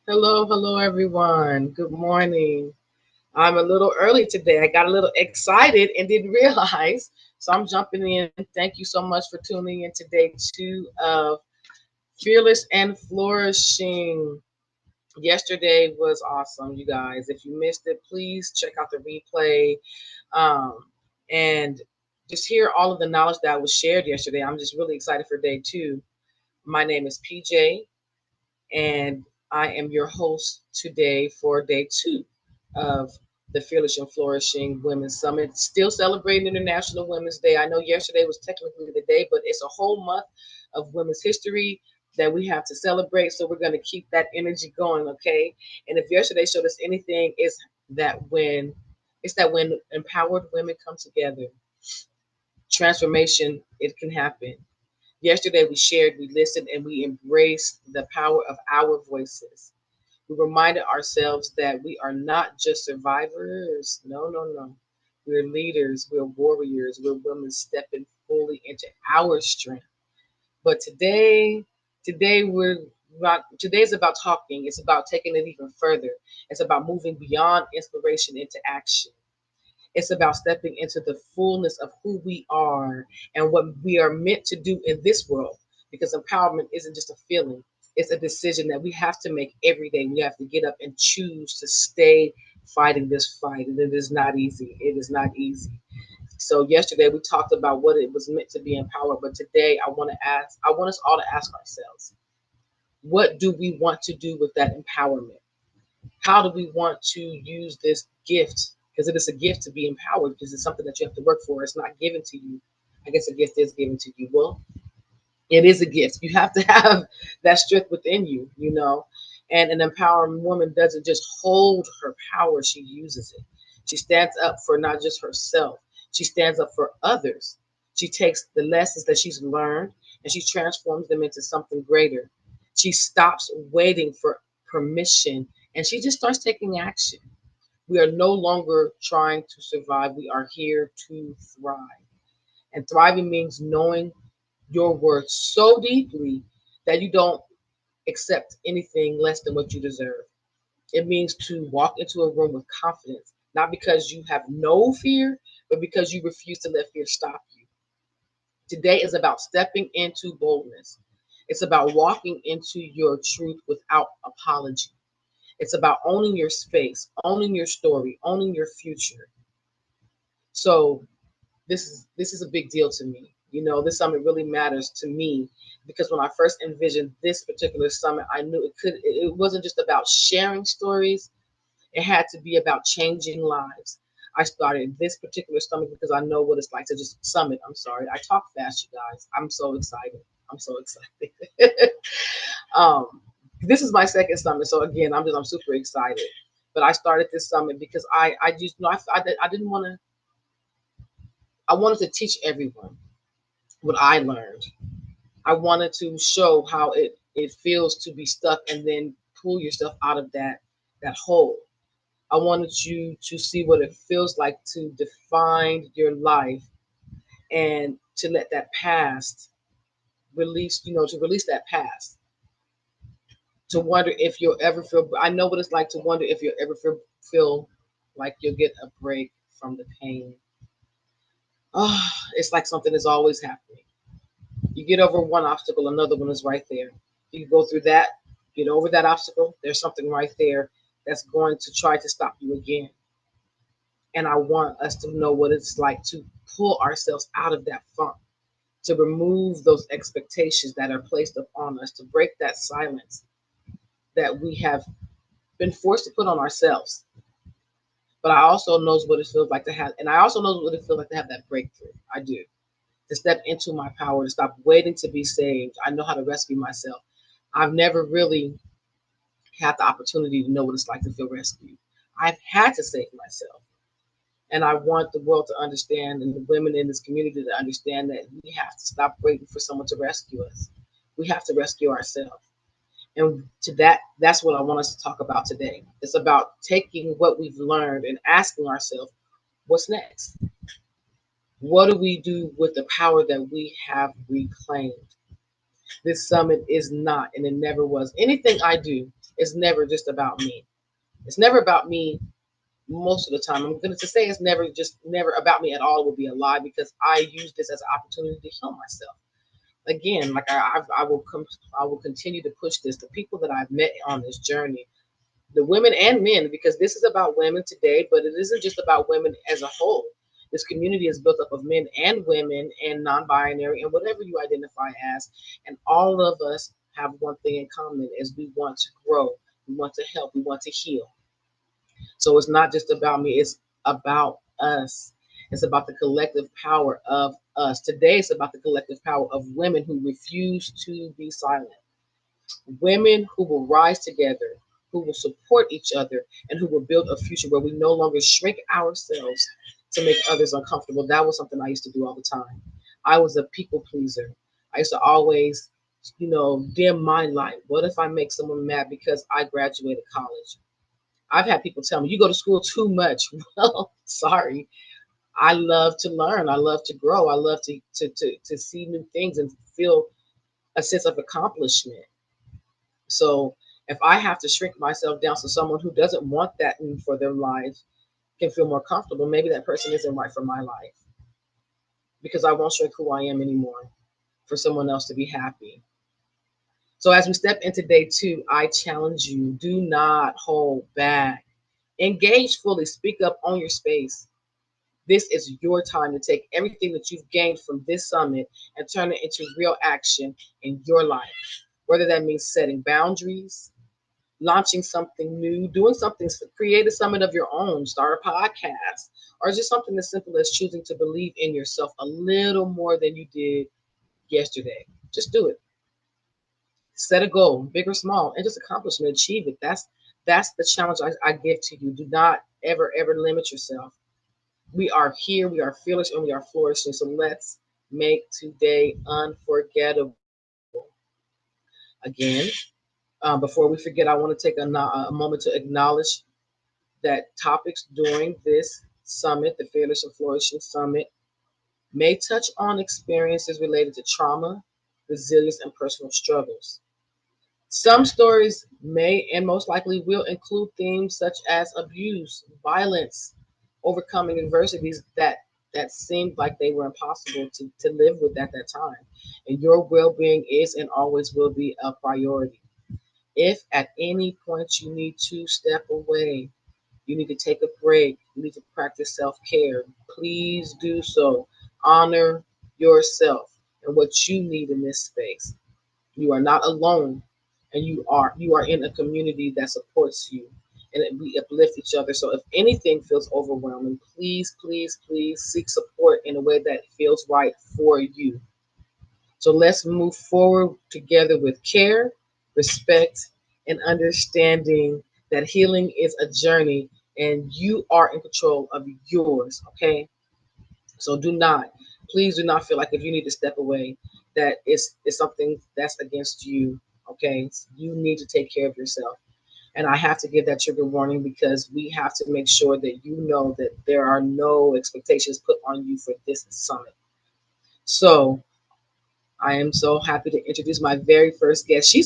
Hello, everyone. Good morning. I'm a little early today. I got a little excited and didn't realize. So I'm jumping in. Thank you so much for tuning in today of Fearless and Flourishing. Yesterday was awesome, you guys. If you missed it, please check out the replay um, and just hear all of the knowledge that was shared yesterday. I'm just really excited for day two. My name is PJ, and I am your host today for day two of the Fearless and Flourishing Women's Summit. Still celebrating International Women's Day. I know yesterday was technically the day, but it's a whole month of women's history that we have to celebrate. So we're going to keep that energy going, okay? And if yesterday showed us anything, that when it's that when empowered women come together, transformation it can happen. Yesterday, we shared, we listened, and we embraced the power of our voices. We reminded ourselves that we are not just survivors. No, no, no. We're leaders, we're warriors, we're women stepping fully into our strength. But today's about talking. It's about taking it even further. It's about moving beyond inspiration into action. It's about stepping into the fullness of who we are and what we are meant to do in this world. Because empowerment isn't just a feeling, it's a decision that we have to make every day. We have to get up and choose to stay fighting this fight. And it is not easy. It is not easy. So yesterday we talked about what it was meant to be empowered, but today I want us all to ask ourselves, what do we want to do with that empowerment? How do we want to use this gift? Because it is a gift to be empowered, because it's something that you have to work for. It's not given to you. I guess a gift is given to you. Well, it is a gift. You have to have that strength within you, you know. And an empowering woman doesn't just hold her power, she uses it. She stands up for not just herself, she stands up for others. She takes the lessons that she's learned and she transforms them into something greater. She stops waiting for permission and she just starts taking action. We are no longer trying to survive, we are here to thrive. And thriving means knowing your worth so deeply that you don't accept anything less than what you deserve. It means to walk into a room with confidence, not because you have no fear, but because you refuse to let fear stop you. Today is about stepping into boldness. It's about walking into your truth without apology. It's about owning your space, owning your story, owning your future. So this is a big deal to me. You know, this summit really matters to me because when I first envisioned this particular summit, I knew it wasn't just about sharing stories, it had to be about changing lives. I started this particular summit because I know what it's like to just summit. I'm sorry. I talk fast, you guys. I'm so excited. I'm so excited. um, this is my second summit, so again, I'm super excited. But I started this summit because I just know I didn't want to. I wanted to teach everyone what I learned. I wanted to show how it feels to be stuck and then pull yourself out of that hole. I wanted you to see what it feels like to define your life and to let that past release, to release that past. To wonder if you'll ever feel, I know what it's like to wonder if you'll ever feel like you'll get a break from the pain. Oh, it's like something is always happening. You get over one obstacle, another one is right there. You go through that, get over that obstacle, there's something right there that's going to try to stop you again. And I want us to know what it's like to pull ourselves out of that funk, to remove those expectations that are placed upon us, to break that silence that we have been forced to put on ourselves. But I also knows what it feels like to have, and I also know what it feels like to have that breakthrough. I do. To step into my power, to stop waiting to be saved. I know how to rescue myself. I've never really had the opportunity to know what it's like to feel rescued. I've had to save myself. And I want the world to understand and the women in this community to understand that we have to stop waiting for someone to rescue us. We have to rescue ourselves. And that's what I want us to talk about today. It's about taking what we've learned and asking ourselves, what's next? What do we do with the power that we have reclaimed? This summit is not, and it never was. Anything I do is never just about me. It's never about me most of the time. I'm going to say it's never about me at all would be a lie because I use this as an opportunity to heal myself. Again, like I will continue to push this. The people that I've met on this journey, the women and men, because this is about women today, but it isn't just about women as a whole. This community is built up of men and women and non-binary and whatever you identify as, and all of us have one thing in common: is we want to grow, we want to help, we want to heal. So it's not just about me, it's about us. It's about the collective power of us. Today, it's about the collective power of women who refuse to be silent. Women who will rise together, who will support each other, and who will build a future where we no longer shrink ourselves to make others uncomfortable. That was something I used to do all the time. I was a people pleaser. I used to always, dim my light. What if I make someone mad because I graduated college? I've had people tell me, you go to school too much. Well, sorry. I love to learn. I love to grow. I love to see new things and feel a sense of accomplishment. So if I have to shrink myself down so someone who doesn't want that for their life can feel more comfortable, maybe that person isn't right for my life because I won't shrink who I am anymore for someone else to be happy. So as we step into day two, I challenge you, do not hold back. Engage fully, speak up on your space. This is your time to take everything that you've gained from this summit and turn it into real action in your life. Whether that means setting boundaries, launching something new, doing something, create a summit of your own, start a podcast, or just something as simple as choosing to believe in yourself a little more than you did yesterday. Just do it. Set a goal, big or small, and just accomplish and achieve it. That's the challenge I give to you. Do not ever limit yourself. We are here, we are fearless, and we are flourishing. So let's make today unforgettable. Again, before we forget, I want to take a moment to acknowledge that topics during this summit, the Fearless and Flourishing Summit, may touch on experiences related to trauma, resilience, and personal struggles. Some stories may and most likely will include themes such as abuse, violence, overcoming adversities that seemed like they were impossible to live with at that time. And your well-being is and always will be a priority. If at any point you need to step away, you need to take a break, you need to practice self-care, please do so. Honor yourself and what you need in this space. You are not alone, and you are in a community that supports you, and we uplift each other. So if anything feels overwhelming, please seek support in a way that feels right for you. So let's move forward together with care, respect, and understanding that healing is a journey and you are in control of yours. Okay, so please do not feel like if you need to step away, that it's something that's against you. Okay, you need to take care of yourself. And I have to give that trigger warning because we have to make sure that you know that there are no expectations put on you for this summit. So I am so happy to introduce my very first guest. She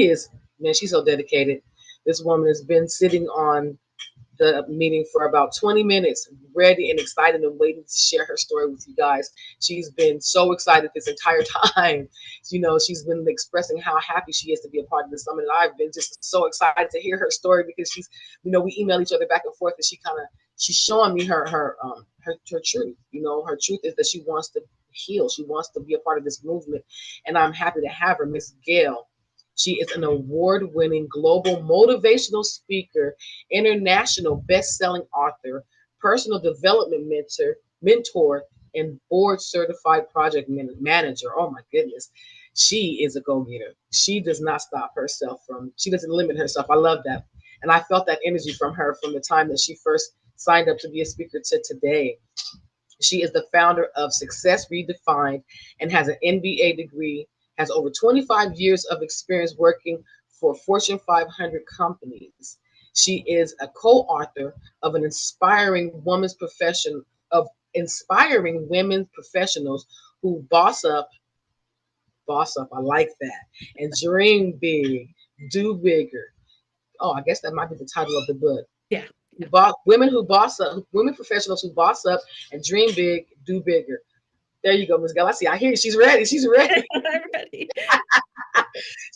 is, man, she's so dedicated. This woman has been sitting on the meeting for about 20 minutes, ready and excited and waiting to share her story with you guys. She's been so excited this entire time. She's been expressing how happy she is to be a part of the summit. And I've been just so excited to hear her story because we email each other back and forth, and she's showing me her truth. Her truth is that she wants to heal. She wants to be a part of this movement. And I'm happy to have her, Miss Gail. She is an award-winning global motivational speaker, international best-selling author, personal development mentor, and board-certified project manager. Oh my goodness. She is a go-getter. She does not stop herself she doesn't limit herself. I love that. And I felt that energy from her from the time that she first signed up to be a speaker to today. She is the founder of Success Redefined and has an MBA degree, has over 25 years of experience working for Fortune 500 companies. She is a co-author of an inspiring women professionals who boss up, boss up. I like that. And dream big, do bigger. Oh, I guess that might be the title of the book. Yeah. Women who boss up, women professionals who boss up and dream big, do bigger. There you go, Ms. Gell. I see. I hear you. She's ready. She's ready. I'm ready.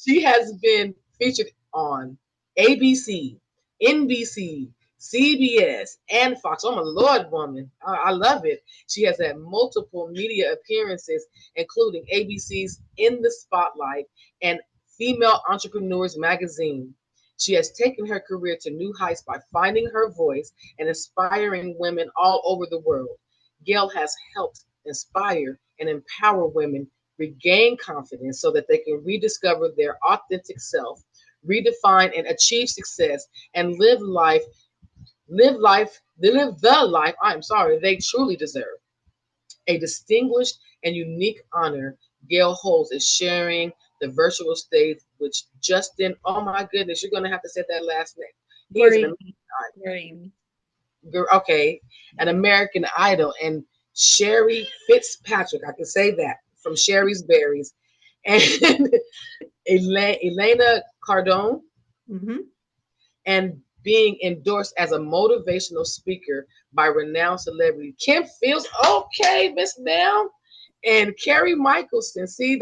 She has been featured on ABC, NBC, CBS, and Fox. Oh my Lord, woman. I love it. She has had multiple media appearances, including ABC's In the Spotlight and Female Entrepreneurs Magazine. She has taken her career to new heights by finding her voice and inspiring women all over the world. Gail has helped inspire and empower women regain confidence so that they can rediscover their authentic self, redefine and achieve success, and live the life, I'm sorry, they truly deserve. A distinguished and unique honor Gail holds is sharing the virtual stage with Justin. Oh my goodness, you're going to have to say that last name. He is an Green. Green. okay, an American Idol, and Sherry Fitzpatrick. I can say that from Sherry's Berries, and Elena Cardone, Mm-hmm. and being endorsed as a motivational speaker by renowned celebrity Kim Fields. Okay, Miss Now, and Carrie Michelson. See,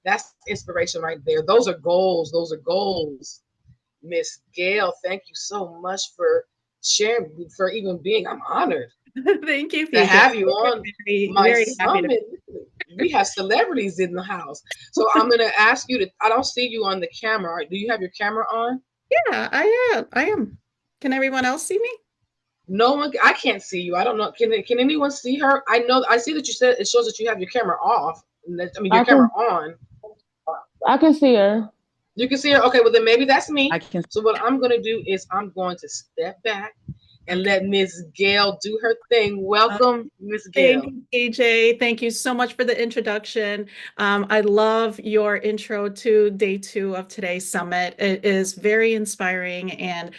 that's inspiration right there. Those are goals. Those are goals. Miss Gail, thank you so much for sharing, for even being. I'm honored Thank you, to PJ. have you on Very, my very happy to. summit. We have celebrities in the house. So I'm going to ask you to, I don't see you on the camera. Do you have your camera on? Yeah, I am. I am. Can everyone else see me? No one, I can't see you. I don't know. Can anyone see her? I know, I see that you said it shows that you have your camera off. I mean, your I camera can on. I can see her. You can see her. Okay, well, then maybe that's I me. can. So what I'm going to do is I'm going to step back and Okay. let Miss Gail do her thing. Welcome, Miss Thank Gail. you, AJ. Thank you so much for the introduction. I love your intro to day 2 of today's summit. It is very inspiring, and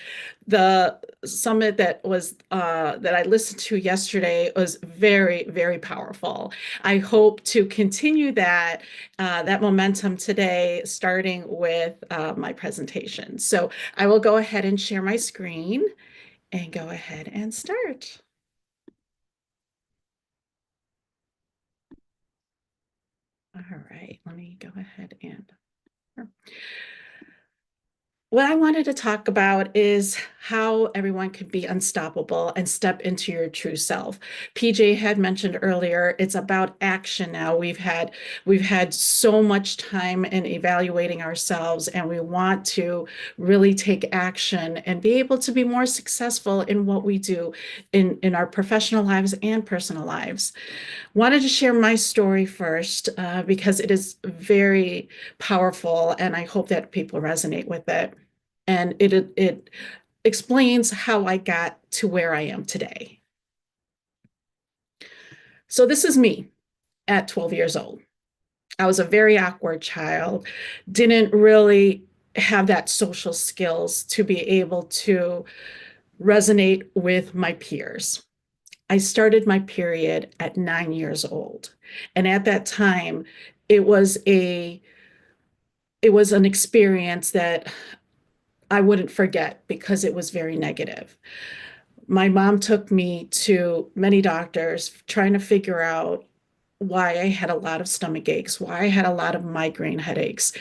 the summit that I listened to yesterday was very, very powerful. I hope to continue that momentum today, starting with my presentation. So I will go ahead and share my screen and go ahead and start. All right, let me go ahead and. What I wanted to talk about is how everyone can be unstoppable and step into your true self. PJ had mentioned earlier, it's about action now. We've had so much time in evaluating ourselves, and we want to really take action and be able to be more successful in what we do in our professional lives and personal lives. Wanted to share my story first because it is very powerful, and I hope that people resonate with it. And it explains how I got to where I am today. So this is me at 12 years old. I was a very awkward child, didn't really have that social skills to be able to resonate with my peers. I started my period at 9 years old. And at that time, it was a it was an experience that I wouldn't forget because it was very negative. My mom took me to many doctors trying to figure out why I had a lot of stomach aches, why I had a lot of migraine headaches,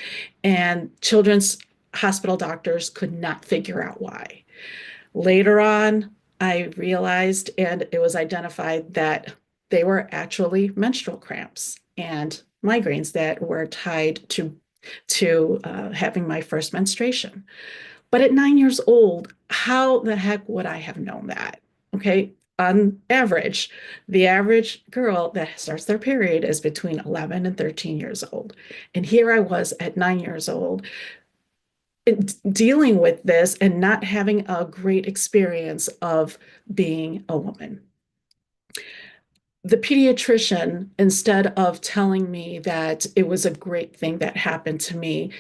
and children's hospital doctors could not figure out why. Later on, I realized and it was identified that they were actually menstrual cramps and migraines that were tied to having my first menstruation. But at 9 years old, how the heck would I have known that? Okay. On average, the average girl that starts their period is between 11 and 13 years old. And here I was at 9 years old dealing with this and not having a great experience of being a woman. The pediatrician, instead of telling me that it was a great thing that happened to me,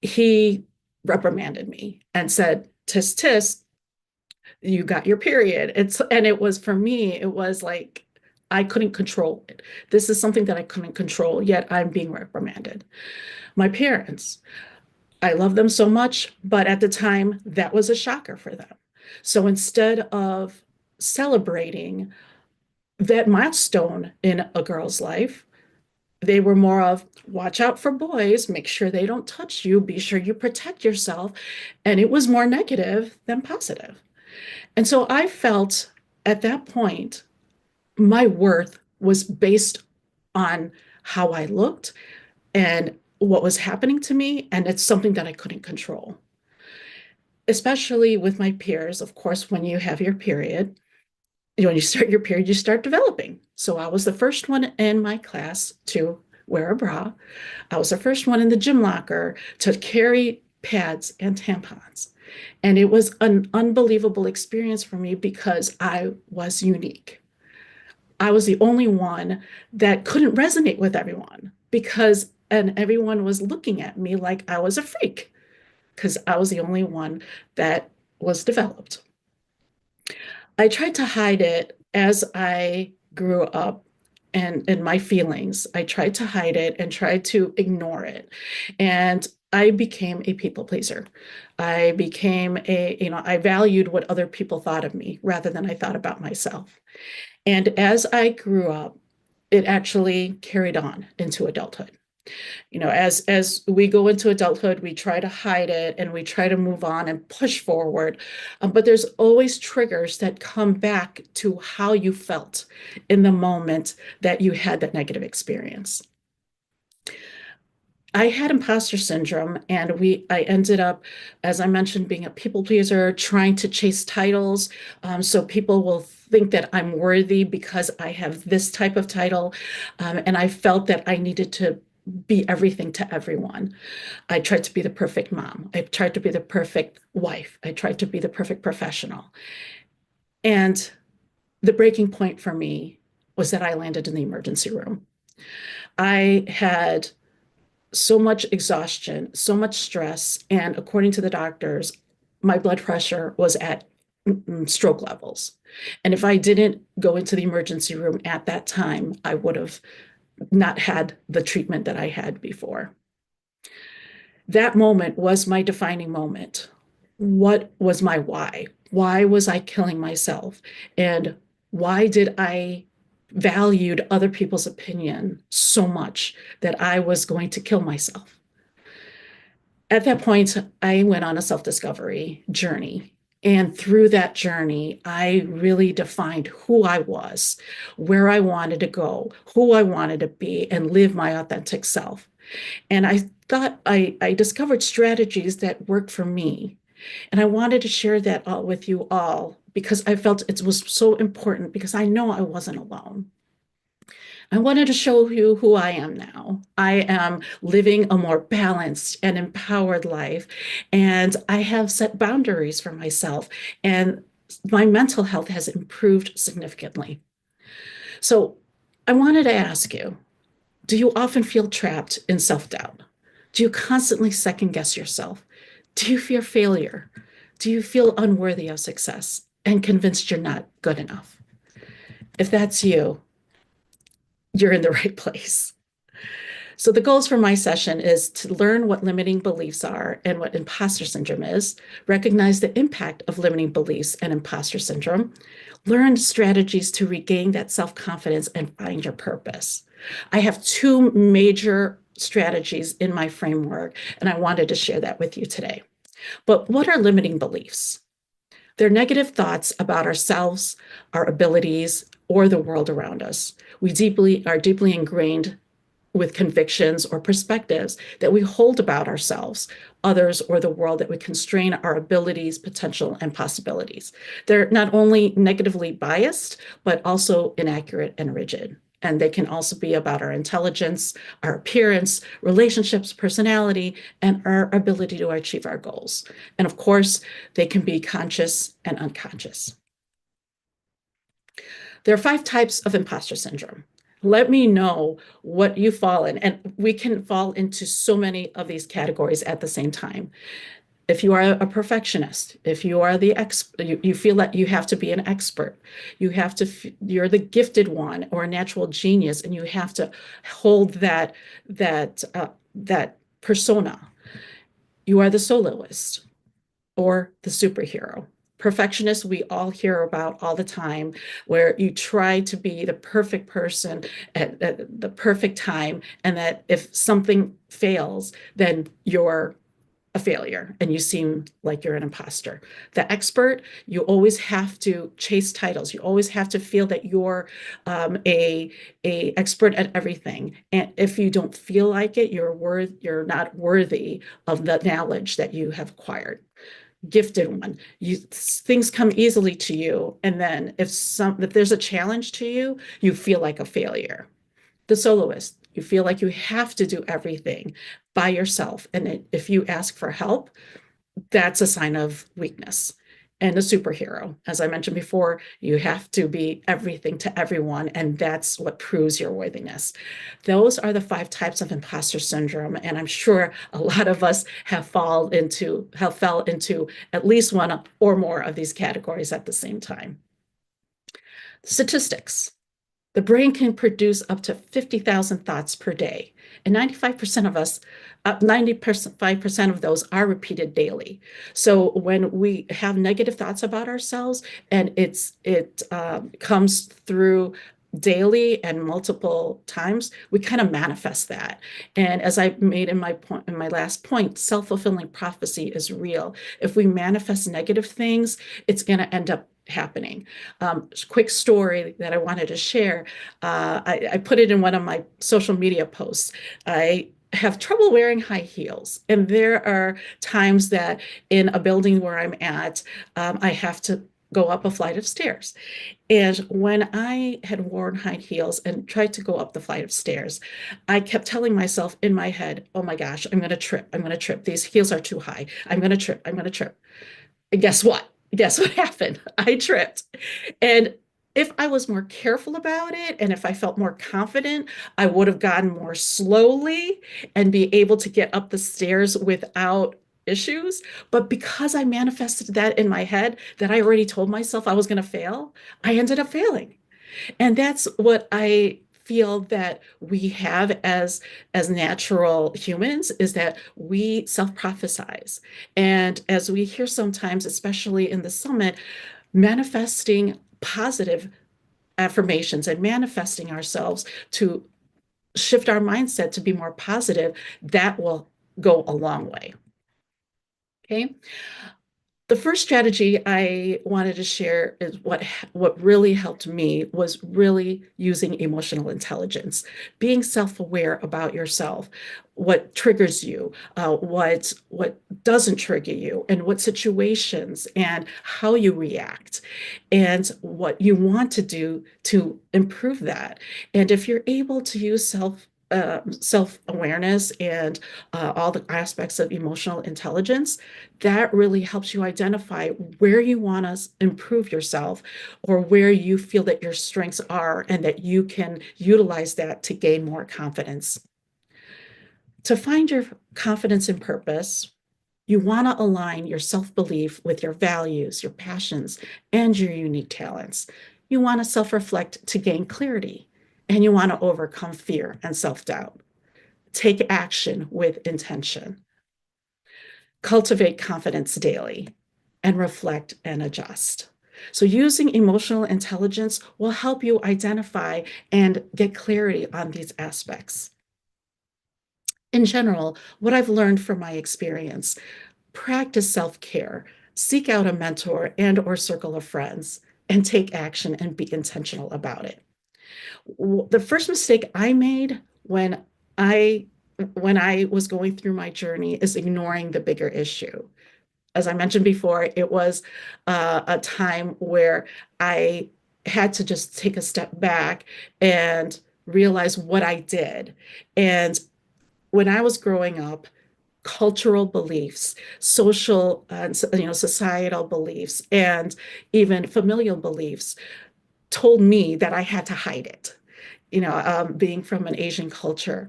he reprimanded me and said, tisk, tisk, you got your period. And it was for me, it was like I couldn't control it. This is something that I couldn't control, yet I'm being reprimanded. My parents, I love them so much, but at the time, that was a shocker for them. So instead of celebrating that milestone in a girl's life, they were more of watch out for boys, make sure they don't touch you, be sure you protect yourself. And it was more negative than positive. And so I felt at that point, my worth was based on how I looked and what was happening to me. And it's something that I couldn't control, especially with my peers. Of course, when you have your period, when you start your period, you start developing. So I was the first one in my class to wear a bra. I was the first one in the gym locker to carry pads and tampons. And it was an unbelievable experience for me because I was unique. I was the only one that couldn't resonate with everyone and everyone was looking at me like I was a freak because I was the only one that was developed. I tried to hide it as I grew up and in my feelings. I tried to hide it and tried to ignore it. And I became a people pleaser. I became I valued what other people thought of me rather than I thought about myself. And as I grew up, it actually carried on into adulthood. As we go into adulthood, we try to hide it and we try to move on and push forward. But there's always triggers that come back to how you felt in the moment that you had that negative experience. I had imposter syndrome, and I ended up, as I mentioned, being a people pleaser, trying to chase titles. So people will think that I'm worthy because I have this type of title. And I felt that I needed to be everything to everyone. I tried to be the perfect mom. I tried to be the perfect wife. I tried to be the perfect professional. And the breaking point for me was that I landed in the emergency room. I had so much exhaustion, so much stress. And according to the doctors, my blood pressure was at stroke levels. And if I didn't go into the emergency room at that time, I would have not had the treatment that I had before. That moment was my defining moment. What was my why? Why was I killing myself? And why did I valued other people's opinion so much that I was going to kill myself? At that point, I went on a self-discovery journey. And through that journey, I really defined who I was, where I wanted to go, who I wanted to be, and live my authentic self. And I thought I discovered strategies that worked for me. And I wanted to share that all with you all because I felt it was so important because I know I wasn't alone. I wanted to show you who I am now. I am living a more balanced and empowered life, and I have set boundaries for myself, and my mental health has improved significantly. So I wanted to ask you, do you often feel trapped in self-doubt? Do you constantly second guess yourself? Do you fear failure? Do you feel unworthy of success and convinced you're not good enough? If that's you, you're in the right place. So the goals for my session is to learn what limiting beliefs are and what imposter syndrome is, recognize the impact of limiting beliefs and imposter syndrome, learn strategies to regain that self-confidence and find your purpose. I have two major strategies in my framework, and I wanted to share that with you today. But what are limiting beliefs? They're negative thoughts about ourselves, our abilities, or the world around us. We are deeply ingrained with convictions or perspectives that we hold about ourselves, others, or the world that would constrain our abilities, potential, and possibilities. They're not only negatively biased, but also inaccurate and rigid. And they can also be about our intelligence, our appearance, relationships, personality, and our ability to achieve our goals. And of course, they can be conscious and unconscious. There are 5 types of imposter syndrome. Let me know what you fall in. And we can fall into so many of these categories at the same time. If you are a perfectionist, if you are the you feel that you have to be an expert, you're the gifted one or a natural genius, and you have to hold that persona. You are the soloist or the superhero. Perfectionist, we all hear about all the time, where you try to be the perfect person at the perfect time, and that if something fails, then you're a failure and you seem like you're an imposter. The expert, you always have to chase titles. You always have to feel that you're a expert at everything. And if you don't feel like it, you're not worthy of the knowledge that you have acquired. Gifted one, things come easily to you, and then if there's a challenge to you, you feel like a failure. The soloist, you feel like you have to do everything by yourself, and if you ask for help, that's a sign of weakness. And a superhero, as I mentioned before, you have to be everything to everyone, and that's what proves your worthiness. Those are the 5 types of imposter syndrome, and I'm sure a lot of us have fell into at least one or more of these categories at the same time. Statistics. The brain can produce up to 50,000 thoughts per day. And 95% of us, 95% of those are repeated daily. So when we have negative thoughts about ourselves and it comes through daily and multiple times, we kind of manifest that. And as I made in my last point, self-fulfilling prophecy is real. If we manifest negative things, it's going to end up happening. Quick story that I wanted to share. I put it in one of my social media posts. I have trouble wearing high heels, and there are times that in a building where I'm at, I have to go up a flight of stairs. And when I had worn high heels and tried to go up the flight of stairs, I kept telling myself in my head, oh my gosh, I'm going to trip. I'm going to trip. These heels are too high. I'm going to trip. I'm going to trip. And guess what? Guess what happened? I tripped. And if I was more careful about it and if I felt more confident, I would have gone more slowly and be able to get up the stairs without issues. But because I manifested that in my head, that I already told myself I was going to fail, I ended up failing. And that's what I feel that we have as natural humans, is that we self-prophesize. And as we hear sometimes, especially in the summit, manifesting positive affirmations and manifesting ourselves to shift our mindset to be more positive, that will go a long way. Okay. The first strategy I wanted to share is what really helped me was really using emotional intelligence, being self-aware about yourself, what triggers you, what doesn't trigger you, and what situations and how you react, and what you want to do to improve that. And if you're able to use self-awareness and all the aspects of emotional intelligence, that really helps you identify where you want to improve yourself or where you feel that your strengths are and that you can utilize that to gain more confidence. To find your confidence and purpose, you want to align your self-belief with your values, your passions, and your unique talents. You want to self-reflect to gain clarity, and you want to overcome fear and self-doubt. Take action with intention. Cultivate confidence daily and reflect and adjust. So using emotional intelligence will help you identify and get clarity on these aspects. In general, what I've learned from my experience, practice self-care, seek out a mentor and or circle of friends, and take action and be intentional about it. The first mistake I made I when I was going through my journey is ignoring the bigger issue. As I mentioned before, it was a time where I had to just take a step back and realize what I did. And when I was growing up, cultural beliefs, social, societal beliefs, and even familial beliefs told me that I had to hide it. Being from an Asian culture,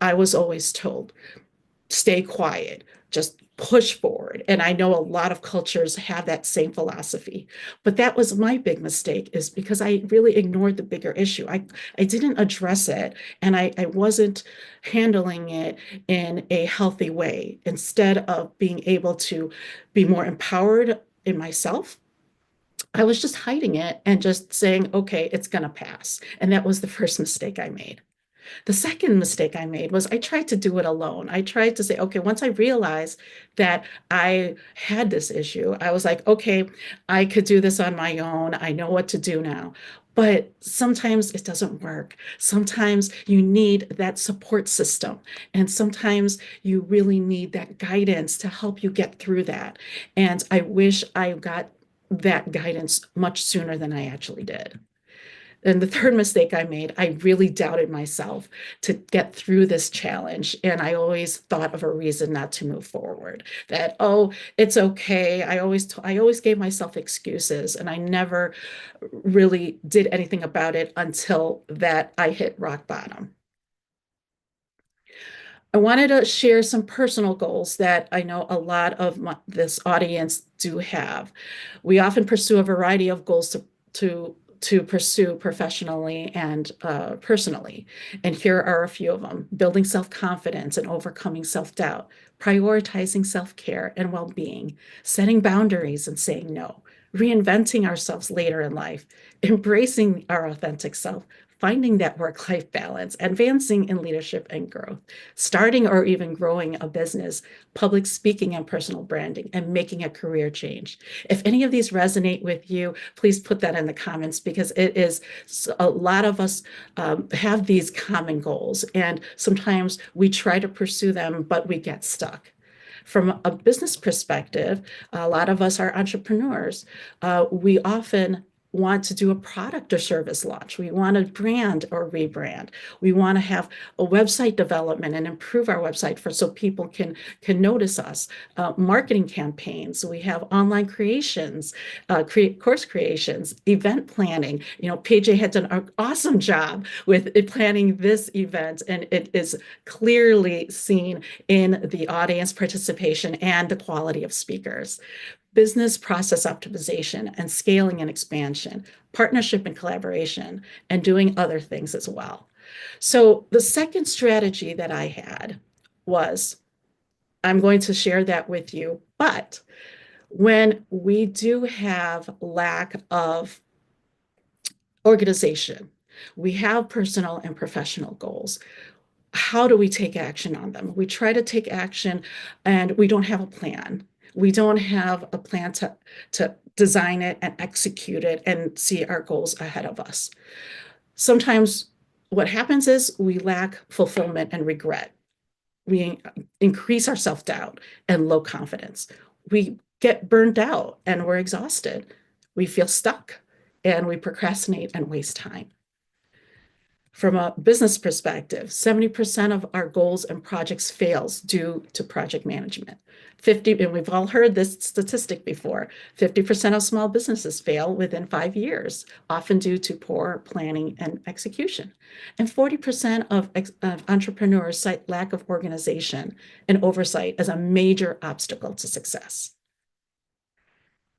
I was always told, stay quiet, just push forward. And I know a lot of cultures have that same philosophy. But that was my big mistake, is because I really ignored the bigger issue. I didn't address it, and I wasn't handling it in a healthy way. Instead of being able to be more empowered in myself, I was just hiding it and just saying, okay, it's going to pass. And that was the first mistake I made. The second mistake I made was I tried to do it alone. I tried to say, okay, once I realized that I had this issue, I was like, okay, I could do this on my own. I know what to do now. But sometimes it doesn't work. Sometimes you need that support system. And sometimes you really need that guidance to help you get through that. And I wish I got that guidance much sooner than I actually did. And the third mistake I made, I really doubted myself to get through this challenge. And I always thought of a reason not to move forward. That, oh, it's okay. I always gave myself excuses, and I never really did anything about it until that I hit rock bottom. I wanted to share some personal goals that I know a lot of this audience do have. We often pursue a variety of goals to pursue professionally and personally. And here are a few of them: building self-confidence and overcoming self-doubt, prioritizing self-care and well-being, setting boundaries and saying no, reinventing ourselves later in life, embracing our authentic self, finding that work-life balance, advancing in leadership and growth, starting or even growing a business, public speaking and personal branding, and making a career change. If any of these resonate with you, please put that in the comments, because it is a lot of us have these common goals, and sometimes we try to pursue them, but we get stuck. From a business perspective, a lot of us are entrepreneurs. We often want to do a product or service launch. We want to brand or rebrand. We want to have a website development and improve our website so people can notice us. Marketing campaigns. We have online creations, course creations, event planning. You know, PJ had done an awesome job with planning this event, and it is clearly seen in the audience participation and the quality of speakers. Business process optimization and scaling and expansion, partnership and collaboration, and doing other things as well. So the second strategy that I had was, I'm going to share that with you, but when we do have lack of organization, we have personal and professional goals. How do we take action on them? We try to take action and we don't have a plan. We don't have a plan to design it and execute it and see our goals ahead of us. Sometimes what happens is we lack fulfillment and regret. We increase our self-doubt and low confidence. We get burned out and we're exhausted. We feel stuck and we procrastinate and waste time. From a business perspective, 70% of our goals and projects fails due to project management. 50, and we've all heard this statistic before, 50% of small businesses fail within 5 years, often due to poor planning and execution. And 40% of entrepreneurs cite lack of organization and oversight as a major obstacle to success.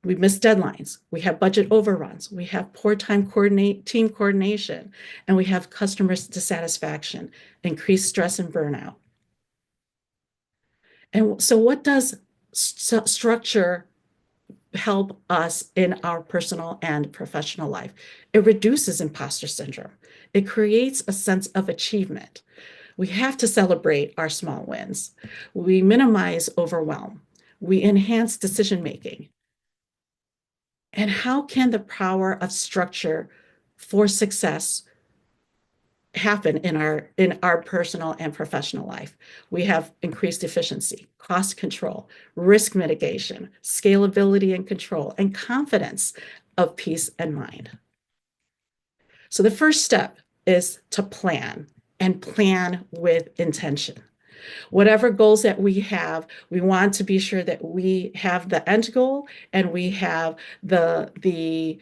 We miss deadlines, we have budget overruns, we have poor team coordination, and we have customer dissatisfaction, increased stress and burnout. And so what does structure help us in our personal and professional life? It reduces imposter syndrome. It creates a sense of achievement. We have to celebrate our small wins. We minimize overwhelm. We enhance decision-making. And how can the power of structure for success happen in our personal and professional life? We have increased efficiency, cost control, risk mitigation, scalability and control, and confidence of peace and mind. So the first step is to plan, and plan with intention. Whatever goals that we have, we want to be sure that we have the end goal and we have the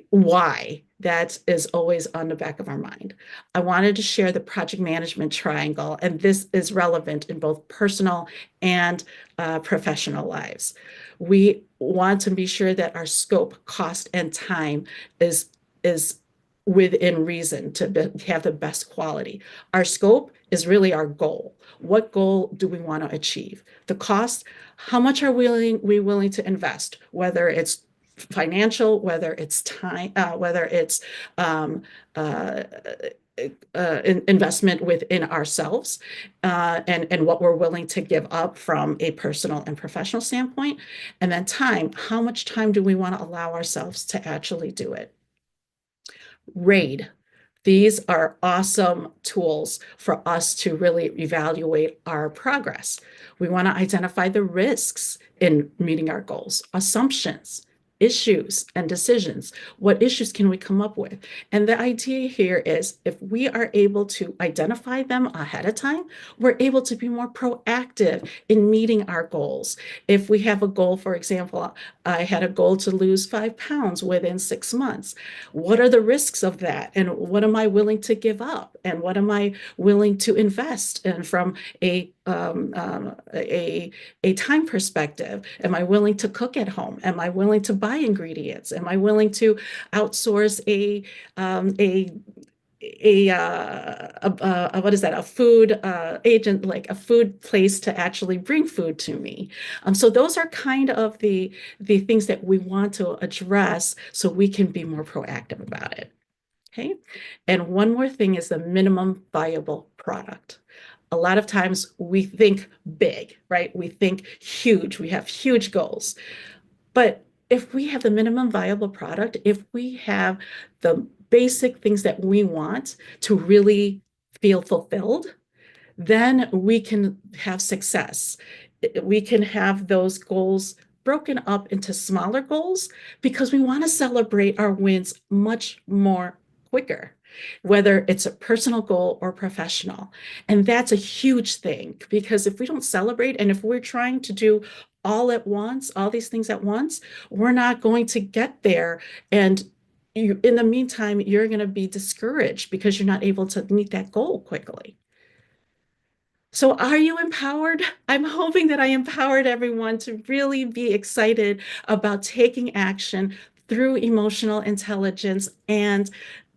why that is always on the back of our mind. I wanted to share the project management triangle, and this is relevant in both personal and professional lives. We want to be sure that our scope, cost, and time is within reason to have the best quality. Our scope is really our goal. What goal do we want to achieve? The cost, how much are we willing to invest, whether it's financial, whether it's time, whether it's um, uh, investment within ourselves, and what we're willing to give up from a personal and professional standpoint. And then time, how much time do we want to allow ourselves to actually do it? RAID. These are awesome tools for us to really evaluate our progress. We want to identify the risks in meeting our goals, assumptions, issues, and decisions. What issues can we come up with? And the idea here is if we are able to identify them ahead of time, we're able to be more proactive in meeting our goals. If we have a goal, for example, I had a goal to lose 5 pounds within 6 months. What are the risks of that? And what am I willing to give up? And what am I willing to invest? And from a time perspective, am I willing to cook at home? Am I willing to buy ingredients? Am I willing to outsource what is that, a food agent, like a food place to actually bring food to me? So those are kind of the things that we want to address so we can be more proactive about it. Okay. And one more thing is the minimum viable product. A lot of times we think big, right? We think huge. We have huge goals. But if we have the minimum viable product, if we have the basic things that we want to really feel fulfilled, then we can have success. We can have those goals broken up into smaller goals because we want to celebrate our wins much more quicker, whether it's a personal goal or professional. And that's a huge thing because if we don't celebrate and if we're trying to do all at once, all these things at once, we're not going to get there. And in the meantime, you're going to be discouraged because you're not able to meet that goal quickly. So are you empowered? I'm hoping that I empowered everyone to really be excited about taking action through emotional intelligence and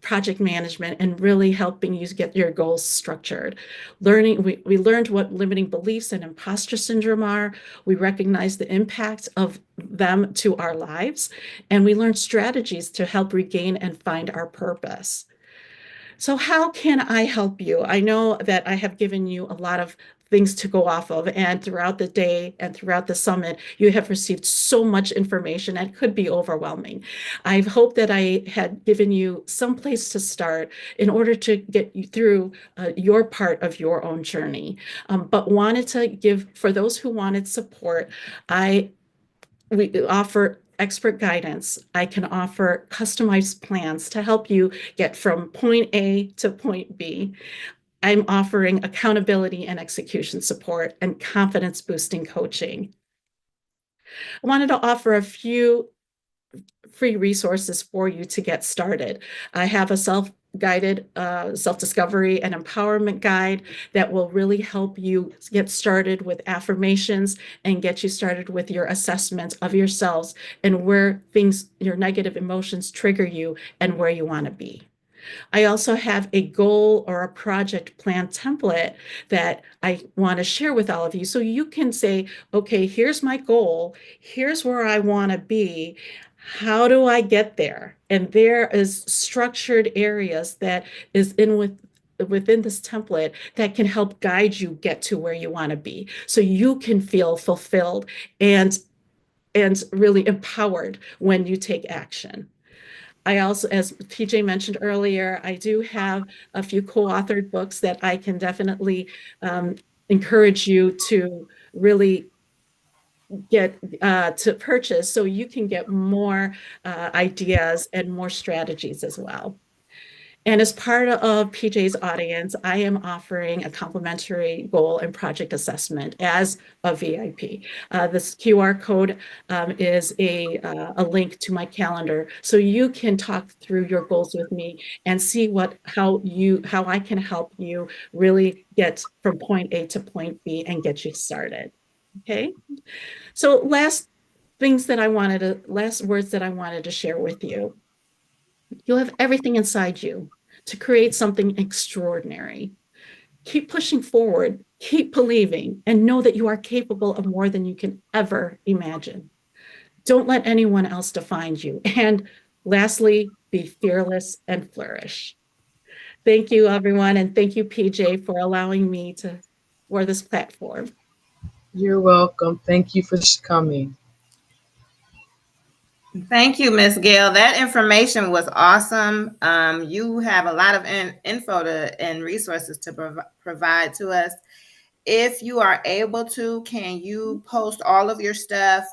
project management and really helping you get your goals structured. We learned what limiting beliefs and imposter syndrome are. We recognize the impact of them to our lives, and we learned strategies to help regain and find our purpose. So how can I help you? I know that I have given you a lot of things to go off of, and throughout the day and throughout the summit, you have received so much information and could be overwhelming. I hope that I had given you some place to start in order to get you through your part of your own journey. But wanted to give, for those who wanted support, we offer expert guidance. I can offer customized plans to help you get from point A to point B. I'm offering accountability and execution support and confidence boosting coaching. I wanted to offer a few free resources for you to get started. I have a self-guided self-discovery and empowerment guide that will really help you get started with affirmations and get you started with your assessment of yourselves and where things, your negative emotions trigger you and where you want to be. I also have a goal or a project plan template that I want to share with all of you. So you can say, okay, here's my goal. Here's where I want to be. How do I get there? And there is structured areas that is within this template that can help guide you get to where you want to be. So you can feel fulfilled and really empowered when you take action. I also, as PJ mentioned earlier, I do have a few co-authored books that I can definitely encourage you to really get to purchase so you can get more ideas and more strategies as well. And as part of PJ's audience, I am offering a complimentary goal and project assessment as a VIP. This QR code is a link to my calendar, so you can talk through your goals with me and see how I can help you really get from point A to point B and get you started. Okay. So last words that I wanted to share with you. You'll have everything inside you to create something extraordinary. Keep pushing forward, keep believing, and know that you are capable of more than you can ever imagine. Don't let anyone else define you. And lastly, be fearless and flourish. Thank you, everyone. And thank you, PJ, for allowing me to for this platform. You're welcome. Thank you for coming. Thank you, Miss Gail. That information was awesome. You have a lot of info and resources to provide to us. If you are able to, can you post all of your stuff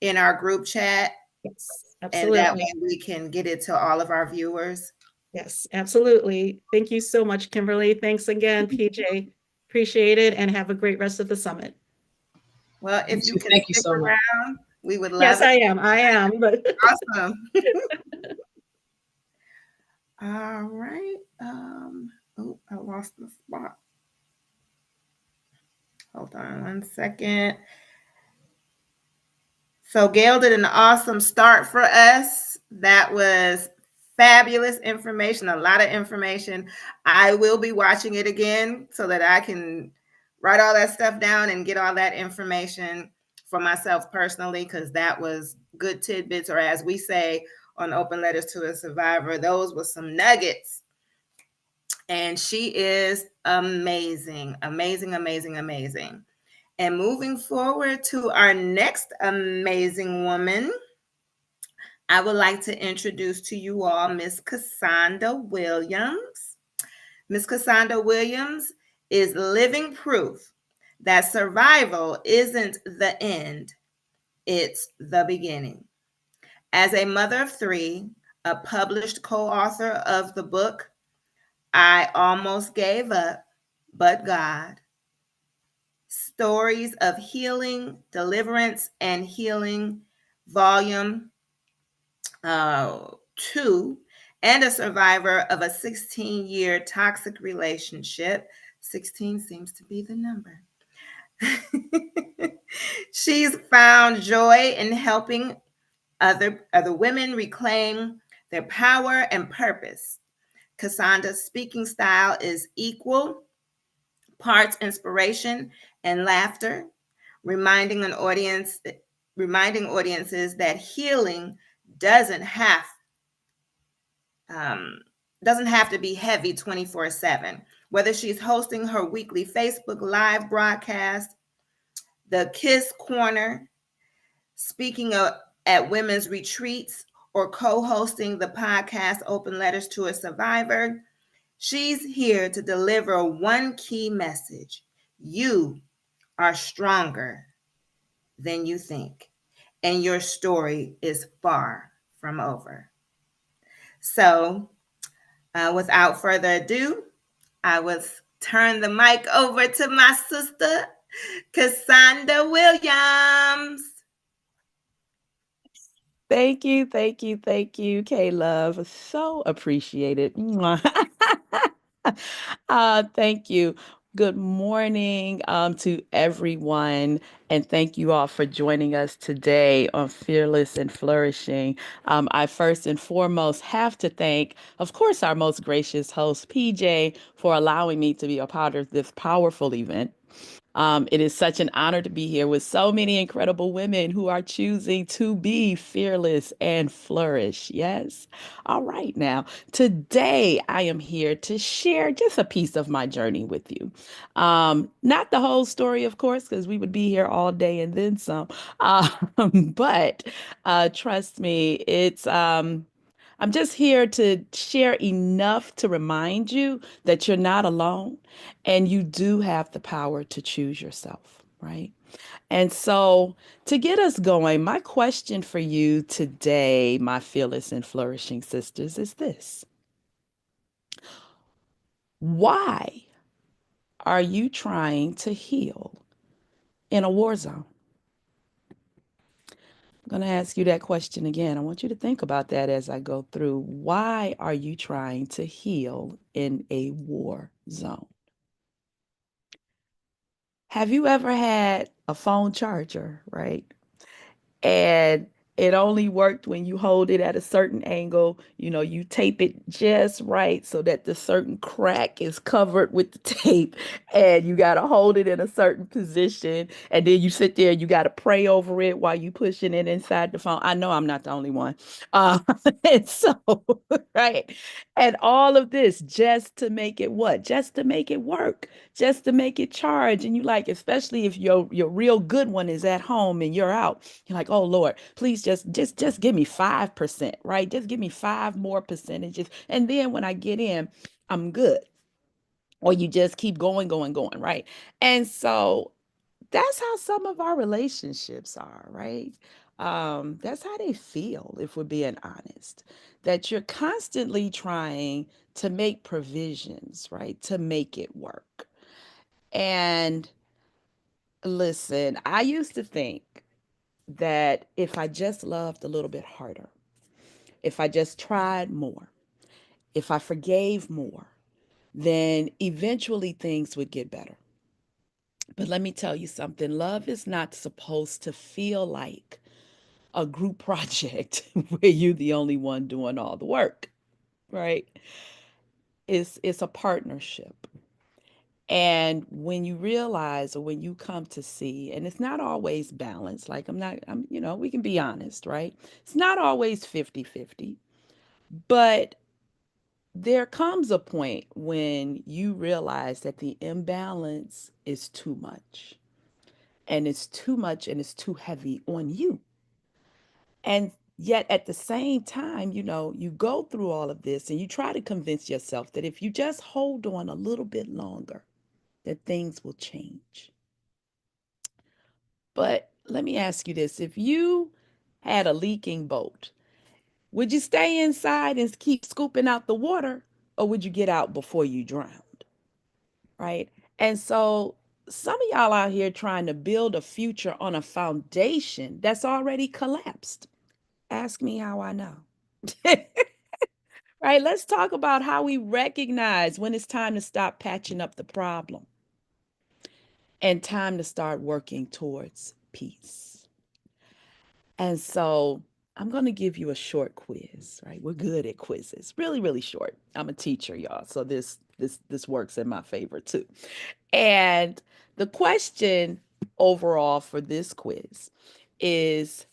in our group chat? Yes, And that absolutely. way we can get it to all of our viewers. Yes, absolutely. Thank you so much, Kimberly. Thanks again, PJ. Appreciate it and have a great rest of the summit. Well, You if you too. can Thank you stick so much. around, we would Yes, love it. I am. I am. But Awesome. All right. Oh, I lost the spot. Hold on 1 second. So Gail did an awesome start for us. That was fabulous information, a lot of information. I will be watching it again so that I can write all that stuff down and get all that information for myself personally, because that was good tidbits, or as we say on Open Letters to a Survivor, those were some nuggets. And she is amazing, amazing, amazing, amazing. And moving forward to our next amazing woman, I would like to introduce to you all Miss Cassandra Williams. Miss Cassandra Williams is living proof that survival isn't the end, it's the beginning. As a mother of three, a published co author of the book, I Almost Gave Up, but God, Stories of Healing, Deliverance, and Healing, Volume 2, and a survivor of a 16-year toxic relationship. 16 seems to be the number. She's found joy in helping other women reclaim their power and purpose. Cassandra's speaking style is equal parts inspiration and laughter, reminding an audience reminding audiences that healing doesn't have um, doesn't have to be heavy 24/7. Whether she's hosting her weekly Facebook live broadcast, the Kiss Corner, speaking at women's retreats, or co-hosting the podcast Open Letters to a Survivor, she's here to deliver one key message: you are stronger than you think, and your story is far from over. So, without further ado, I will turn the mic over to my sister, Cassandra Williams. Thank you, K Love. So appreciated. Thank you. Good morning to everyone, and thank you all for joining us today on Fearless and Flourishing. I first and foremost have to thank, of course, our most gracious host, PJ, for allowing me to be a part of this powerful event. It is such an honor to be here with so many incredible women who are choosing to be fearless and flourish. Yes. All right. Now, today I am here to share just a piece of my journey with you. Not the whole story, of course, because we would be here all day and then some. But trust me, I'm just here to share enough to remind you that you're not alone and you do have the power to choose yourself, right? And so, to get us going, my question for you today, my fearless and flourishing sisters, is this: Why are you trying to heal in a war zone? I'm going to ask you that question again. I want you to think about that as I go through. Why are you trying to heal in a war zone? Have you ever had a phone charger, right? And it only worked when you hold it at a certain angle. You know, you tape it just right so that the certain crack is covered with the tape, and you got to hold it in a certain position. And then you sit there and you got to pray over it while you pushing it inside the phone. I know I'm not the only one. Uh, and so, right. And all of this just to make it what? Just to make it work, just to make it charge. And you like, especially if your real good one is at home and you're out, you're like, oh Lord, please just give me 5%, right? Just give me 5 more percentages. And then when I get in, I'm good. Or you just keep going, right? And so that's how some of our relationships are, right? That's how they feel, if we're being honest, that you're constantly trying to make provisions, right? To make it work. And listen, I used to think that if I just loved a little bit harder, if I just tried more, if I forgave more, then eventually things would get better. But let me tell you something, love is not supposed to feel like a group project where you're the only one doing all the work, right? It's a partnership. And when you realize, or when you come to see, and it's not always balanced, like we can be honest, right? It's not always 50-50, but there comes a point when you realize that the imbalance is too much, and it's too much, and it's too heavy on you. And yet at the same time, you go through all of this and you try to convince yourself that if you just hold on a little bit longer, that things will change. But let me ask you this. If you had a leaking boat, would you stay inside and keep scooping out the water, or would you get out before you drowned? Right? And so some of y'all out here trying to build a future on a foundation that's already collapsed. Ask me how I know. Right? Let's talk about how we recognize when it's time to stop patching up the problem and time to start working towards peace. And so I'm going to give you a short quiz, right? We're good at quizzes. Really, really short. I'm a teacher, y'all. So this works in my favor too. And the question overall for this quiz is,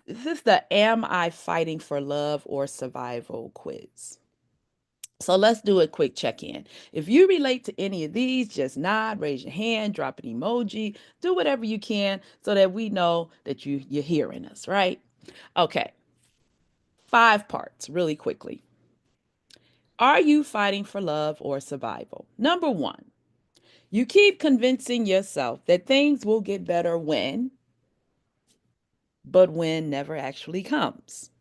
this is the Am I Fighting for Love or Survival quiz. So let's do a quick check-in. If you relate to any of these, just nod, raise your hand, drop an emoji, do whatever you can so that we know that you're hearing us, right? Okay. 5 parts really quickly. Are you fighting for love or survival? Number 1, you keep convincing yourself that things will get better when, but when never actually comes.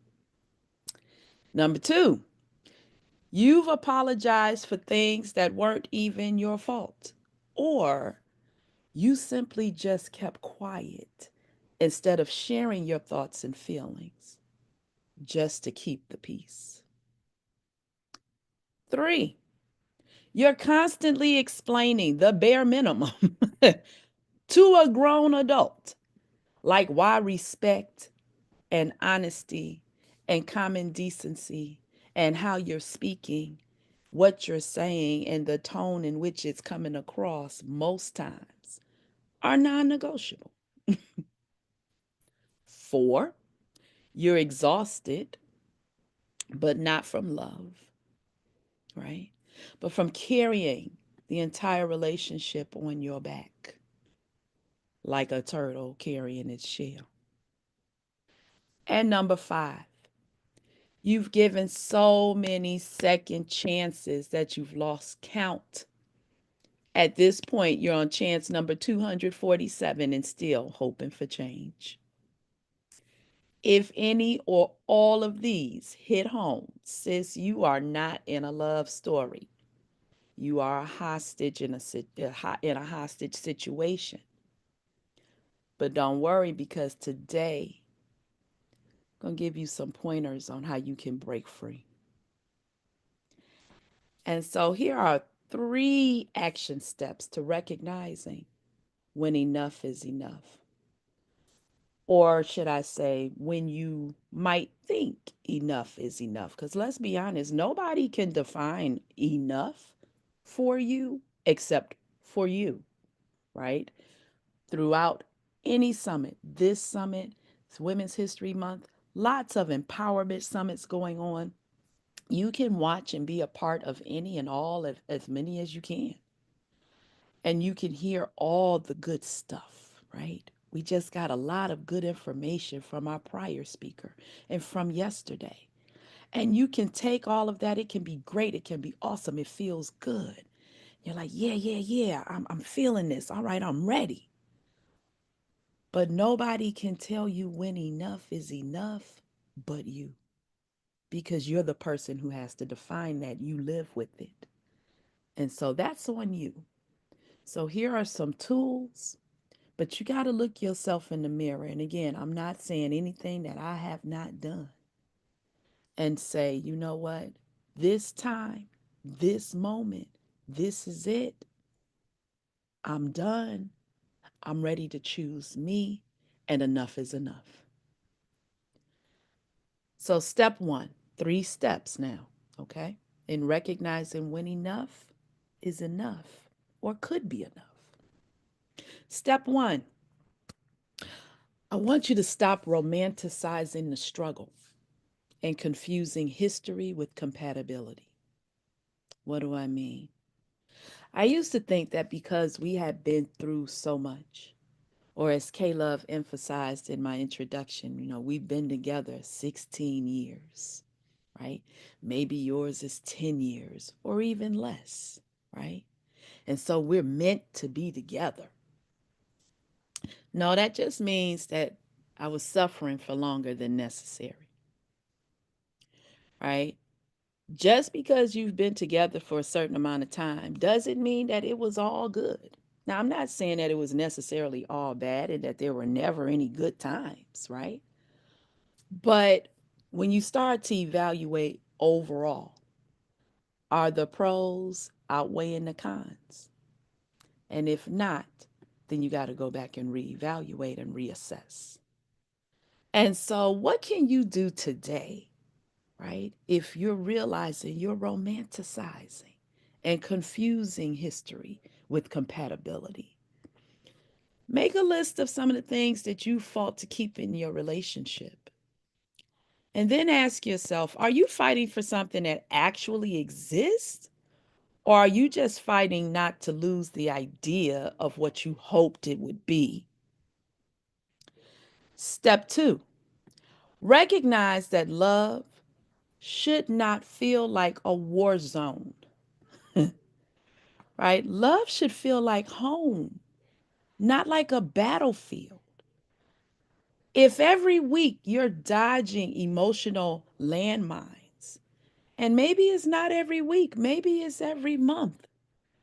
Number 2, you've apologized for things that weren't even your fault, or you simply just kept quiet instead of sharing your thoughts and feelings just to keep the peace. 3, you're constantly explaining the bare minimum to a grown adult, like why respect and honesty and common decency and how you're speaking, what you're saying, and the tone in which it's coming across most times are non negotiable. 4, you're exhausted, but not from love, right? But from carrying the entire relationship on your back like a turtle carrying its shell. And number 5, you've given so many second chances that you've lost count. At this point, you're on chance number 247 and still hoping for change. If any or all of these hit home, sis, you are not in a love story. You are a hostage in a hostage situation. But don't worry, because today I'm going to give you some pointers on how you can break free. And so here are 3 action steps to recognizing when enough is enough. Or should I say, when you might think enough is enough? Because let's be honest, nobody can define enough for you except for you, right? Throughout any summit, this summit, it's Women's History Month, lots of empowerment summits going on. You can watch and be a part of any and all, as many as you can. And you can hear all the good stuff, right? We just got a lot of good information from our prior speaker and from yesterday. And you can take all of that. It can be great. It can be awesome. It feels good. You're like, yeah, yeah, yeah. I'm feeling this. All right, I'm ready. But nobody can tell you when enough is enough but you, because you're the person who has to define that. You live with it. And so that's on you. So here are some tools, but you got to look yourself in the mirror. And again, I'm not saying anything that I have not done, and say, you know what? This time, this moment, this is it. I'm done. I'm ready to choose me, and enough is enough. So, step 1, 3 steps now, okay? In recognizing when enough is enough or could be enough. Step 1, I want you to stop romanticizing the struggle and confusing history with compatibility. What do I mean? I used to think that because we had been through so much, or as K Love emphasized in my introduction, we've been together 16 years, right? Maybe yours is 10 years or even less, right? And so we're meant to be together. No, that just means that I was suffering for longer than necessary, right? Just because you've been together for a certain amount of time doesn't mean that it was all good. Now, I'm not saying that it was necessarily all bad and that there were never any good times, right? But when you start to evaluate overall, are the pros outweighing the cons? And if not, then you got to go back and reevaluate and reassess. And so, what can you do today, right? If you're realizing you're romanticizing and confusing history with compatibility, make a list of some of the things that you fought to keep in your relationship. And then ask yourself, are you fighting for something that actually exists? Or are you just fighting not to lose the idea of what you hoped it would be? Step 2, recognize that love should not feel like a war zone, right? Love should feel like home, not like a battlefield. If every week you're dodging emotional landmines, and maybe it's not every week, maybe it's every month,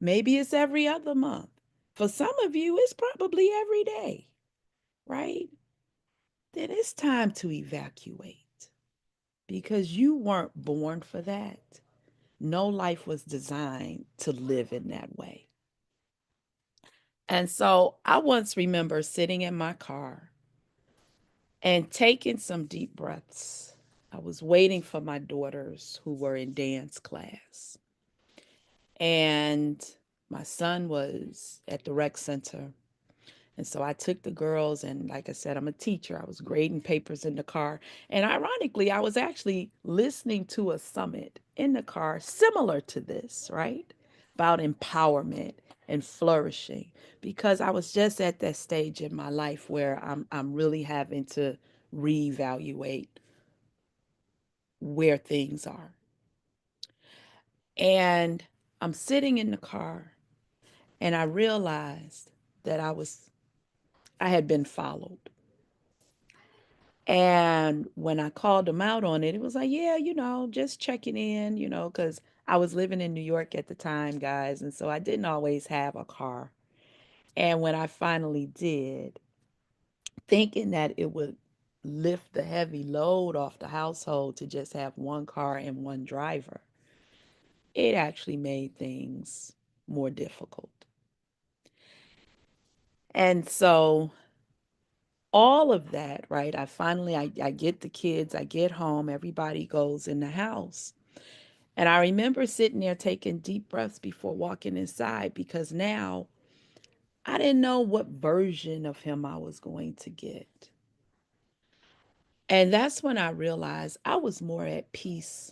maybe it's every other month. For some of you, it's probably every day, right? Then it's time to evacuate, because you weren't born for that. No life was designed to live in that way. And so I once remember sitting in my car and taking some deep breaths. I was waiting for my daughters who were in dance class. And my son was at the rec center. And so I took the girls, and like I said, I'm a teacher. I was grading papers in the car. And ironically, I was actually listening to a summit in the car similar to this, right? About empowerment and flourishing, because I was just at that stage in my life where I'm really having to reevaluate where things are. And I'm sitting in the car, and I realized that I had been followed. And when I called them out on it, it was like, yeah, just checking in, because I was living in New York at the time, guys, and so I didn't always have a car. And when I finally did, thinking that it would lift the heavy load off the household to just have one car and one driver, it actually made things more difficult. And so all of that, right? I get the kids, I get home, everybody goes in the house. And I remember sitting there taking deep breaths before walking inside because now I didn't know what version of him I was going to get. And that's when I realized I was more at peace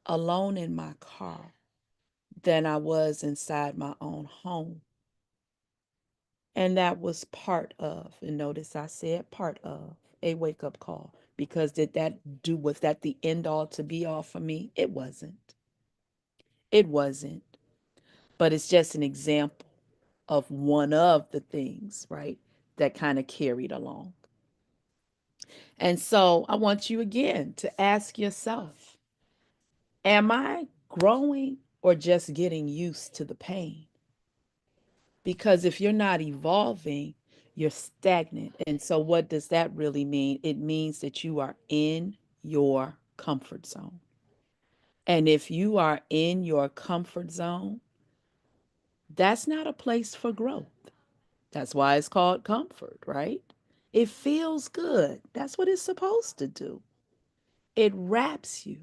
alone in my car than I was inside my own home. And that was part of, and notice I said part of, a wake up call. Because was that the end all to be all for me? It wasn't. It wasn't. But it's just an example of one of the things, right, that kind of carried along. And so I want you again to ask yourself, am I growing or just getting used to the pain? Because if you're not evolving, you're stagnant. And so, what does that really mean? It means that you are in your comfort zone. And if you are in your comfort zone, that's not a place for growth. That's why it's called comfort, right? It feels good. That's what it's supposed to do. It wraps you,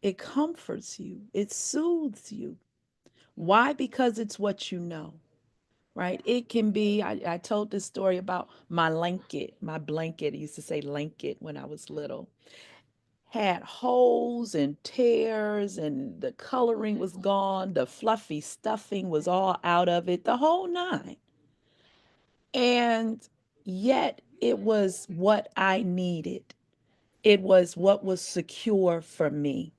it comforts you, it soothes you. Why? Because it's what you know. Right? It can be, I told this story about my blanket. I used to say blanket when I was little. Had holes and tears, and the coloring was gone. The fluffy stuffing was all out of it, the whole nine. And yet, it was what I needed, it was what was secure for me.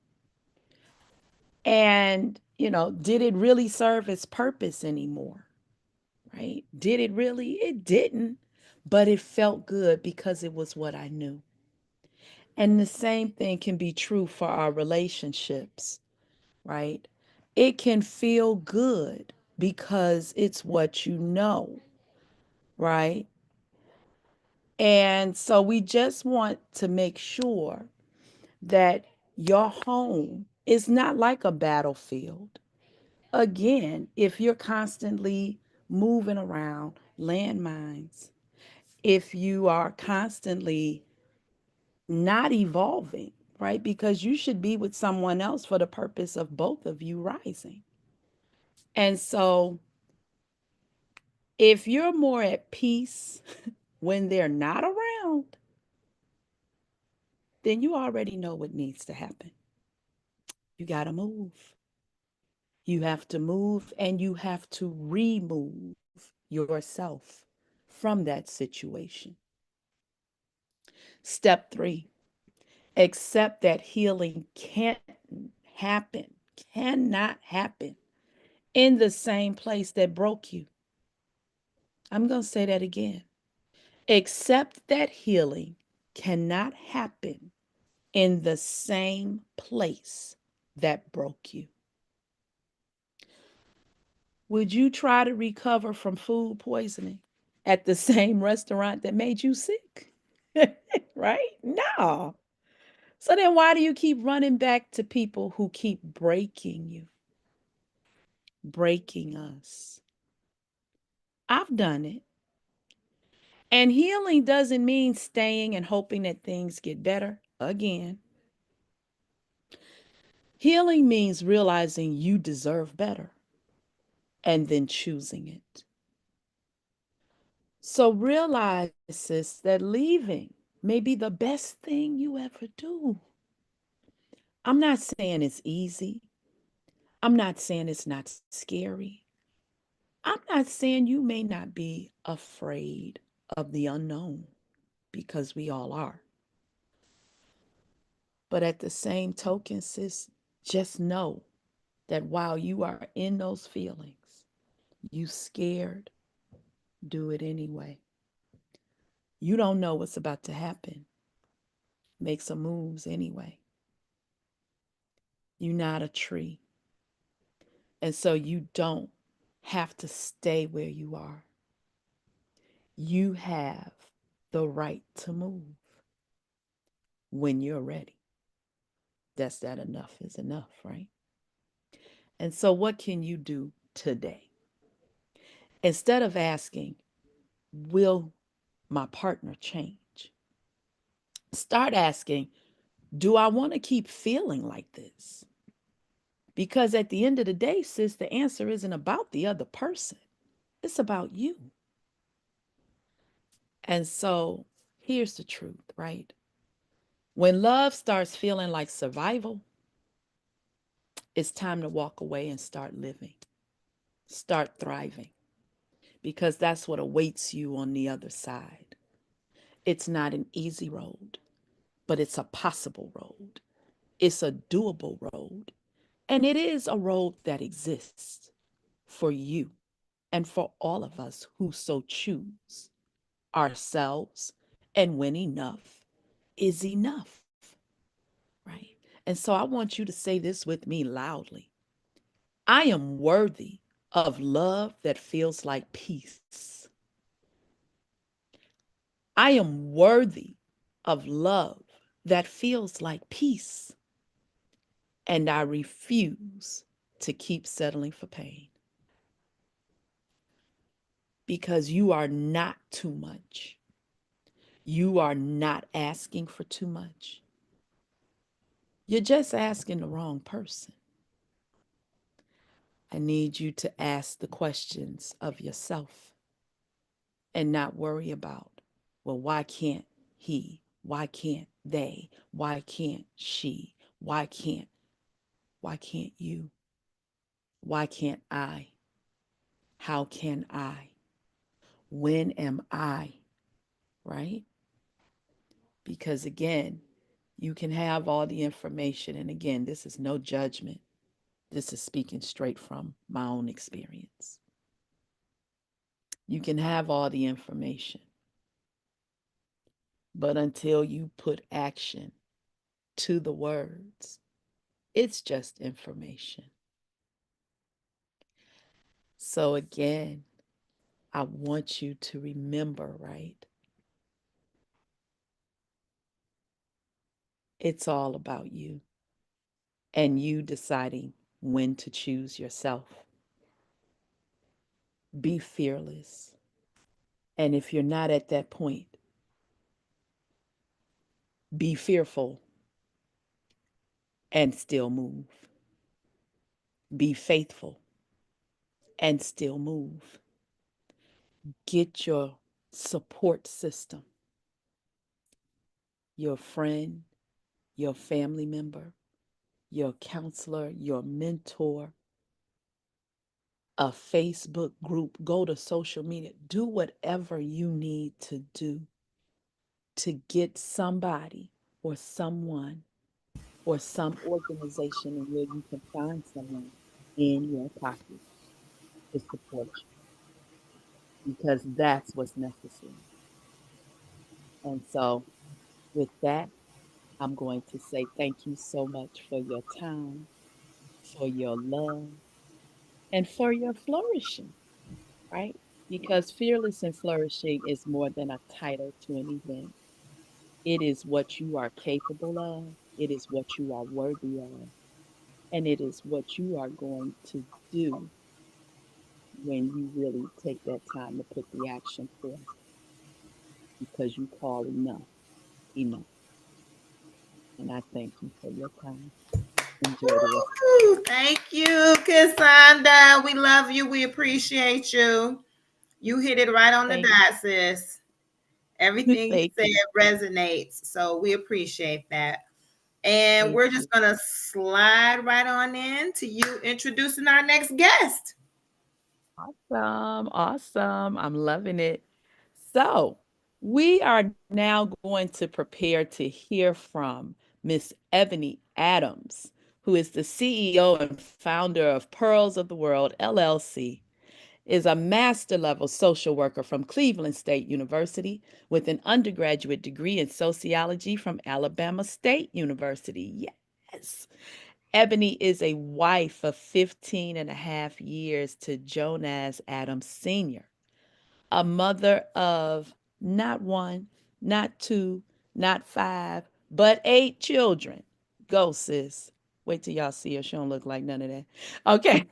And, did it really serve its purpose anymore? Right? Did it really? It didn't, but it felt good because it was what I knew. And the same thing can be true for our relationships, right? It can feel good because it's what you know, right? And so we just want to make sure that your home is not like a battlefield. Again, if you're constantly moving around, landmines, if you are constantly not evolving, right? Because you should be with someone else for the purpose of both of you rising. And so if you're more at peace when they're not around, then you already know what needs to happen. You got to move. You have to move and you have to remove yourself from that situation. Step 3, accept that healing can't happen, cannot happen in the same place that broke you. I'm going to say that again. Accept that healing cannot happen in the same place that broke you. Would you try to recover from food poisoning at the same restaurant that made you sick? Right? No. So then why do you keep running back to people who keep breaking you, breaking us? I've done it. And healing doesn't mean staying and hoping that things get better again. Healing means realizing you deserve better and then choosing it. So realize, sis, that leaving may be the best thing you ever do. I'm not saying it's easy. I'm not saying it's not scary. I'm not saying you may not be afraid of the unknown, because we all are. But at the same token, sis, just know that while you are in those feelings, you scared, do it anyway. You don't know what's about to happen. Make some moves anyway. You're not a tree. And so you don't have to stay where you are. You have the right to move when you're ready. That's that enough is enough, right? And so, what can you do today? Instead of asking, will my partner change? Start asking, do I want to keep feeling like this? Because at the end of the day, sis, the answer isn't about the other person, it's about you. And so, here's the truth, right? When love starts feeling like survival, it's time to walk away and start living, start thriving, because that's what awaits you on the other side. It's not an easy road, but it's a possible road. It's a doable road. And it is a road that exists for you and for all of us who so choose ourselves, and when enough is enough, right? And so I want you to say this with me loudly: I am worthy of love that feels like peace. I am worthy of love that feels like peace. And I refuse to keep settling for pain, because you are not too much. You are not asking for too much. You're just asking the wrong person. I need you to ask the questions of yourself and not worry about, well, why can't he? Why can't they? Why can't she? Why can't you? Why can't I? How can I? When am I? Right? Because again, you can have all the information. And again, this is no judgment. This is speaking straight from my own experience. You can have all the information, but until you put action to the words, it's just information. So again, I want you to remember, right? It's all about you and you deciding when to choose yourself. Be fearless. And if you're not at that point, be fearful and still move. Be faithful and still move. Get your support system, your friend, your family member, your counselor, your mentor, a Facebook group, go to social media, do whatever you need to do to get somebody or someone or some organization in where you can find someone in your pocket to support you, because that's what's necessary. And so, with that, I'm going to say thank you so much for your time, for your love, and for your flourishing, right? Because fearless and flourishing is more than a title to an event. It is what you are capable of, it is what you are worthy of, and it is what you are going to do when you really take that time to put the action forth, because you call enough enough. And I thank you for your time. Enjoy the rest. Woo! Thank you, Cassandra. We love you. We appreciate you. You hit it right on the Thank dot, sis. you. Everything you Thank said you. resonates. So we appreciate that. And Thank we're you. just going to slide right on in to you introducing our next guest. Awesome. Awesome. I'm loving it. So, we are now going to prepare to hear from Miss Ebony Adams, who is the CEO and founder of Pearls of the World, LLC, is a master level social worker from Cleveland State University with an undergraduate degree in sociology from Alabama State University. Yes. Ebony is a wife of 15 and a half years to Jonas Adams Sr., a mother of not one, not two, not five, but 8 children. Go, sis. Wait till y'all see her. She don't look like none of that. Okay.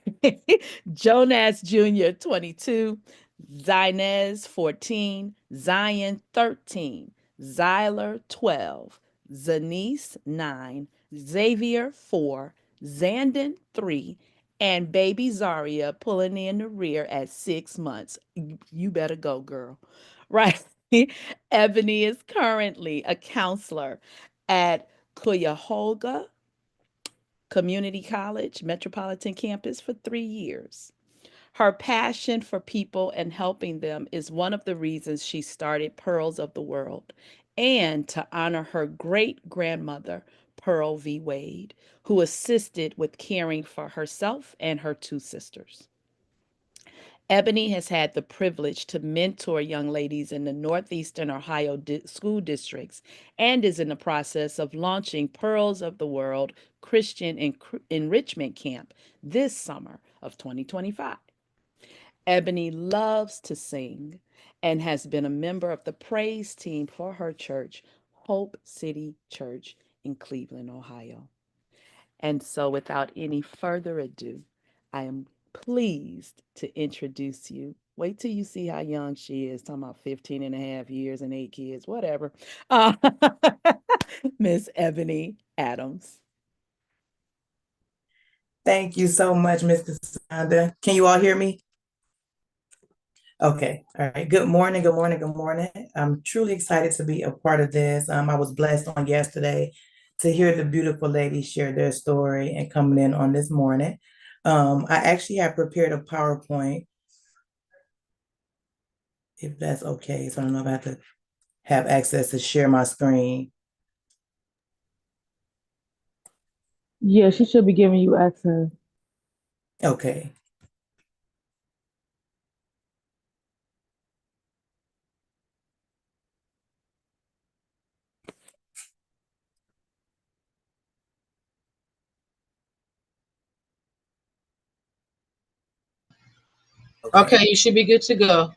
Jonas Jr., 22, Zinez, 14, Zion, 13, Zyler, 12, Zanice, 9, Xavier, 4, Zandon, 3, and baby Zaria pulling in the rear at 6 months. You better go, girl. Right. Ebony is currently a counselor at Cuyahoga Community College Metropolitan Campus for 3 years. Her passion for people and helping them is one of the reasons she started Pearls of the World, and to honor her great grandmother, Pearl V. Wade, who assisted with caring for herself and her 2 sisters. Ebony has had the privilege to mentor young ladies in the Northeastern Ohio school districts and is in the process of launching Pearls of the World Christian Enrichment Camp this summer of 2025. Ebony loves to sing and has been a member of the praise team for her church, Hope City Church in Cleveland, Ohio. And so, without any further ado, I am pleased to introduce you. Wait till you see how young she is, talking about 15 and a half years and 8 kids, whatever. Uh, Miss Ebony Adams. Thank you so much, Mr. Sonda. Can you all hear me? Okay. All right. Good morning. Good morning. Good morning. I'm truly excited to be a part of this. I was blessed on yesterday to hear the beautiful ladies share their story and coming in on this morning. I actually have prepared a PowerPoint, if that's okay. So I don't know if I have to have access to share my screen. Yeah, she should be giving you access. Okay. Okay, you should be good to go.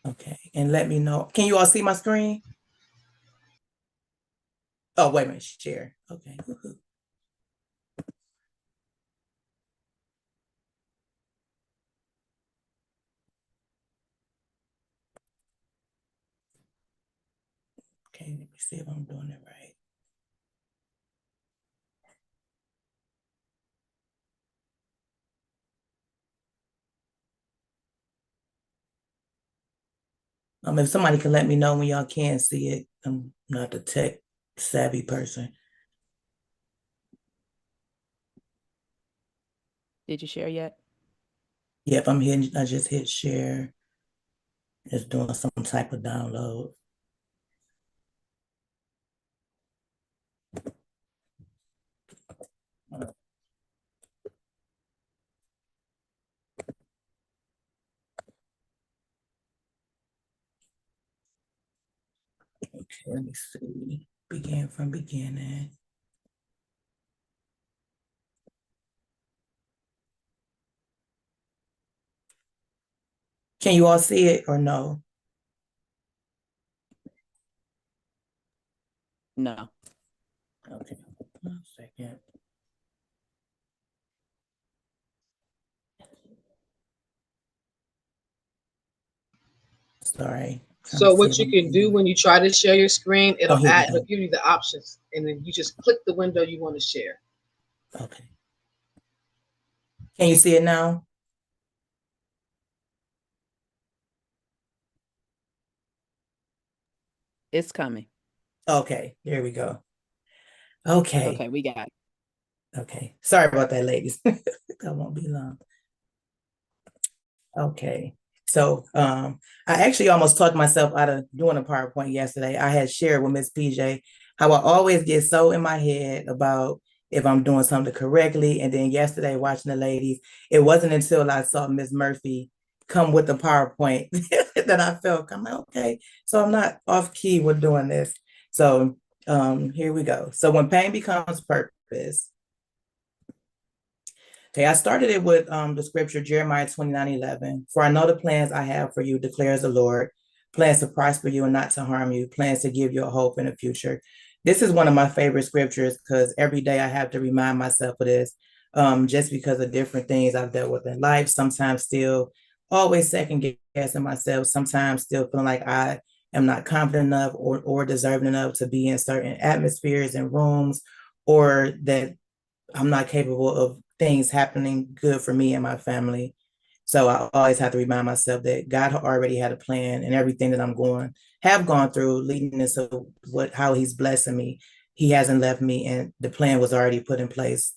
Okay. And let me know. Can you all see my screen? Oh, wait a minute. Share. Okay. Okay, let me see if I'm doing it right. If somebody can let me know when y'all can see it, I'm not a tech savvy person. Did you share yet? Yeah, if I'm hitting, I just hit share. It's doing some type of download. Okay, let me see. Begin from beginning. Can you all see it or no? No. Okay, 1 second. Sorry. So what you can do when you try to share your screen, it'll give you the options, and then you just click the window you want to share. Okay. Can you see it now? It's coming. Okay, there we go. Okay. Okay, we got it. Okay. Sorry about that, ladies. That won't be long. Okay. So I actually almost talked myself out of doing a PowerPoint yesterday. I had shared with Miss PJ how I always get so in my head about if I'm doing something correctly. And then yesterday, watching the ladies, it wasn't until I saw Miss Murphy come with the PowerPoint that I felt, I'm like, okay, so I'm not off key with doing this. So here we go. So when pain becomes purpose, Okay, I started it with the scripture, Jeremiah 29:11. For I know the plans I have for you, declares the Lord, plans to prosper you and not to harm you, plans to give you a hope in the future. This is one of my favorite scriptures because every day I have to remind myself of this, just because of different things I've dealt with in life, sometimes still always second guessing myself, sometimes still feeling like I am not confident enough or deserving enough to be in certain atmospheres and rooms, or that I'm not capable of things happening good for me and my family. So I always have to remind myself that God already had a plan, and everything that have gone through leading into how he's blessing me. He hasn't left me, and the plan was already put in place.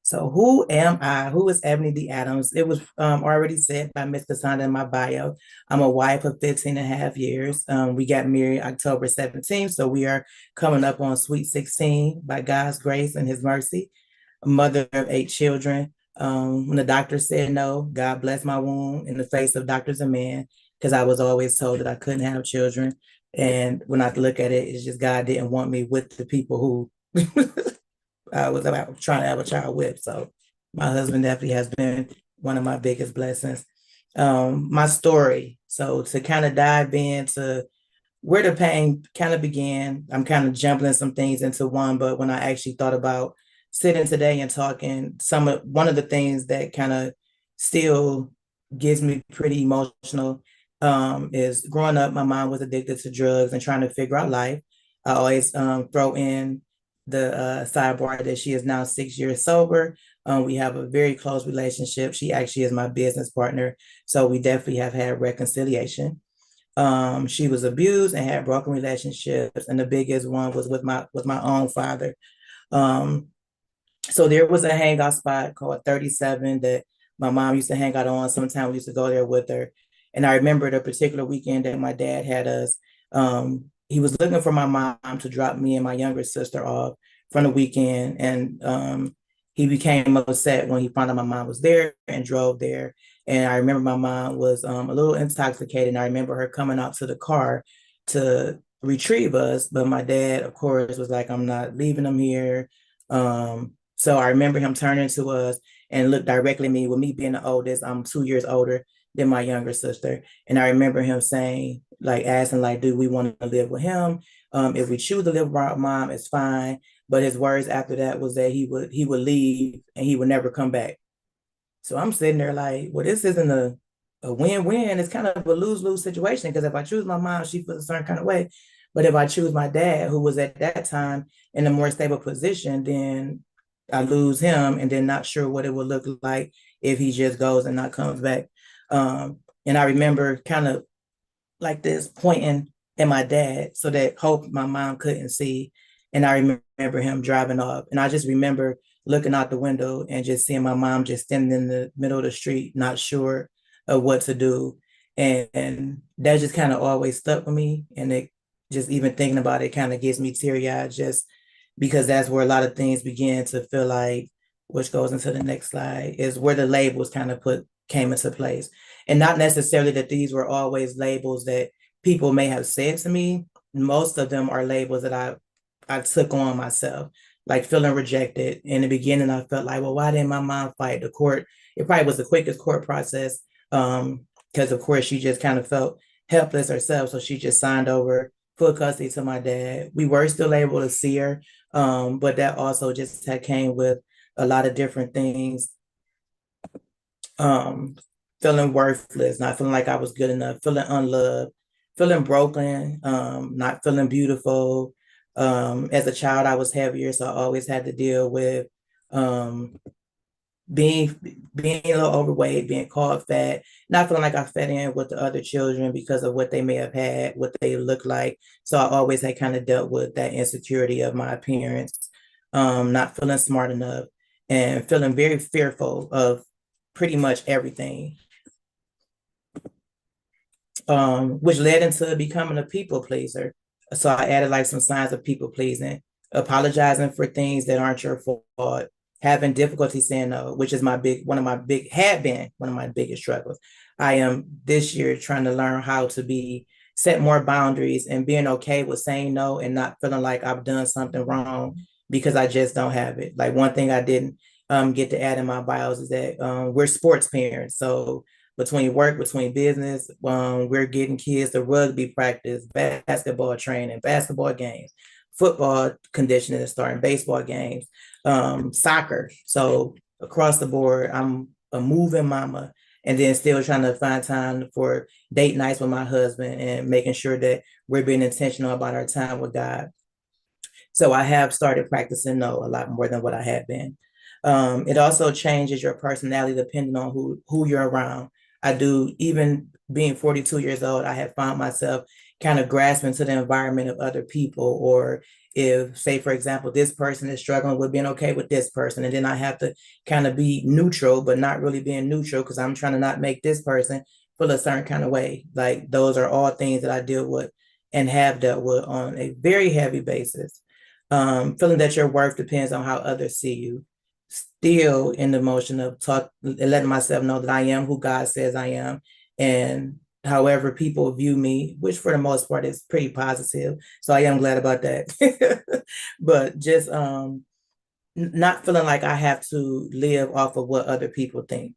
So who am I? Who is Ebony D. Adams? It was already said by Miss Cassandra in my bio. I'm a wife of 15 and a half years. We got married October 17th, so we are coming up on sweet 16 by God's grace and his mercy. A mother of 8 children. When the doctor said no, God bless my womb in the face of doctors and men, because I was always told that I couldn't have children. And when I look at it, it's just God didn't want me with the people who I was about trying to have a child with. So my husband definitely has been one of my biggest blessings. My story. So to kind of dive into where the pain kind of began, I'm kind of jumbling some things into one, but when I actually thought about sitting today and talking, one of the things that kind of still gives me pretty emotional is growing up, my mom was addicted to drugs and trying to figure out life. I always throw in the sidebar that she is now 6 years sober. We have a very close relationship. She actually is my business partner. So we definitely have had reconciliation. She was abused and had broken relationships, and the biggest one was with my own father. Um, so there was a hangout spot called 37 that my mom used to hang out on. Sometimes we used to go there with her. And I remember the particular weekend that my dad had us. He was looking for my mom to drop me and my younger sister off from the weekend. And he became upset when he found out my mom was there and drove there. And I remember my mom was a little intoxicated. And I remember her coming out to the car to retrieve us. But my dad, of course, was like, I'm not leaving them here. So I remember him turning to us and looked directly at me. With me being the oldest, I'm 2 years older than my younger sister. And I remember him saying, like, asking, like, do we want to live with him? If we choose to live with our mom, it's fine. But his words after that was that he would leave and he would never come back. So I'm sitting there like, well, this isn't a win-win. It's kind of a lose-lose situation, because if I choose my mom, she feels a certain kind of way. But if I choose my dad, who was at that time in a more stable position, then I lose him, and then not sure what it would look like if he just goes and not comes back. And I remember kind of like this pointing at my dad so that hope my mom couldn't see. And I remember him driving off. And I just remember looking out the window and just seeing my mom just standing in the middle of the street, not sure of what to do. And that just kind of always stuck with me. And it just, even thinking about it, kind of gets me teary-eyed, just because that's where a lot of things begin to feel like, which goes into the next slide, is where the labels kind of came into place. And not necessarily that these were always labels that people may have said to me. Most of them are labels that I took on myself, like feeling rejected. In the beginning, I felt like, well, why didn't my mom fight the court? It probably was the quickest court process, because of course she just kind of felt helpless herself. So she just signed over full custody to my dad. We were still able to see her, but that also just had came with a lot of different things. Feeling worthless, not feeling like I was good enough, feeling unloved, feeling broken, not feeling beautiful. As a child, I was heavier, so I always had to deal with being a little overweight, being called fat, not feeling like I fit in with the other children because of what they may have had, what they look like. So I always had kind of dealt with that insecurity of my appearance, not feeling smart enough, and feeling very fearful of pretty much everything, which led into becoming a people pleaser. So I added like some signs of people pleasing, apologizing for things that aren't your fault, having difficulty saying no, which is had been one of my biggest struggles. I am this year trying to learn how to set more boundaries and being okay with saying no and not feeling like I've done something wrong because I just don't have it. Like one thing I didn't get to add in my bios is that we're sports parents. So between work, between business, we're getting kids to rugby practice, basketball training, basketball games, football conditioning is starting, baseball games, soccer. So across the board, I'm a moving mama, and then still trying to find time for date nights with my husband and making sure that we're being intentional about our time with God. So I have started practicing no a lot more than what I had been. It also changes your personality depending on who you're around. I do, even being 42 years old, I have found myself kind of grasping to the environment of other people. Or if, say, for example, this person is struggling with being okay with this person, and then I have to kind of be neutral, but not really being neutral because I'm trying to not make this person feel a certain kind of way. Like those are all things that I deal with and have dealt with on a very heavy basis. Feeling that your worth depends on how others see you. Still in the motion of letting myself know that I am who God says I am, and however people view me, which for the most part is pretty positive. So I am glad about that. But just not feeling like I have to live off of what other people think.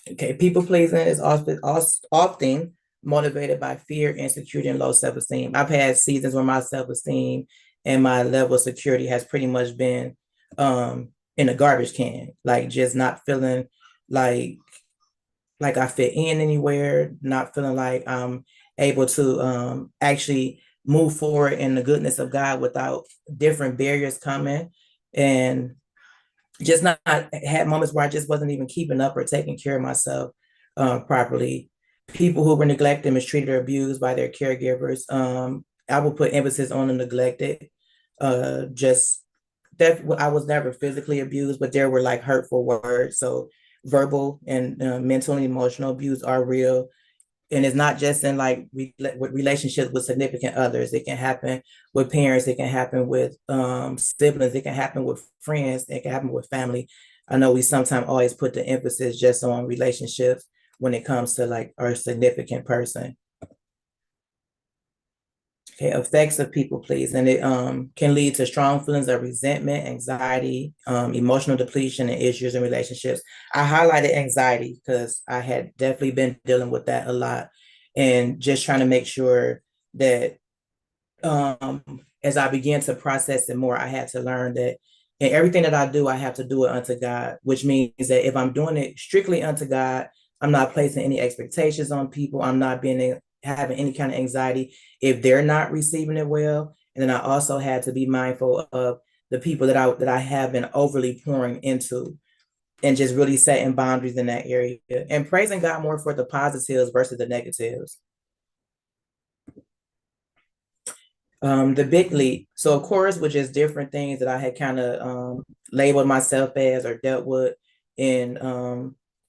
Okay, people pleasing is often motivated by fear, insecurity, and low self-esteem. I've had seasons where my self-esteem and my level of security has pretty much been in a garbage can, like just not feeling like I fit in anywhere, not feeling like I'm able to actually move forward in the goodness of God without different barriers coming. And just not had moments where I just wasn't even keeping up or taking care of myself properly. People who were neglected, mistreated, or abused by their caregivers. I will put emphasis on the neglected. Just that I was never physically abused, but there were like hurtful words. So verbal and mental and emotional abuse are real, and it's not just in like relationships with significant others. It can happen with parents. It can happen with siblings. It can happen with friends. It can happen with family. I know we sometimes always put the emphasis just on relationships when it comes to like our significant person. Okay, effects of people pleasing. It can lead to strong feelings of resentment, anxiety, emotional depletion, and issues in relationships. I highlighted anxiety because I had definitely been dealing with that a lot, and just trying to make sure that um, as I began to process it more, I had to learn that in everything that I do, I have to do it unto God, which means that if I'm doing it strictly unto God, I'm not placing any expectations on people. I'm not being having any kind of anxiety if they're not receiving it well. And then I also had to be mindful of the people that I have been overly pouring into, and just really setting boundaries in that area and praising God more for the positives versus the negatives. The big leap. So of course, which is different things that I had kind of labeled myself as or dealt with in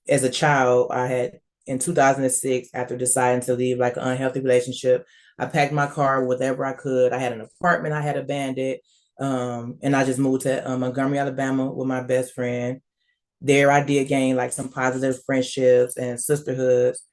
as a child. I had in 2006, after deciding to leave like an unhealthy relationship, I packed my car whatever I could. I had an apartment I had abandoned, and I just moved to Montgomery, Alabama with my best friend. There I did gain like some positive friendships and sisterhoods.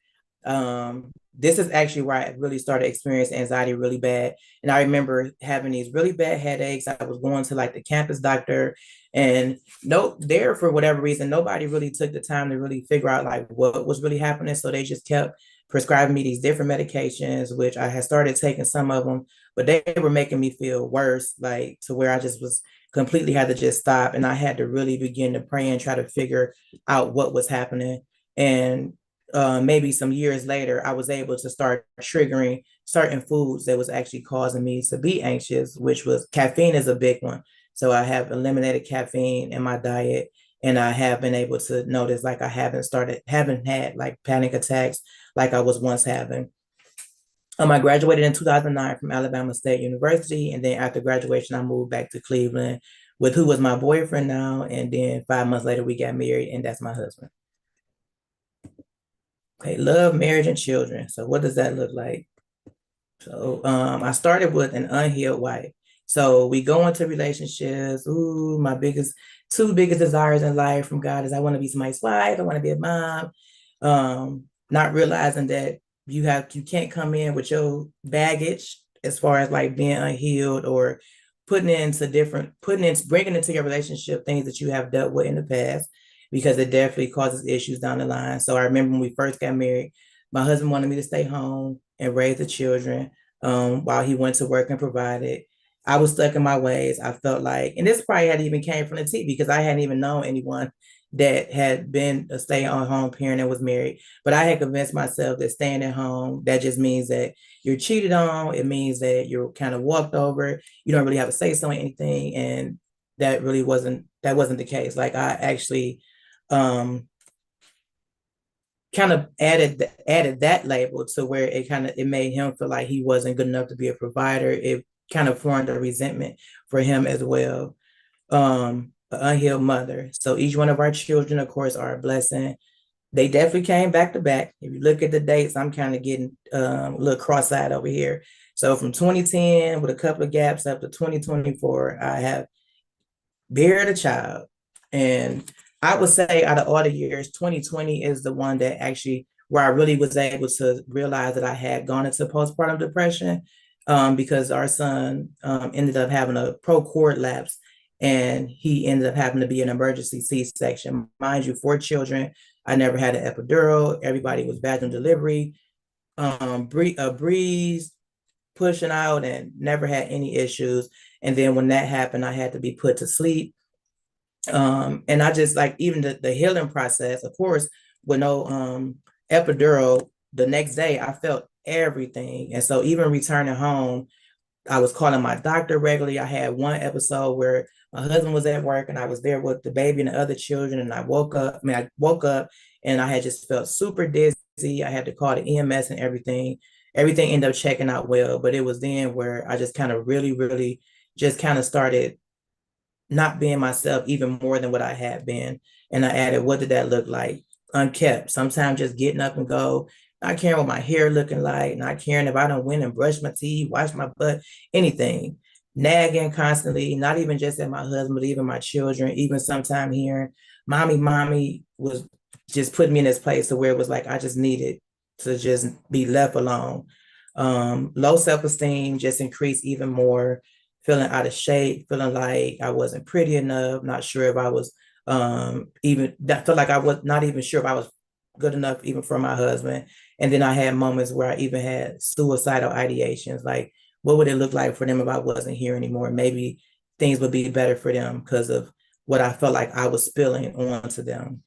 This is actually where I really started experiencing anxiety really bad. And I remember having these really bad headaches. I was going to like the campus doctor, and no, there for whatever reason, nobody really took the time to really figure out like what was really happening. So they just kept prescribing me these different medications, which I had started taking some of them, but they were making me feel worse, like to where I just was completely had to just stop. And I had to really begin to pray and try to figure out what was happening. And maybe some years later, I was able to start triggering certain foods that was actually causing me to be anxious, which was caffeine is a big one. So I have eliminated caffeine in my diet, and I have been able to notice like haven't had like panic attacks like I was once having. I graduated in 2009 from Alabama State University, and then after graduation, I moved back to Cleveland with who was my boyfriend now, and then 5 months later, we got married, and that's my husband. Okay, love, marriage, and children. So what does that look like? So I started with an unhealed wife. So we go into relationships. Ooh, my two biggest desires in life from God is I want to be somebody's wife. I want to be a mom. Not realizing that you can't come in with your baggage as far as like being unhealed or bringing into your relationship things that you have dealt with in the past, because it definitely causes issues down the line. So I remember when we first got married, my husband wanted me to stay home and raise the children while he went to work and provided. I was stuck in my ways. I felt like, and this probably hadn't even came from the T, because I hadn't even known anyone that had been a stay-at-home parent and was married. But I had convinced myself that staying at home, that just means that you're cheated on. It means that you're kind of walked over. You don't really have a say so in anything. And that really wasn't the case. Like I actually kind of added that label to where it made him feel like he wasn't good enough to be a provider. It kind of formed a resentment for him as well. An unhealed mother. So each one of our children, of course, are a blessing. They definitely came back to back. If you look at the dates, I'm kind of getting a little cross-eyed over here. So from 2010 with a couple of gaps up to 2024, I have buried a child. And I would say out of all the years, 2020 is the one that actually where I really was able to realize that I had gone into postpartum depression, because our son ended up having a pro-cord lapse, and he ended up having to be an emergency C-section. Mind you, 4 children. I never had an epidural. Everybody was vaginal delivery, a breeze, pushing out, and never had any issues. And then when that happened, I had to be put to sleep. And I just like even the healing process, of course, with no epidural, the next day I felt everything. And so even returning home, I was calling my doctor regularly. I had one episode where my husband was at work and I was there with the baby and the other children. And I woke up and I had just felt super dizzy. I had to call the EMS and everything. Everything ended up checking out well, but it was then where I just kind of really, really just kind of started not being myself even more than what I had been. And I added, what did that look like? Unkept. Sometimes just getting up and go, not caring what my hair looking like, not caring if I don't went and brush my teeth, wash my butt, anything. Nagging constantly, not even just at my husband, but even my children, even sometime hearing, mommy was just putting me in this place to where it was like I just needed to just be left alone. Low self-esteem just increased even more, feeling out of shape, feeling like I wasn't pretty enough, not sure if I was even that felt like I was not even sure if I was good enough even for my husband. And then I had moments where I even had suicidal ideations, like what would it look like for them if I wasn't here anymore? Maybe things would be better for them because of what I felt like I was spilling onto them.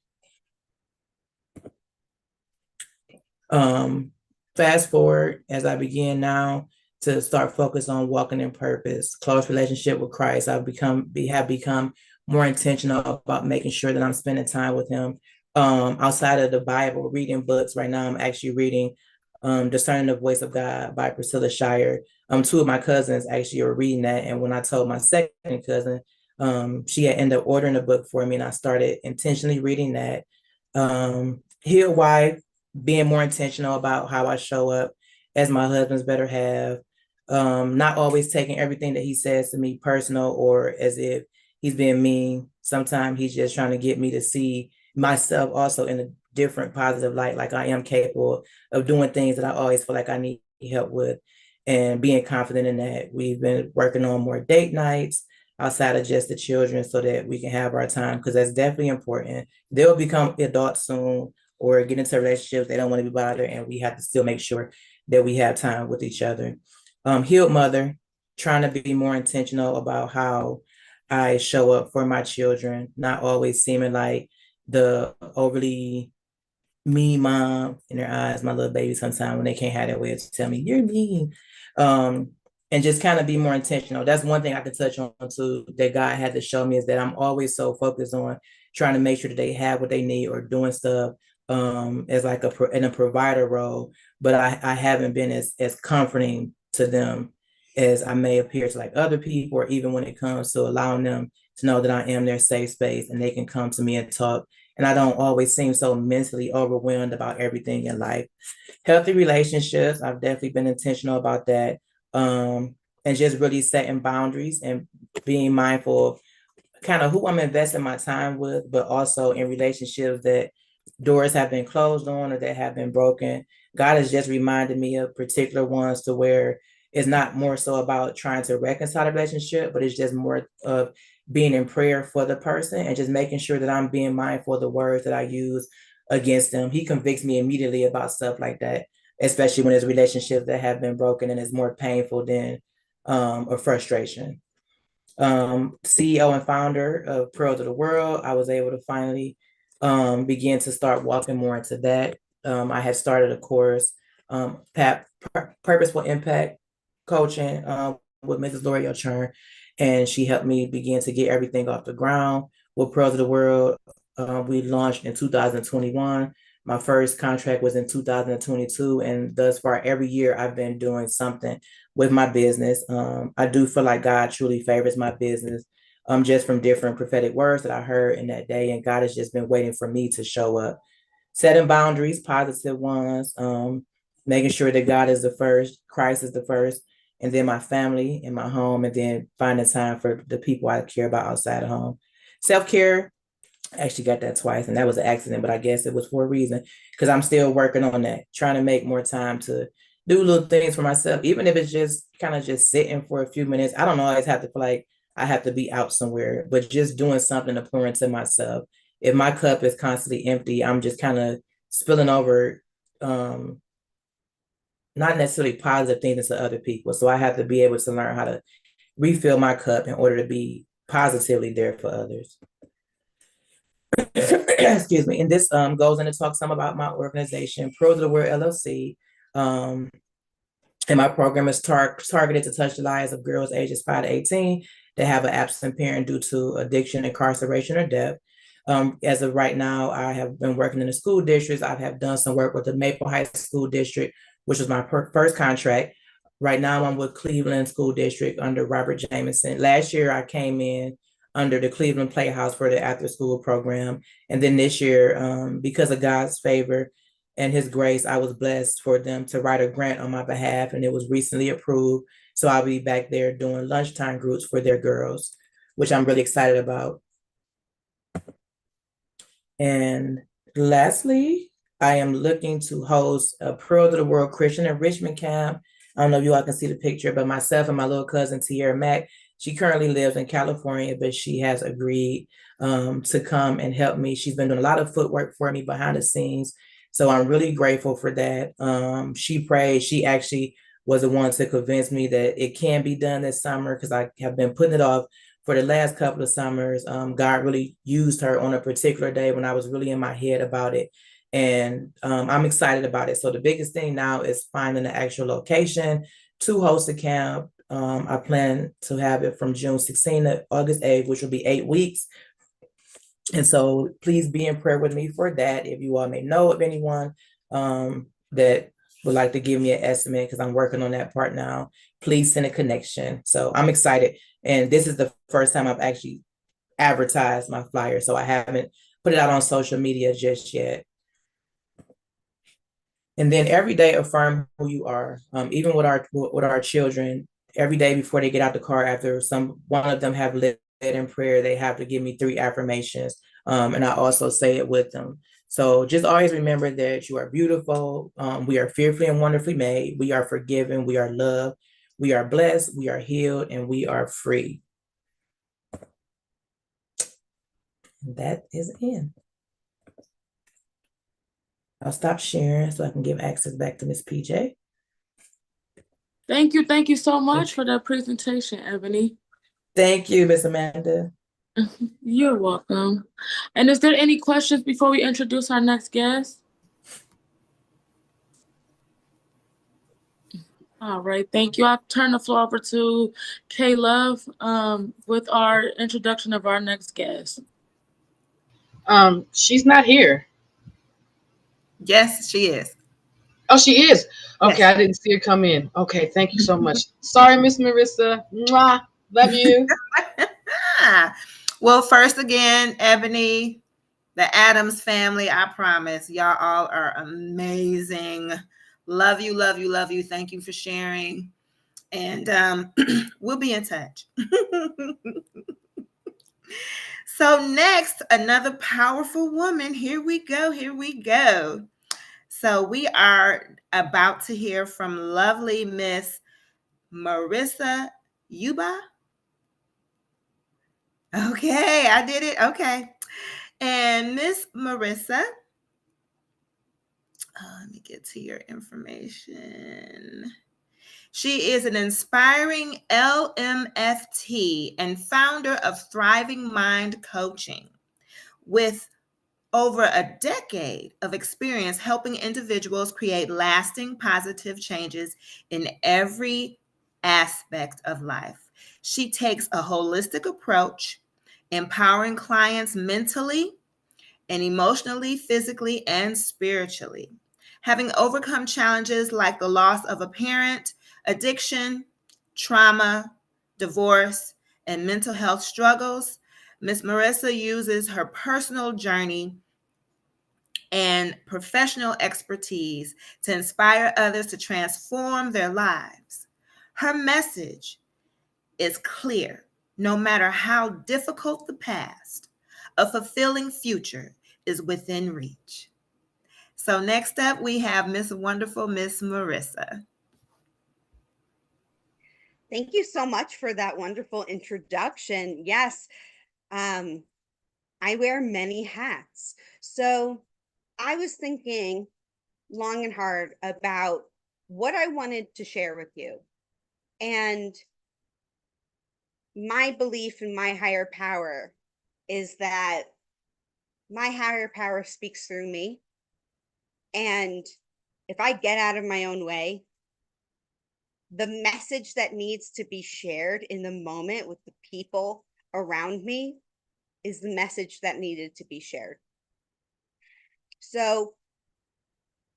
Fast forward as I begin now to start focus on walking in purpose, close relationship with Christ. Have become more intentional about making sure that I'm spending time with him. Outside of the Bible, reading books. Right now I'm actually reading Discerning the Voice of God by Priscilla Shire. 2 of my cousins actually are reading that. And when I told my second cousin, she had ended up ordering a book for me, and I started intentionally reading that. Healed Wife, being more intentional about how I show up as my husband's better half, not always taking everything that he says to me personal or as if he's being mean. Sometimes he's just trying to get me to see myself also in a different positive light, like I am capable of doing things that I always feel like I need help with, and being confident in that. We've been working on more date nights outside of just the children so that we can have our time, because that's definitely important. They'll become adults soon or get into relationships they don't want to be bothered, and we have to still make sure that we have time with each other. Healed mother, trying to be more intentional about how I show up for my children, not always seeming like the overly mean mom in their eyes. My little baby sometimes when they can't have their way to tell me, you're mean. And just kind of be more intentional. That's one thing I could touch on too, that God had to show me, is that I'm always so focused on trying to make sure that they have what they need or doing stuff as like in a provider role, but I haven't been as comforting to them as I may appear to like other people, or even when it comes to allowing them to know that I am their safe space and they can come to me and talk. And I don't always seem so mentally overwhelmed about everything in life. Healthy relationships, I've definitely been intentional about that. And just really setting boundaries and being mindful of kind of who I'm investing my time with, but also in relationships that doors have been closed on or that have been broken, God has just reminded me of particular ones to where it's not more so about trying to reconcile the relationship, but it's just more of being in prayer for the person and just making sure that I'm being mindful of the words that I use against them. He convicts me immediately about stuff like that, especially when there's relationships that have been broken and it's more painful than a frustration. CEO and founder of Pearls of the World, I was able to finally begin to start walking more into that. I had started a course, Purposeful Impact Coaching with Mrs. L'Oreal Churn, and she helped me begin to get everything off the ground with Pearls of the World. We launched in 2021. My first contract was in 2022, and thus far, every year I've been doing something with my business. I do feel like God truly favors my business, just from different prophetic words that I heard in that day, and God has just been waiting for me to show up, setting boundaries, positive ones, making sure that God is the first, Christ is the first, and then my family and my home, and then finding time for the people I care about outside of home. Self-care, I actually got that twice, and that was an accident, but I guess it was for a reason, because I'm still working on that, trying to make more time to do little things for myself, even if it's just kind of just sitting for a few minutes. I don't always have to feel like I have to be out somewhere, but just doing something to pour into myself. If my cup is constantly empty, I'm just kind of spilling over, not necessarily positive things into other people. So I have to be able to learn how to refill my cup in order to be positively there for others. Excuse me. And this goes into talk some about my organization, Pros of the World LLC. And my program is targeted to touch the lives of girls ages 5 to 18 that have an absent parent due to addiction, incarceration, or death. As of right now, I have been working in the school districts. I have done some work with the Maple Heights School District, which was my first contract. Right now, I'm with Cleveland School District under Robert Jameson. Last year, I came in under the Cleveland Playhouse for the after school program. And then this year, because of God's favor and his grace, I was blessed for them to write a grant on my behalf, and it was recently approved. So I'll be back there doing lunchtime groups for their girls, which I'm really excited about. And lastly, I am looking to host a Pearl of the World Christian Enrichment Camp. I don't know if you all can see the picture, but myself and my little cousin, Tierra Mack, she currently lives in California, but she has agreed to come and help me. She's been doing a lot of footwork for me behind the scenes. So I'm really grateful for that. She prayed. She actually was the one to convince me that it can be done this summer, because I have been putting it off for the last couple of summers. God really used her on a particular day when I was really in my head about it. And I'm excited about it. So the biggest thing now is finding the actual location to host a camp. I plan to have it from June 16th to August 8th, which will be 8 weeks. And so please be in prayer with me for that. If you all may know of anyone that would like to give me an estimate, because I'm working on that part now, please send a connection. So I'm excited. And this is the first time I've actually advertised my flyer. So I haven't put it out on social media just yet. And then every day affirm who you are. Even with our children, every day before they get out the car, after one of them have led in prayer, they have to give me 3 affirmations. And I also say it with them. So just always remember that you are beautiful. We are fearfully and wonderfully made. We are forgiven. We are loved. We are blessed. We are healed, and we are free. That is it. I'll stop sharing so I can give access back to Miss PJ. Thank you so much for that presentation, Ebony. Thank you, Miss Amanda. You're welcome. And is there any questions before we introduce our next guest? All right, thank you. I'll turn the floor over to K Love with our introduction of our next guest. She's not here. Yes, she is. Oh, she is. Okay, Yes. I didn't see her come in. Okay, thank you so much. Sorry, Miss Marissa. Mwah. Love you. Well, first again, Ebony, the Adams family, I promise y'all all are amazing. Love you, love you, love you. Thank you for sharing. And we'll be in touch. So next, another powerful woman. Here we go. So we are about to hear from lovely Miss Marissa Yuba. Okay, I did it. Okay. And Miss Marissa, let me get to your information. She is an inspiring LMFT and founder of Thriving Mind Coaching, with over a decade of experience helping individuals create lasting positive changes in every aspect of life. She takes a holistic approach, empowering clients mentally and emotionally, physically, and spiritually. Having overcome challenges like the loss of a parent, addiction, trauma, divorce, and mental health struggles, Ms. Marissa uses her personal journey and professional expertise to inspire others to transform their lives. Her message is clear: no matter how difficult the past, a fulfilling future is within reach. So next up, we have Miss Wonderful Miss Marissa. Thank you so much for that wonderful introduction. Yes, I wear many hats. So I was thinking long and hard about what I wanted to share with you. And my belief in my higher power is that my higher power speaks through me. And if I get out of my own way, the message that needs to be shared in the moment with the people around me is the message that needed to be shared. So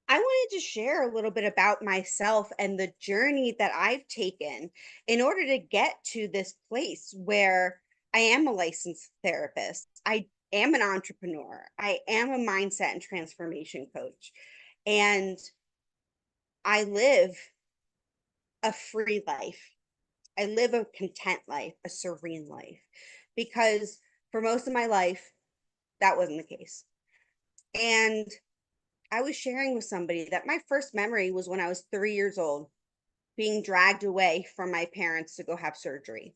I wanted to share a little bit about myself and the journey that I've taken in order to get to this place where I am a licensed therapist. I am an entrepreneur. I am a mindset and transformation coach. And I live a free life. I live a content life, a serene life, because for most of my life, that wasn't the case. And I was sharing with somebody that my first memory was when I was 3 years old, being dragged away from my parents to go have surgery.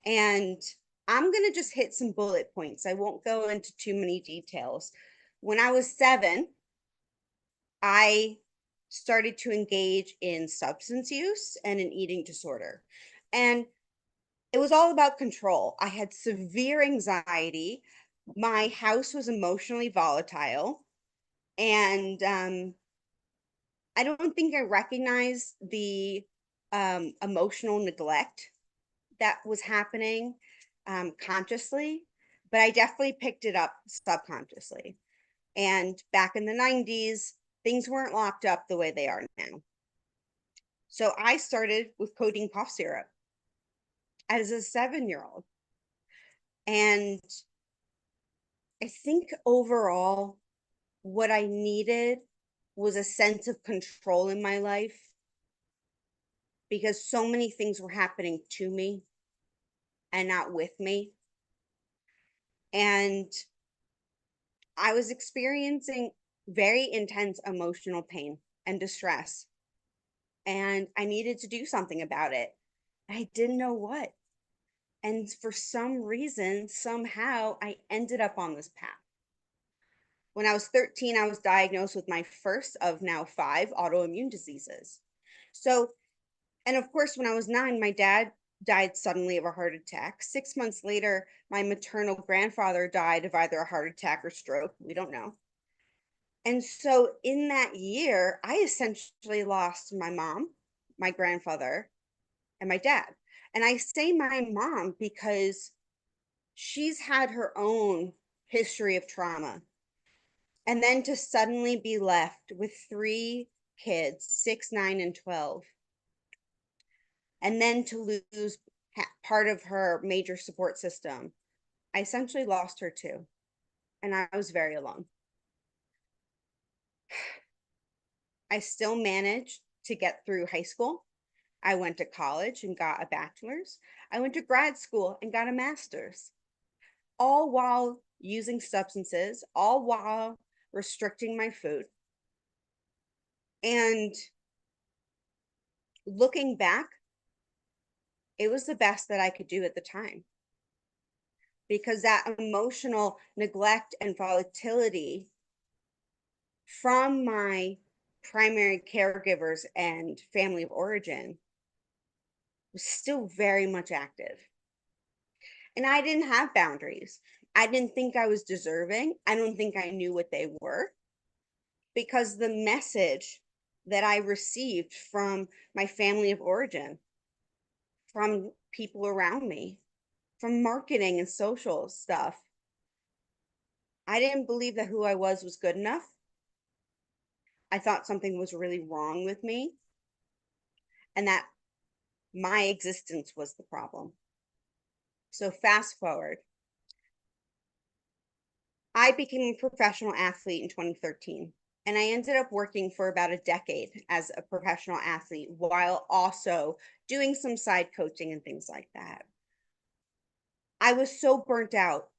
And I'm going to just hit some bullet points. I won't go into too many details. When I was 7, I started to engage in substance use and an eating disorder. And it was all about control. I had severe anxiety. My house was emotionally volatile. And I don't think I recognized the emotional neglect that was happening consciously, but I definitely picked it up subconsciously. And back in the 90s, things weren't locked up the way they are now. So I started with codeine cough syrup as a 7-year-old. And I think overall, what I needed was a sense of control in my life because so many things were happening to me and not with me. And I was experiencing very intense emotional pain and distress. And I needed to do something about it. I didn't know what. And for some reason, somehow, I ended up on this path. When I was 13, I was diagnosed with my first of now 5 autoimmune diseases. So, and of course, when I was 9, my dad died suddenly of a heart attack. 6 months later, my maternal grandfather died of either a heart attack or stroke. We don't know. And so in that year, I essentially lost my mom, my grandfather, and my dad. And I say my mom because she's had her own history of trauma. And then to suddenly be left with 3 kids, 6, 9, and 12, and then to lose part of her major support system, I essentially lost her too. And I was very alone. I still managed to get through high school. I went to college and got a bachelor's. I went to grad school and got a master's, all while using substances, all while restricting my food. And looking back, it was the best that I could do at the time, because that emotional neglect and volatility from my primary caregivers and family of origin was still very much active. And I didn't have boundaries. I didn't think I was deserving. I don't think I knew what they were, because the message that I received from my family of origin, from people around me, from marketing and social stuff, I didn't believe that who I was good enough. I thought something was really wrong with me and that my existence was the problem. So fast forward, I became a professional athlete in 2013, and I ended up working for about a decade as a professional athlete while also doing some side coaching and things like that. I was so burnt out,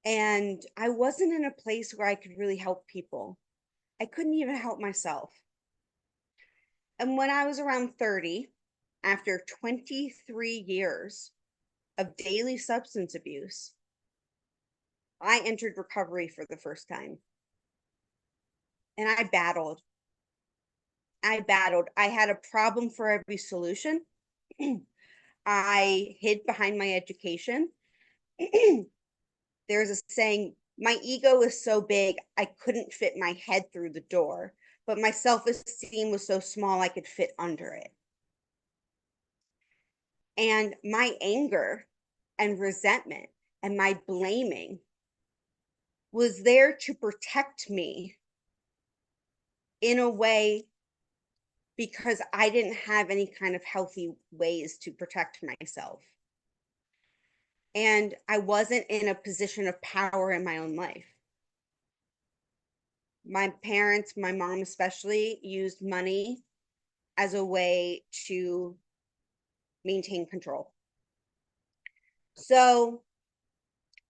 and I wasn't in a place where I could really help people. I couldn't even help myself. And when I was around 30, after 23 years of daily substance abuse, I entered recovery for the first time. And I battled. I had a problem for every solution. I hid behind my education. There's a saying, my ego is so big, I couldn't fit my head through the door, but my self-esteem was so small, I could fit under it. And my anger and resentment and my blaming was there to protect me in a way, because I didn't have any kind of healthy ways to protect myself. And I wasn't in a position of power in my own life. My parents, my mom especially, used money as a way to maintain control. So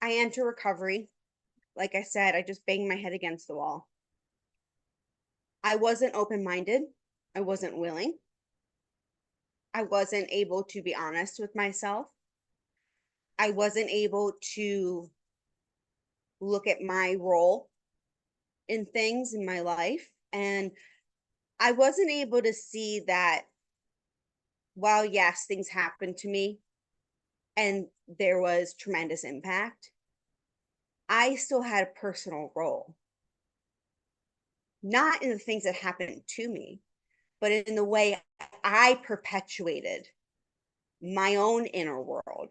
I enter recovery. Like I said, I just banged my head against the wall. I wasn't open-minded. I wasn't willing. I wasn't able to be honest with myself. I wasn't able to look at my role in things in my life. And I wasn't able to see that while, yes, things happened to me and there was tremendous impact, I still had a personal role. Not in the things that happened to me, but in the way I perpetuated my own inner world.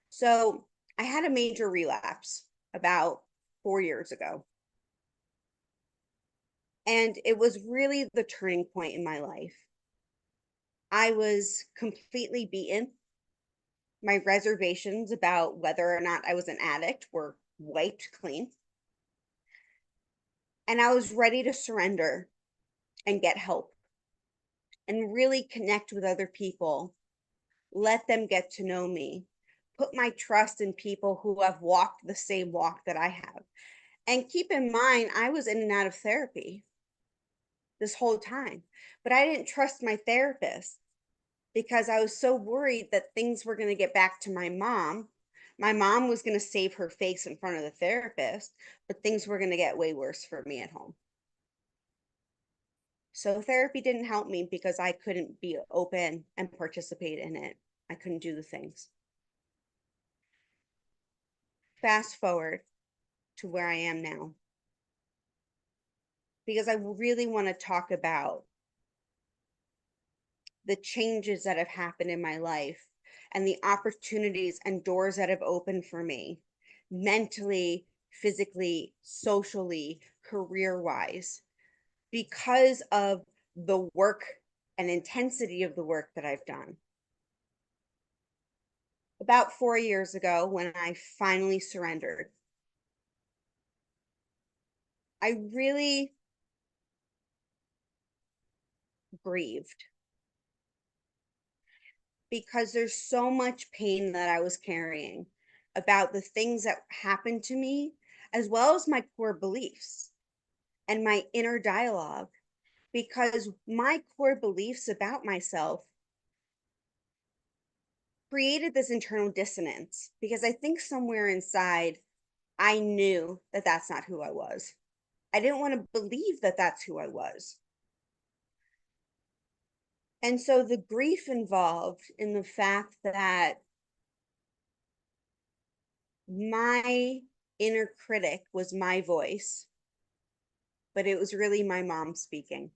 So I had a major relapse about 4 years ago. And it was really the turning point in my life. I was completely beaten. My reservations about whether or not I was an addict were wiped clean. And I was ready to surrender and get help and really connect with other people, let them get to know me, put my trust in people who have walked the same walk that I have. And keep in mind, I was in and out of therapy this whole time, but I didn't trust my therapist because I was so worried that things were going to get back to my mom. My mom was going to save her face in front of the therapist, but things were going to get way worse for me at home. So therapy didn't help me because I couldn't be open and participate in it. I couldn't do the things. Fast forward to where I am now, because I really want to talk about the changes that have happened in my life and the opportunities and doors that have opened for me mentally, physically, socially, career-wise, because of the work and intensity of the work that I've done. About 4 years ago, when I finally surrendered, I really grieved, because there's so much pain that I was carrying about the things that happened to me, as well as my core beliefs. and my inner dialogue, because my core beliefs about myself created this internal dissonance, because I think somewhere inside I knew that that's not who I was. I didn't want to believe that that's who I was. And so the grief involved in the fact that my inner critic was my voice, but it was really my mom speaking.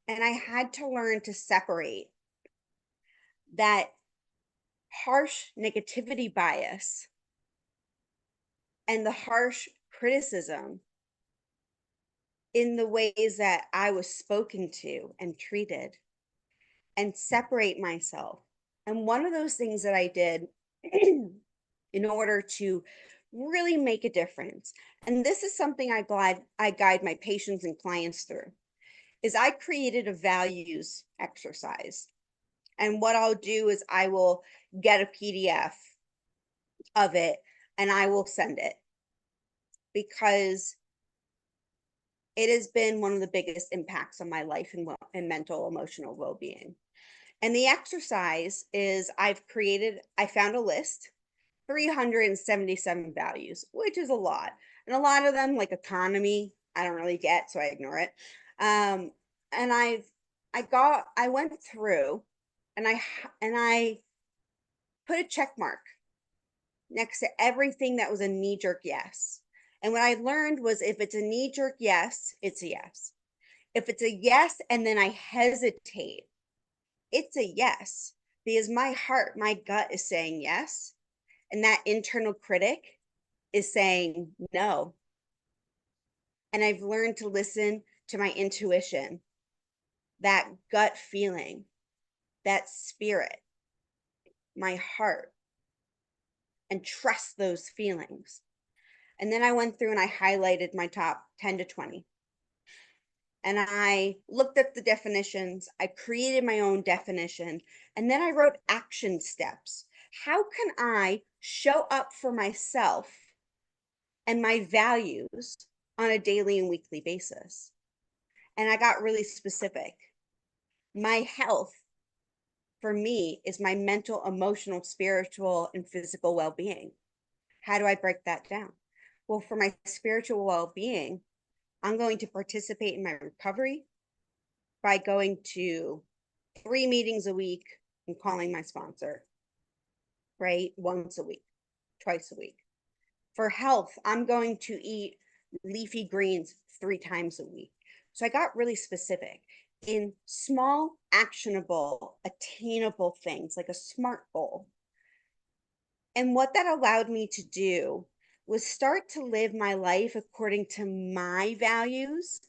And I had to learn to separate that harsh negativity bias and the harsh criticism in the ways that I was spoken to and treated, and separate myself. And one of those things that I did in order to really make a difference, and this is something I guide my patients and clients through, is I created a values exercise. And what I'll do is I will get a PDF of it and I will send it, because it has been one of the biggest impacts on my life and mental, emotional well-being. And the exercise is I found a list, 377 values, which is a lot. And a lot of them, like economy, I don't really get, so I ignore it. And I went through and I put a check mark next to everything that was a knee-jerk yes. And what I learned was, if it's a knee-jerk yes, it's a yes. If it's a yes and then I hesitate, it's a yes, because my heart, my gut is saying yes. And that internal critic is saying no. And I've learned to listen to my intuition, that gut feeling, that spirit, my heart, and trust those feelings. And then I went through and I highlighted my top 10 to 20. And I looked at the definitions, I created my own definition, and then I wrote action steps. How can I show up for myself and my values on a daily and weekly basis? And I got really specific. My health, for me, is my mental, emotional, spiritual, and physical well-being. How do I break that down? Well, for my spiritual well-being, I'm going to participate in my recovery by going to 3 meetings a week and calling my sponsor, right? Once a week, twice a week. For health, I'm going to eat leafy greens 3 times a week. So I got really specific in small, actionable, attainable things, like a SMART goal. And what that allowed me to do was start to live my life according to my values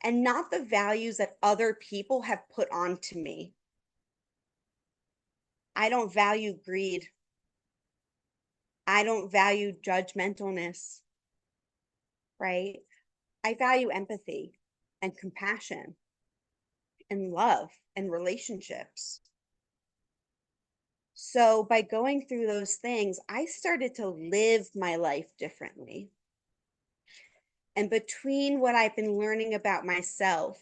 and not the values that other people have put onto me. I don't value greed. I don't value judgmentalness, right? I value empathy and compassion and love and relationships. So by going through those things, I started to live my life differently. And between what I've been learning about myself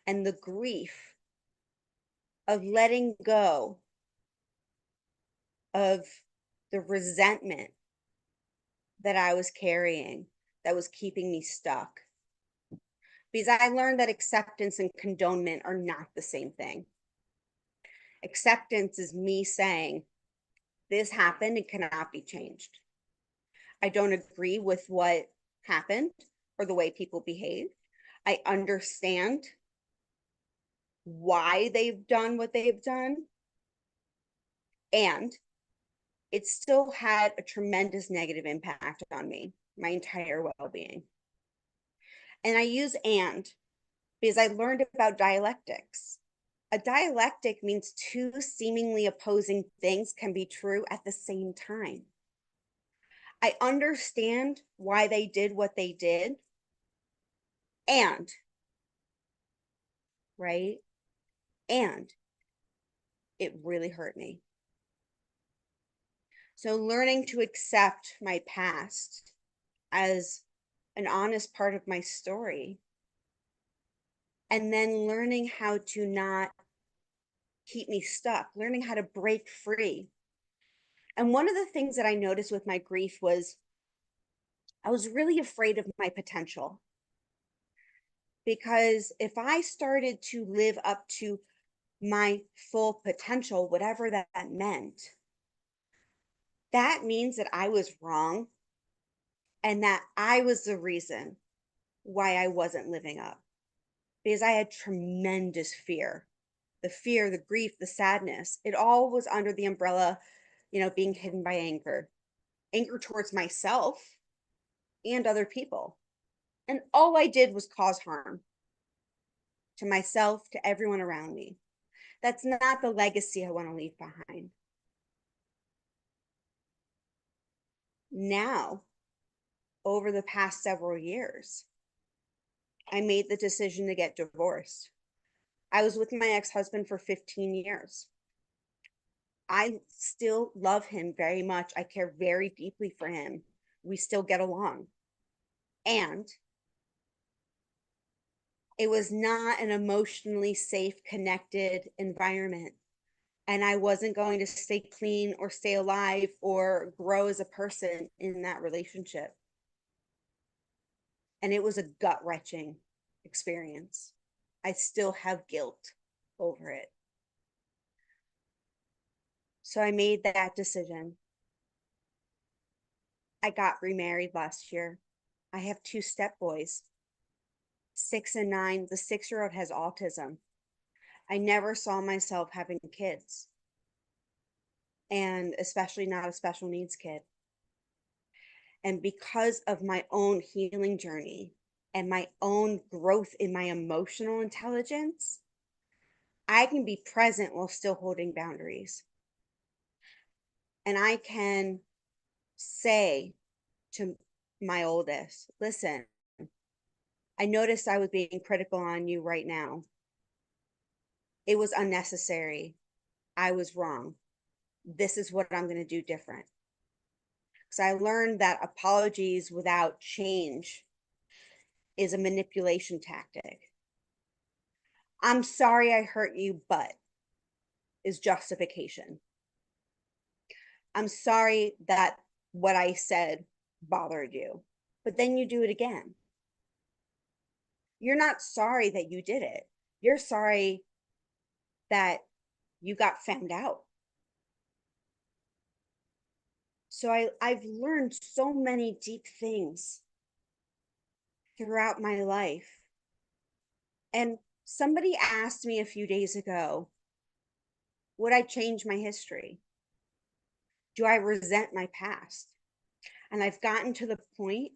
and the grief of letting go of the resentment that I was carrying that was keeping me stuck. Because I learned that acceptance and condonement are not the same thing. Acceptance is me saying, this happened and cannot be changed. I don't agree with what happened or the way people behaved. I understand why they've done what they've done. And it still had a tremendous negative impact on me, my entire well-being. And I use and because I learned about dialectics. A dialectic means 2 seemingly opposing things can be true at the same time. I understand why they did what they did, and, right? And it really hurt me. So learning to accept my past as an honest part of my story, and then learning how to not keep me stuck, learning how to break free. And one of the things that I noticed with my grief was I was really afraid of my potential. Because if I started to live up to my full potential, whatever that meant, that means that I was wrong and that I was the reason why I wasn't living up. Because I had tremendous fear. The fear, the grief, the sadness, it all was under the umbrella, being hidden by anger. Anger towards myself and other people. And all I did was cause harm to myself, to everyone around me. That's not the legacy I want to leave behind. Now, over the past several years, I made the decision to get divorced. I was with my ex-husband for 15 years. I still love him very much. I care very deeply for him. We still get along. And it was not an emotionally safe, connected environment. And I wasn't going to stay clean or stay alive or grow as a person in that relationship. And it was a gut-wrenching experience. I still have guilt over it. So I made that decision. I got remarried last year. I have 2 step boys, 6 and 9. The 6-year-old has autism. I never saw myself having kids, and especially not a special needs kid. And because of my own healing journey and my own growth in my emotional intelligence, I can be present while still holding boundaries. And I can say to my oldest, listen, I noticed I was being critical on you right now. It was unnecessary. I was wrong. This is what I'm going to do different. Because I learned that apologies without change is a manipulation tactic. I'm sorry I hurt you, but is justification. I'm sorry that what I said bothered you, but then you do it again. You're not sorry that you did it. You're sorry that you got found out. So I've learned so many deep things throughout my life. And somebody asked me a few days ago, would I change my history? Do I resent my past? And I've gotten to the point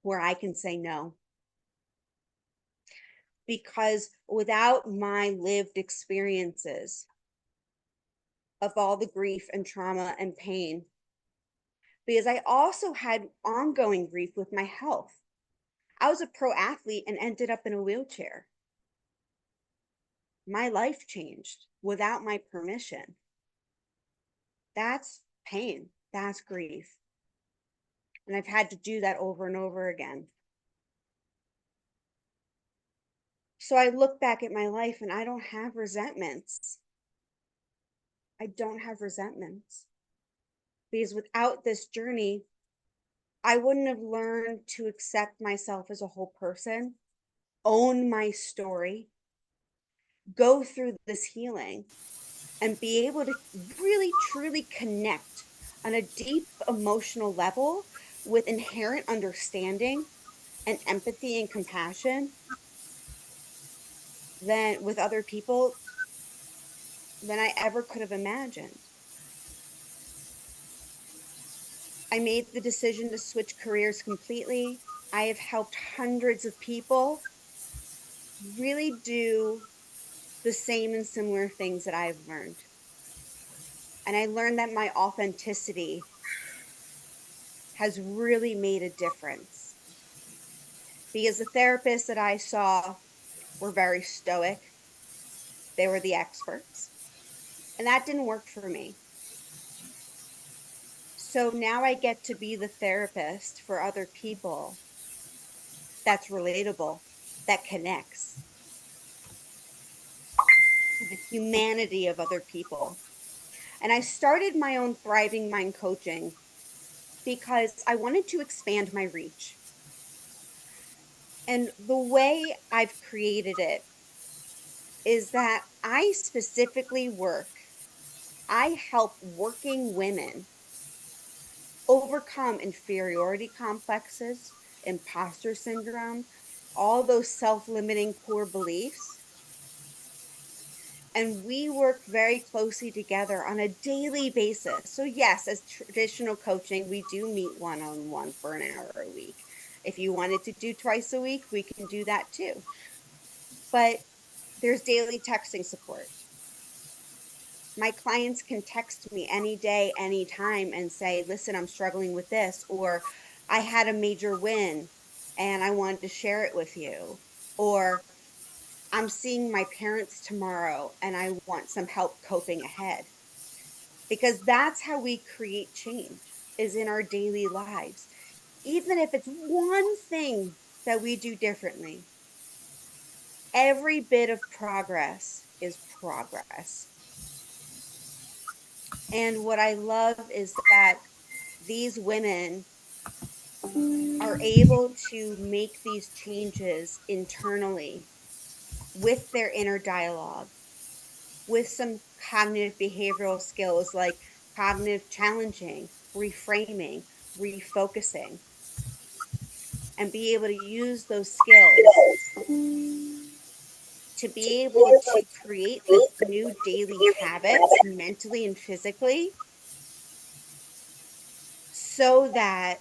where I can say no. Because without my lived experiences of all the grief and trauma and pain, because I also had ongoing grief with my health. I was a pro athlete and ended up in a wheelchair. My life changed without my permission. That's pain. That's grief. And I've had to do that over and over again. So I look back at my life and I don't have resentments. I don't have resentments. Because without this journey, I wouldn't have learned to accept myself as a whole person, own my story, go through this healing, and be able to really truly connect on a deep emotional level with inherent understanding and empathy and compassion than with other people than I ever could have imagined. I made the decision to switch careers completely. I have helped hundreds of people really do the same and similar things that I've learned. And I learned that my authenticity has really made a difference. Because the therapists that I saw were very stoic, they were the experts, and that didn't work for me. So now I get to be the therapist for other people that's relatable, that connects to the humanity of other people. And I started my own Thriving Mind coaching because I wanted to expand my reach. And the way I've created it is that I help working women overcome inferiority complexes, imposter syndrome, all those self limiting core beliefs. And we work very closely together on a daily basis. So, yes, as traditional coaching, we do meet one on one for an hour a week. If you wanted to do twice a week, we can do that too. But there's daily texting support. My clients can text me any day, anytime, and say, listen, I'm struggling with this, or I had a major win and I wanted to share it with you, or I'm seeing my parents tomorrow and I want some help coping ahead. Because that's how we create change, is in our daily lives. Even if it's one thing that we do differently, every bit of progress is progress. And what I love is that these women are able to make these changes internally with their inner dialogue, with some cognitive behavioral skills like cognitive challenging, reframing, refocusing, and be able to use those skills to be able to create this new daily habits mentally and physically so that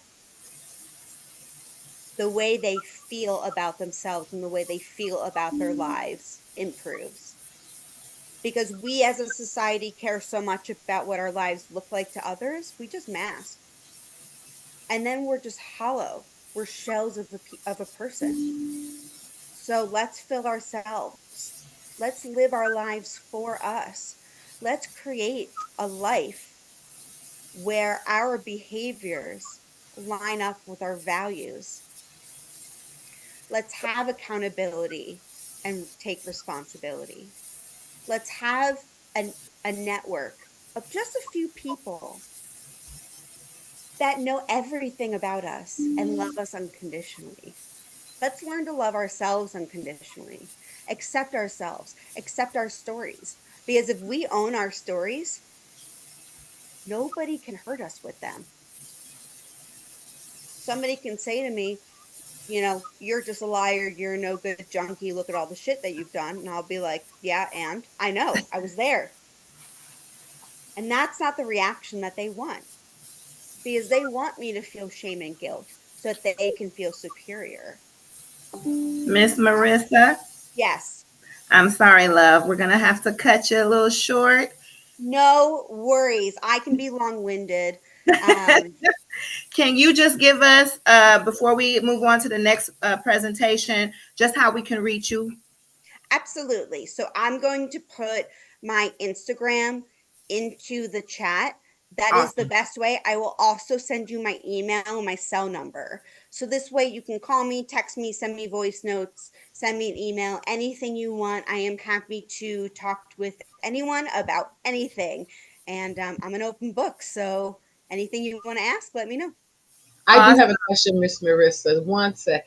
the way they feel about themselves and the way they feel about their lives improves. Because we as a society care so much about what our lives look like to others, we just mask. And then we're just hollow. We're shells of a person. So let's fill ourselves. Let's live our lives for us. Let's create a life where our behaviors line up with our values. Let's have accountability and take responsibility. Let's have a network of just a few people that know everything about us and love us unconditionally. Let's learn to love ourselves unconditionally, accept ourselves, accept our stories. Because if we own our stories, nobody can hurt us with them. Somebody can say to me, you're just a liar, you're a no good junkie, look at all the shit that you've done. And I'll be like, yeah, and I know, I was there. And that's not the reaction that they want because they want me to feel shame and guilt so that they can feel superior. Miss Marissa, Yes. I'm sorry, love. We're going to have to cut you a little short. No worries. I can be long winded. Can you just give us, before we move on to the next presentation, just how we can reach you? Absolutely. So I'm going to put my Instagram into the chat. That is the Awesome. best way. I will also send you my email and my cell number. So this way you can call me, text me, send me voice notes, send me an email, anything you want. I am happy to talk with anyone about anything. And I'm an open book. So anything you want to ask, let me know. I do have Awesome. a question, Miss Marissa. One sec.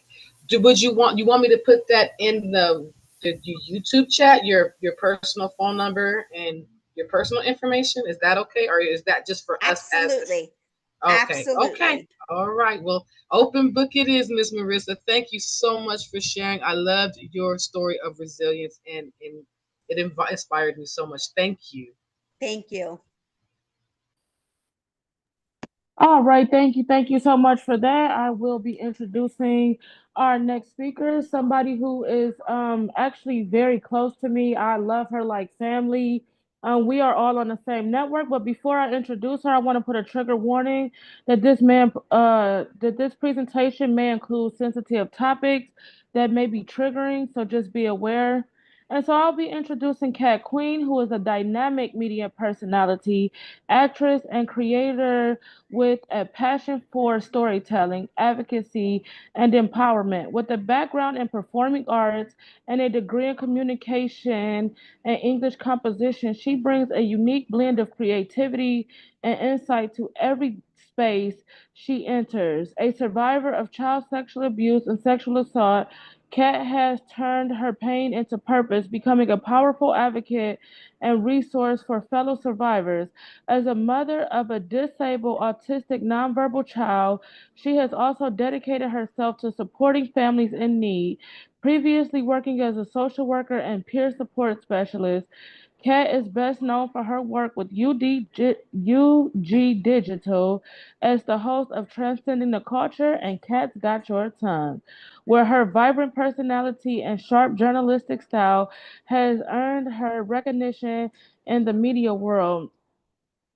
Would you want me to put that in the YouTube chat, your personal phone number and your personal information? Is that okay, or is that just for us as Absolutely. okay? Okay. Absolutely. All right. Well, open book it is, Miss Marissa. Thank you so much for sharing. I loved your story of resilience, and it inspired me so much. Thank you. Thank you. All right, thank you so much for that. I will be introducing our next speaker, somebody who is actually very close to me. I love her like family. We are all on the same network, but before I introduce her, I want to put a trigger warning that this presentation may include sensitive topics that may be triggering, so just be aware. And so I'll be introducing Kat Queen, who is a dynamic media personality, actress, and creator with a passion for storytelling, advocacy, and empowerment. With a background in performing arts and a degree in communication and English composition, she brings a unique blend of creativity and insight to every space she enters. A survivor of child sexual abuse and sexual assault, Kat has turned her pain into purpose, becoming a powerful advocate and resource for fellow survivors. As a mother of a disabled, autistic, nonverbal child, she has also dedicated herself to supporting families in need. Previously working as a social worker and peer support specialist, Kat is best known for her work with UG Digital as the host of Transcending the Culture and Kat's Got Your Tongue, where her vibrant personality and sharp journalistic style has earned her recognition in the media world.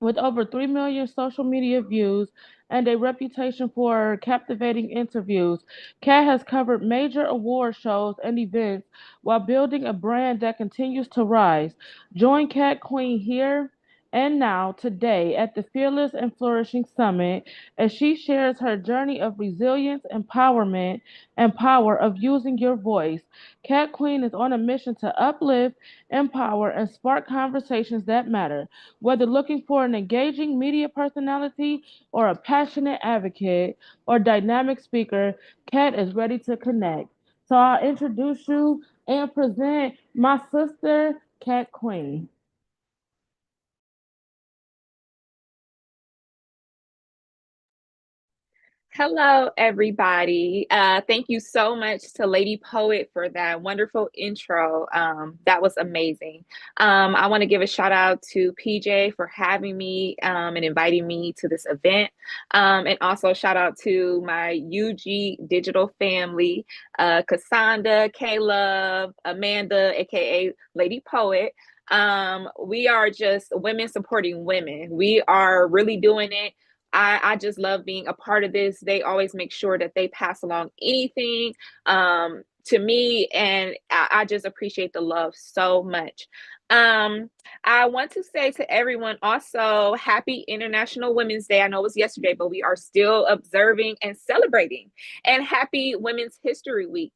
With over 3 million social media views and a reputation for captivating interviews, Kat has covered major award shows and events while building a brand that continues to rise. Join Kat Queen here and now today at the Fearless and Flourishing Summit as she shares her journey of resilience, empowerment, and power of using your voice. Kat Queen is on a mission to uplift, empower, and spark conversations that matter. Whether looking for an engaging media personality or a passionate advocate or dynamic speaker, Kat is ready to connect. So I'll introduce you and present my sister, Kat Queen. Hello, everybody. Thank you so much to Lady Poet for that wonderful intro. That was amazing. I want to give a shout out to PJ for having me and inviting me to this event. And also shout out to my UG Digital family, Cassandra, K-Love, Amanda, aka Lady Poet. We are just women supporting women. We are really doing it. I just love being a part of this. They always make sure that they pass along anything to me, and I just appreciate the love so much. I want to say to everyone also, happy International Women's Day. I know it was yesterday, but we are still observing and celebrating. And happy Women's History Week.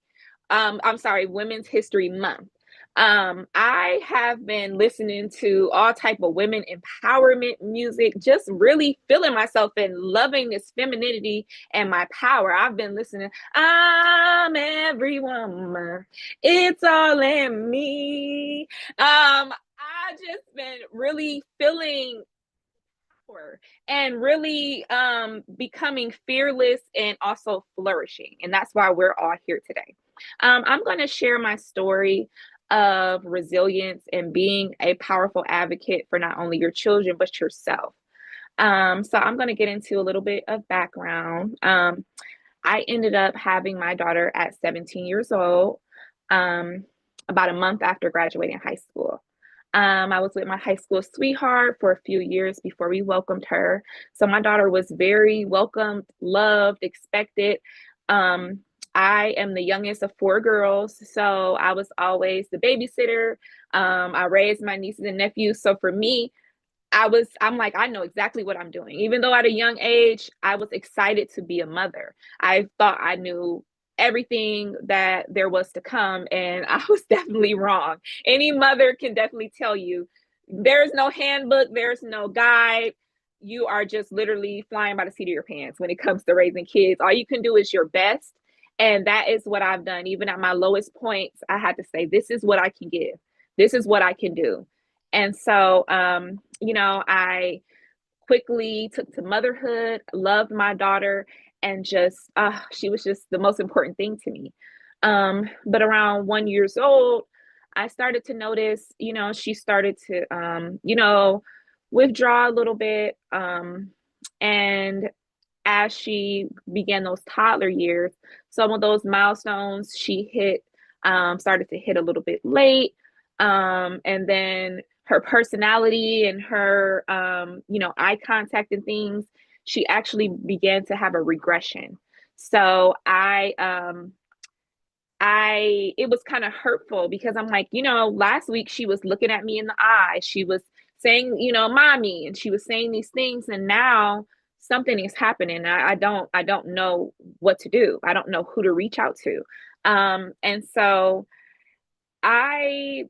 I'm sorry, Women's History Month. I have been listening to all type of women empowerment music, just really feeling myself and loving this femininity and my power. I've been listening. I'm every woman. It's all in me. I just been really feeling and really becoming fearless and also flourishing. And that's why we're all here today. I'm going to share my story of resilience and being a powerful advocate for not only your children, but yourself. So I'm going to get into a little bit of background. I ended up having my daughter at 17 years old, about a month after graduating high school. I was with my high school sweetheart for a few years before we welcomed her. So my daughter was very welcomed, loved, expected. I am the youngest of four girls, so I was always the babysitter. I raised my nieces and nephews. So for me, I'm like, I know exactly what I'm doing. Even though at a young age, I was excited to be a mother. I thought I knew everything that there was to come, and I was definitely wrong. Any mother can definitely tell you there's no handbook, there's no guide. You are just literally flying by the seat of your pants when it comes to raising kids. All you can do is your best. And that is what I've done. Even at my lowest points, I had to say, this is what I can give. This is what I can do. And so, I quickly took to motherhood, loved my daughter, and just, she was just the most important thing to me. But around 1 year old, I started to notice, she started to, withdraw a little bit. And as she began those toddler years, some of those milestones she hit started to hit a little bit late. And then her personality and her, eye contact and things, she actually began to have a regression. So it was kind of hurtful because I'm like, last week she was looking at me in the eye. She was saying, mommy, and she was saying these things. And now something is happening. I don't know what to do. I don't know who to reach out to. And so I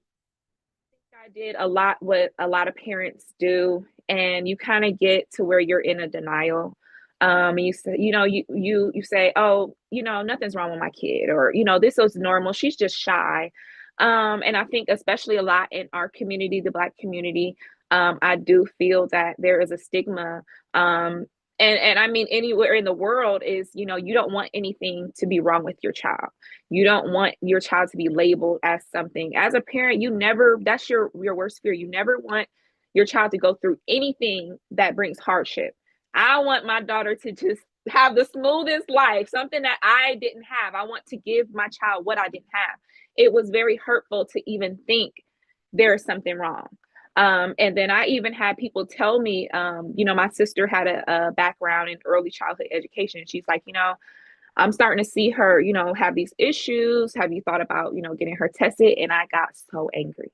did a lot what a lot of parents do, and you kind of get to where you're in a denial. You say, you say, oh, nothing's wrong with my kid, or this was normal. She's just shy. And I think especially a lot in our community, the Black community, I do feel that there is a stigma. And I mean anywhere in the world is, you don't want anything to be wrong with your child. You don't want your child to be labeled as something. As a parent, that's your worst fear. You never want your child to go through anything that brings hardship. I want my daughter to just have the smoothest life, something that I didn't have. I want to give my child what I didn't have. It was very hurtful to even think there is something wrong. And then I even had people tell me, my sister had a background in early childhood education. She's like, I'm starting to see her, have these issues. Have you thought about, getting her tested? And I got so angry.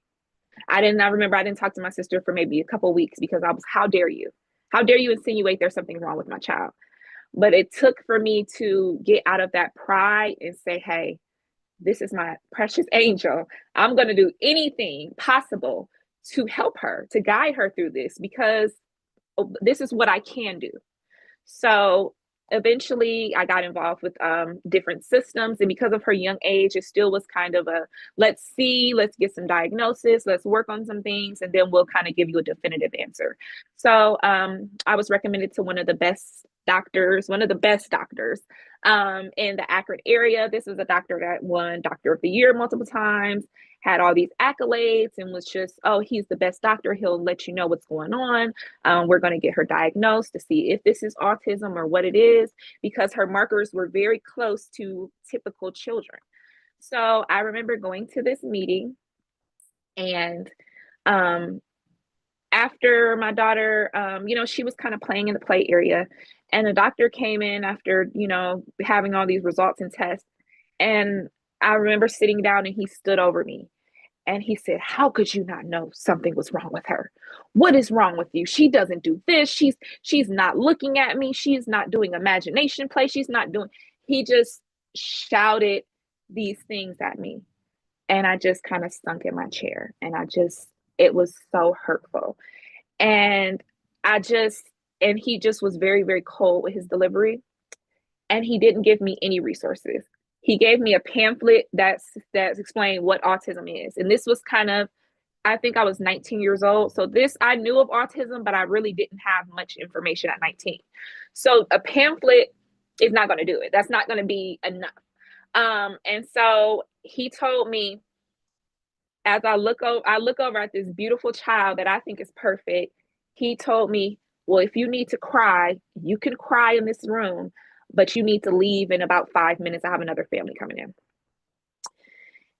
I remember I didn't talk to my sister for maybe a couple of weeks because I was, how dare you? How dare you insinuate there's something wrong with my child? But it took for me to get out of that pride and say, hey, this is my precious angel. I'm going to do anything possible to help her, to guide her through this, because this is what I can do. So eventually I got involved with different systems, and because of her young age, it still was kind of a, let's get some diagnosis, let's work on some things, and then we'll kind of give you a definitive answer. So I was recommended to one of the best doctors in the Akron area. This is a doctor that won Doctor of the Year multiple times, had all these accolades, and was just, oh, he's the best doctor. He'll let you know what's going on. We're going to get her diagnosed to see if this is autism or what it is, because her markers were very close to typical children. So I remember going to this meeting, and after my daughter, she was kind of playing in the play area, and the doctor came in after, having all these results and tests. And I remember sitting down, and he stood over me. And he said, how could you not know something was wrong with her? What is wrong with you? She doesn't do this. She's not looking at me. She's not doing imagination play. He just shouted these things at me. And I just kind of sunk in my chair. And it was so hurtful. And he just was very, very cold with his delivery. And he didn't give me any resources. He gave me a pamphlet that's explained what autism is. And this was I think I was 19 years old. So I knew of autism, but I really didn't have much information at 19. So a pamphlet is not going to do it. That's not going to be enough. And so he told me, as I look over at this beautiful child that I think is perfect, he told me, well, if you need to cry, you can cry in this room, but you need to leave in about 5 minutes. I have another family coming in.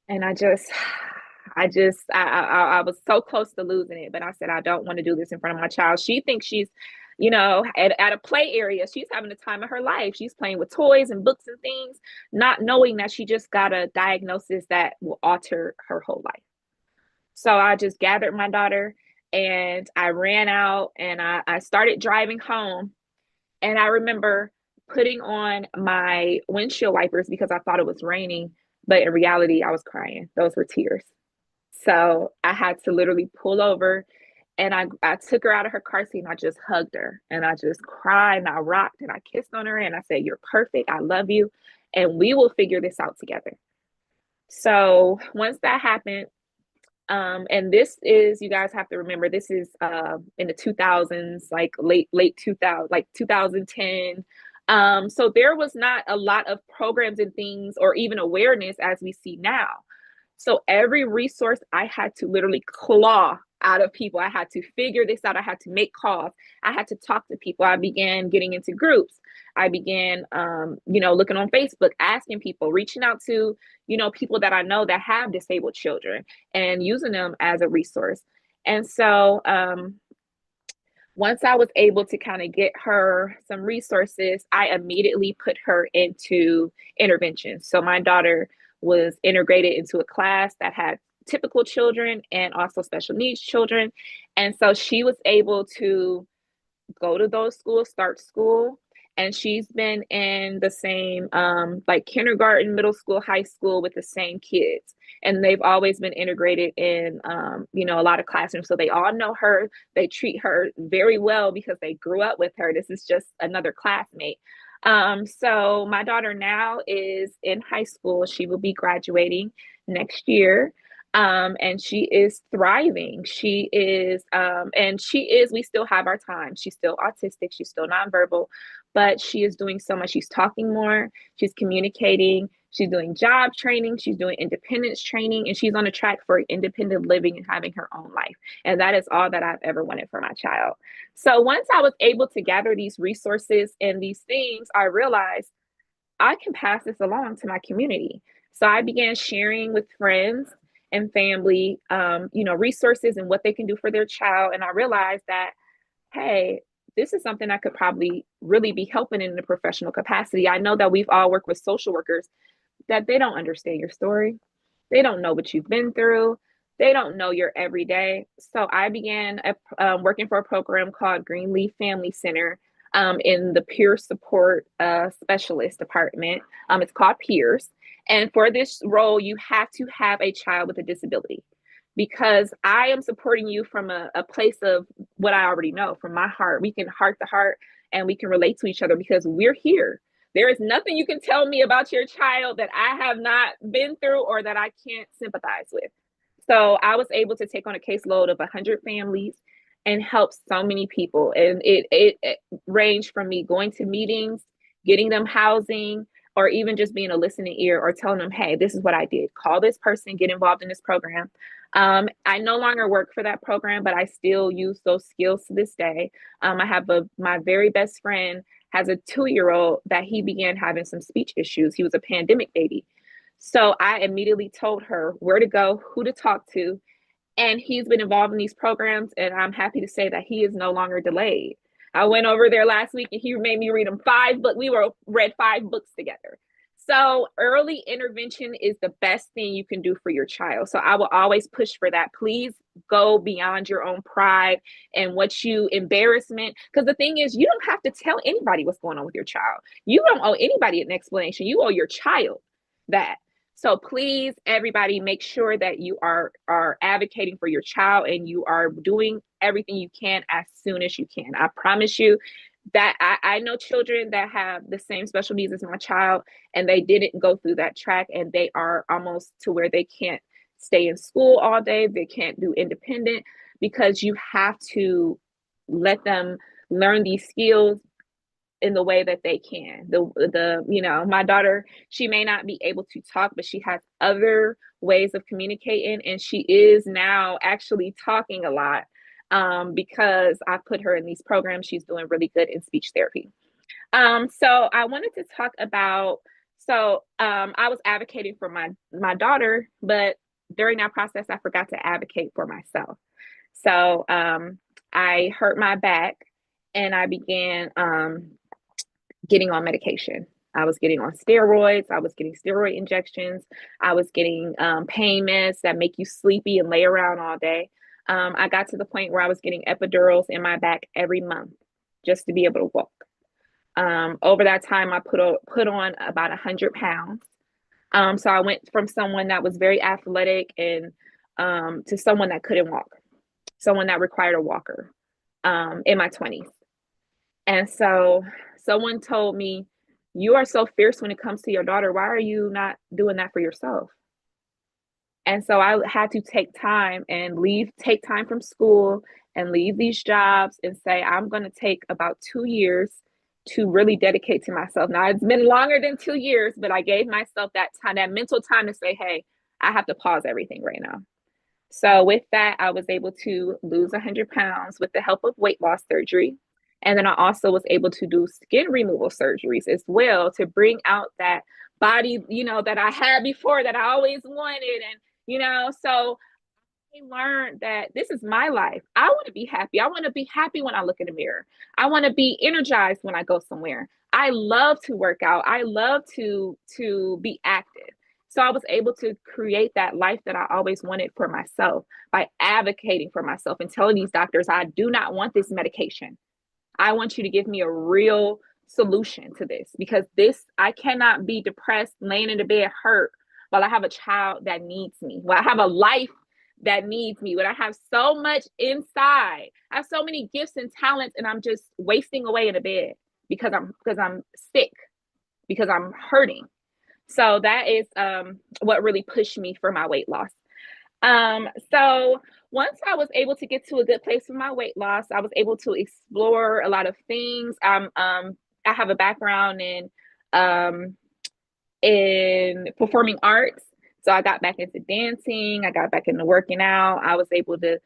And I was so close to losing it, but I said, I don't want to do this in front of my child. She thinks she's, at a play area, she's having the time of her life. She's playing with toys and books and things, not knowing that she just got a diagnosis that will alter her whole life. So I just gathered my daughter, and I ran out, and I started driving home. And I remember putting on my windshield wipers because I thought it was raining, but in reality, I was crying. Those were tears. So I had to literally pull over, and I took her out of her car seat, and I just hugged her, and I just cried, and I rocked, and I kissed on her, and I said, you're perfect. I love you, and we will figure this out together. So once that happened, and this is, you guys have to remember, this is in the 2000s, like late 2000, like 2010. So there was not a lot of programs and things, or even awareness as we see now. So every resource I had to literally claw out of people. I had to figure this out. I had to make calls. I had to talk to people. I began getting into groups. I began, looking on Facebook, asking people, reaching out to, people that I know that have disabled children, and using them as a resource. And so once I was able to kind of get her some resources, I immediately put her into intervention. So my daughter was integrated into a class that had typical children and also special needs children. And so she was able to go to those schools, start school. And she's been in the same like kindergarten, middle school, high school with the same kids. And they've always been integrated in, you know, a lot of classrooms. So they all know her. They treat her very well because they grew up with her. This is just another classmate. So my daughter now is in high school. She will be graduating next year. And she is thriving. She is, we still have our time. She's still autistic. She's still nonverbal, but she is doing so much. She's talking more. She's communicating. She's doing job training. She's doing independence training, and she's on a track for independent living and having her own life. And that is all that I've ever wanted for my child. So once I was able to gather these resources and these things, I realized I can pass this along to my community. So I began sharing with friends and family, you know, resources and what they can do for their child. And I realized that, hey, this is something I could probably really be helping in a professional capacity. I know that we've all worked with social workers that they don't understand your story. They don't know what you've been through. They don't know your everyday. So I began working for a program called Greenleaf Family Center in the peer support specialist department. It's called Peers. And for this role, you have to have a child with a disability, because I am supporting you from a place of what I already know from my heart. We can heart to heart and we can relate to each other because we're here. There is nothing you can tell me about your child that I have not been through or that I can't sympathize with. So I was able to take on a caseload of 100 families and help so many people. And it ranged from me going to meetings, getting them housing, or even just being a listening ear or telling them, hey, this is what I did. Call this person, get involved in this program. I no longer work for that program, but I still use those skills to this day. I have my very best friend has a 2-year-old that he began having some speech issues. He was a pandemic baby. So I immediately told her where to go, who to talk to. And he's been involved in these programs. And I'm happy to say that he is no longer delayed. I went over there last week and he made me read him 5 books. We read 5 books together. So early intervention is the best thing you can do for your child. So I will always push for that. Please go beyond your own pride and embarrassment. Because the thing is, you don't have to tell anybody what's going on with your child. You don't owe anybody an explanation. You owe your child that. So please, everybody, make sure that you are advocating for your child and you are doing everything you can as soon as you can. I promise you that I know children that have the same special needs as my child, and they didn't go through that track, and they are almost to where they can't stay in school all day. They can't do independent, because you have to let them learn these skills in the way that they can. My daughter, she may not be able to talk, but she has other ways of communicating, and she is now actually talking a lot because I put her in these programs. She's doing really good in speech therapy. So I wanted to talk about, I was advocating for my daughter, but during that process, I forgot to advocate for myself. So I hurt my back and I began getting on medication. I was getting on steroids. I was getting steroid injections. I was getting pain meds that make you sleepy and lay around all day. I got to the point where I was getting epidurals in my back every month just to be able to walk. Over that time, I put on about 100 pounds. So I went from someone that was very athletic and to someone that couldn't walk, someone that required a walker in my 20s. And so someone told me, you are so fierce when it comes to your daughter. Why are you not doing that for yourself? And so I had to take time from school and leave these jobs and say, I'm going to take about 2 years to really dedicate to myself. Now, it's been longer than 2 years, but I gave myself that time, that mental time to say, hey, I have to pause everything right now. So with that, I was able to lose 100 pounds with the help of weight loss surgery. And then I also was able to do skin removal surgeries as well to bring out that body, that I had before that I always wanted. And, so I learned that this is my life. I want to be happy. I want to be happy when I look in the mirror. I want to be energized when I go somewhere. I love to work out. I love to be active. So I was able to create that life that I always wanted for myself by advocating for myself and telling these doctors, I do not want this medication. I want you to give me a real solution to this, because I cannot be depressed, laying in the bed hurt while I have a child that needs me, while I have a life that needs me, when I have so much inside. I have so many gifts and talents, and I'm just wasting away in the bed because I'm sick, because I'm hurting. So that is what really pushed me for my weight loss. So once I was able to get to a good place with my weight loss, I was able to explore a lot of things. I have a background in performing arts. So I got back into dancing. I got back into working out. I was able to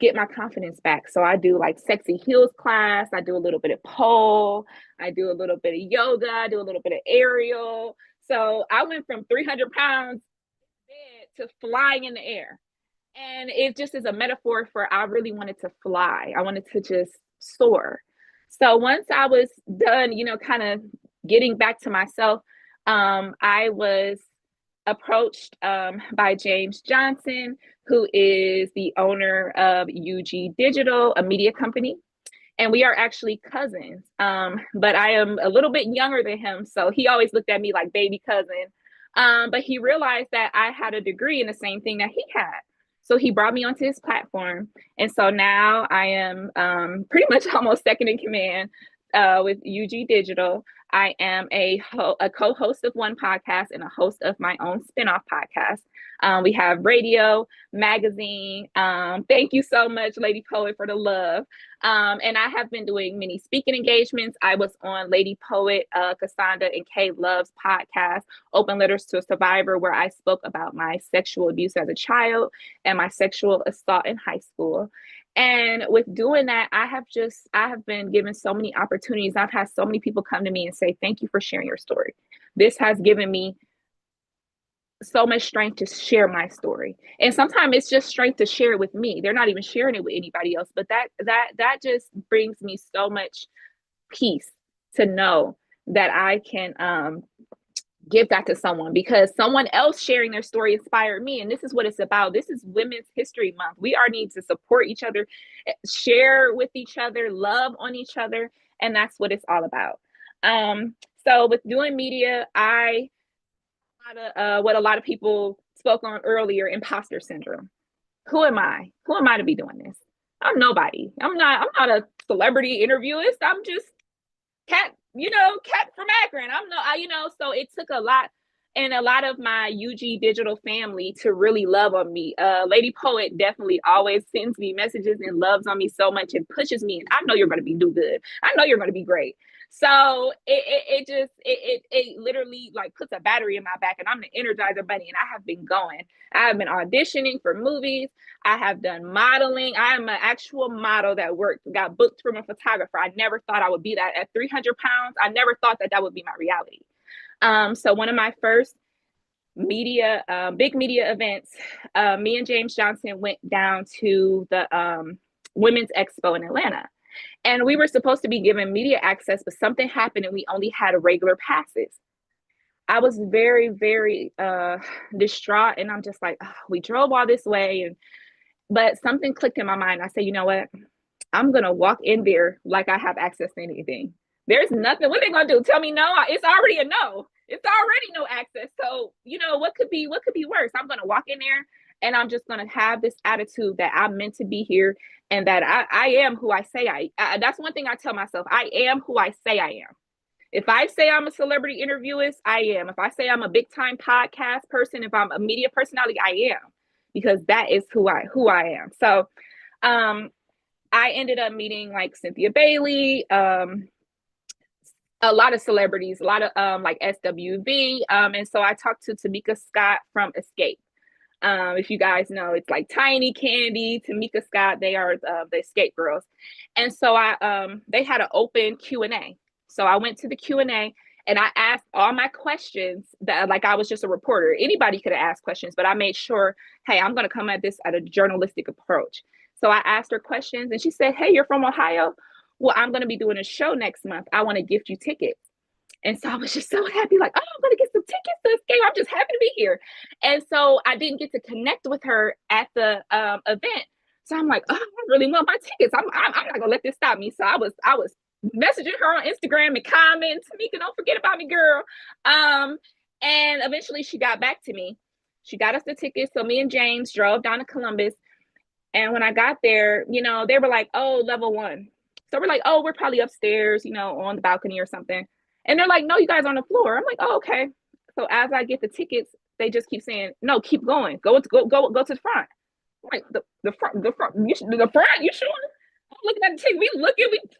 get my confidence back. So I do like sexy heels class. I do a little bit of pole. I do a little bit of yoga. I do a little bit of aerial. So I went from 300 pounds to flying in the air. And it just is a metaphor for, I really wanted to fly. I wanted to just soar. So once I was done, kind of getting back to myself, I was approached by James Johnson, who is the owner of UG Digital, a media company. And we are actually cousins. But I am a little bit younger than him. So he always looked at me like baby cousin. But he realized that I had a degree in the same thing that he had. So he brought me onto his platform. And so now I am pretty much almost second in command with UG Digital. I am a co-host of one podcast and a host of my own spinoff podcast. We have radio, magazine. Thank you so much, Lady Poet, for the love. And I have been doing many speaking engagements. I was on Lady Poet, Cassandra and Kay Love's podcast, Open Letters to a Survivor, where I spoke about my sexual abuse as a child and my sexual assault in high school. And with doing that, I have been given so many opportunities. I've had so many people come to me and say, thank you for sharing your story. This has given me so much strength to share my story. And sometimes it's just strength to share it with me. They're not even sharing it with anybody else, but that just brings me so much peace to know that I can give that to someone, because someone else sharing their story inspired me. And this is what it's about. This is Women's History Month. We are need to support each other, share with each other, love on each other. And that's what it's all about. So with doing media, what a lot of people spoke on earlier, imposter syndrome. Who am I? Who am I to be doing this? I'm nobody. I'm not a celebrity interviewist. I'm just Cat from Akron. So it took a lot, and a lot of my UG Digital family to really love on me. Lady Poet definitely always sends me messages and loves on me so much and pushes me. And I know you're going to do good. I know you're going to be great. So it literally like puts a battery in my back, and I'm the Energizer Bunny, and I have been going. I have been auditioning for movies. I have done modeling. I am an actual model that got booked from a photographer. I never thought I would be that at 300 pounds. I never thought that would be my reality. So one of my first big media events, me and James Johnson went down to the Women's Expo in Atlanta. And we were supposed to be given media access, but something happened and we only had regular passes. I was very, very distraught. And I'm just like, oh, we drove all this way. But something clicked in my mind. I said, you know what? I'm going to walk in there like I have access to anything. There's nothing. What are they going to do? Tell me no? It's already a no. It's already no access. So, what could be worse? I'm going to walk in there and I'm just going to have this attitude that I'm meant to be here and that I am who I say I that's one thing I tell myself. I am who I say I am. If I say I'm a celebrity interviewist, I am. If I say I'm a big time podcast person, if I'm a media personality, I am, because that is who I am. So I ended up meeting like Cynthia Bailey, a lot of celebrities, a lot of like SWV. And so I talked to Tamika Scott from Escape. If you guys know, it's like Tiny Candy, Tamika Scott, they are the Escape Girls. And so they had an open Q&A. So I went to the Q&A and I asked all my questions that, like, I was just a reporter. Anybody could have asked questions, but I made sure, hey, I'm going to come at this at a journalistic approach. So I asked her questions and she said, hey, you're from Ohio? Well, I'm going to be doing a show next month. I want to gift you tickets. And so I was just so happy, like, oh, I'm gonna get some tickets to this game. I'm just happy to be here. And so I didn't get to connect with her at the event. So I'm like, oh, I really want my tickets. I'm not gonna let this stop me. So I was messaging her on Instagram and commenting, Tamika, don't forget about me, girl. And eventually she got back to me. She got us the tickets. So me and James drove down to Columbus. And when I got there, they were like, oh, level 1. So we're like, oh, we're probably upstairs, on the balcony or something. And they're like, no, you guys are on the floor. I'm like, oh, okay. So as I get the tickets, they just keep saying, no, keep going. Go to the front. I'm like, the front, the front, the front, you sure? I'm looking at the ticket. We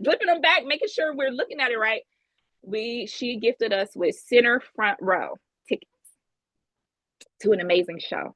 flipping them back, making sure we're looking at it right. She gifted us with center front row tickets to an amazing show.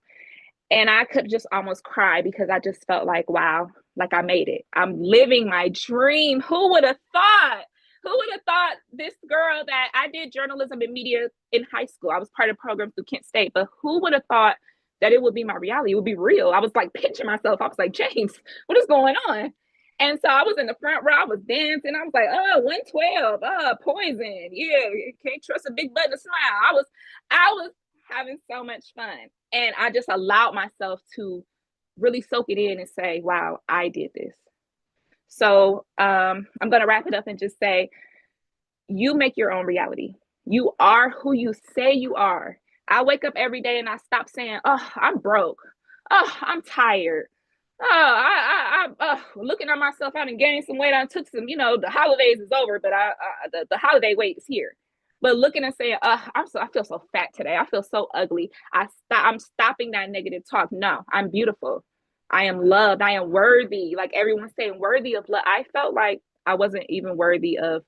And I could just almost cry because I just felt like, wow, like I made it. I'm living my dream. Who would have thought? Who would have thought this girl that I did journalism and media in high school? I was part of programs through Kent State, but who would have thought that it would be my reality? It would be real. I was like pinching myself. I was like, James, what is going on? And so I was in the front row. I was dancing. I was like, 112, poison. Yeah, can't trust a big button to smile. I was having so much fun. And I just allowed myself to really soak it in and say, wow, I did this. So I'm going to wrap it up and just say, you make your own reality. You are who you say you are. I wake up every day and I stop saying, oh, I'm broke. Oh, I'm tired. Oh, I looking at myself, I done gained some weight. I took some, the holidays is over, but the holiday weight is here. But looking and saying, I feel so fat today. I feel so ugly. I'm stopping that negative talk. No, I'm beautiful. I am loved. I am worthy. Like everyone's saying, worthy of love. I felt like I wasn't even worthy of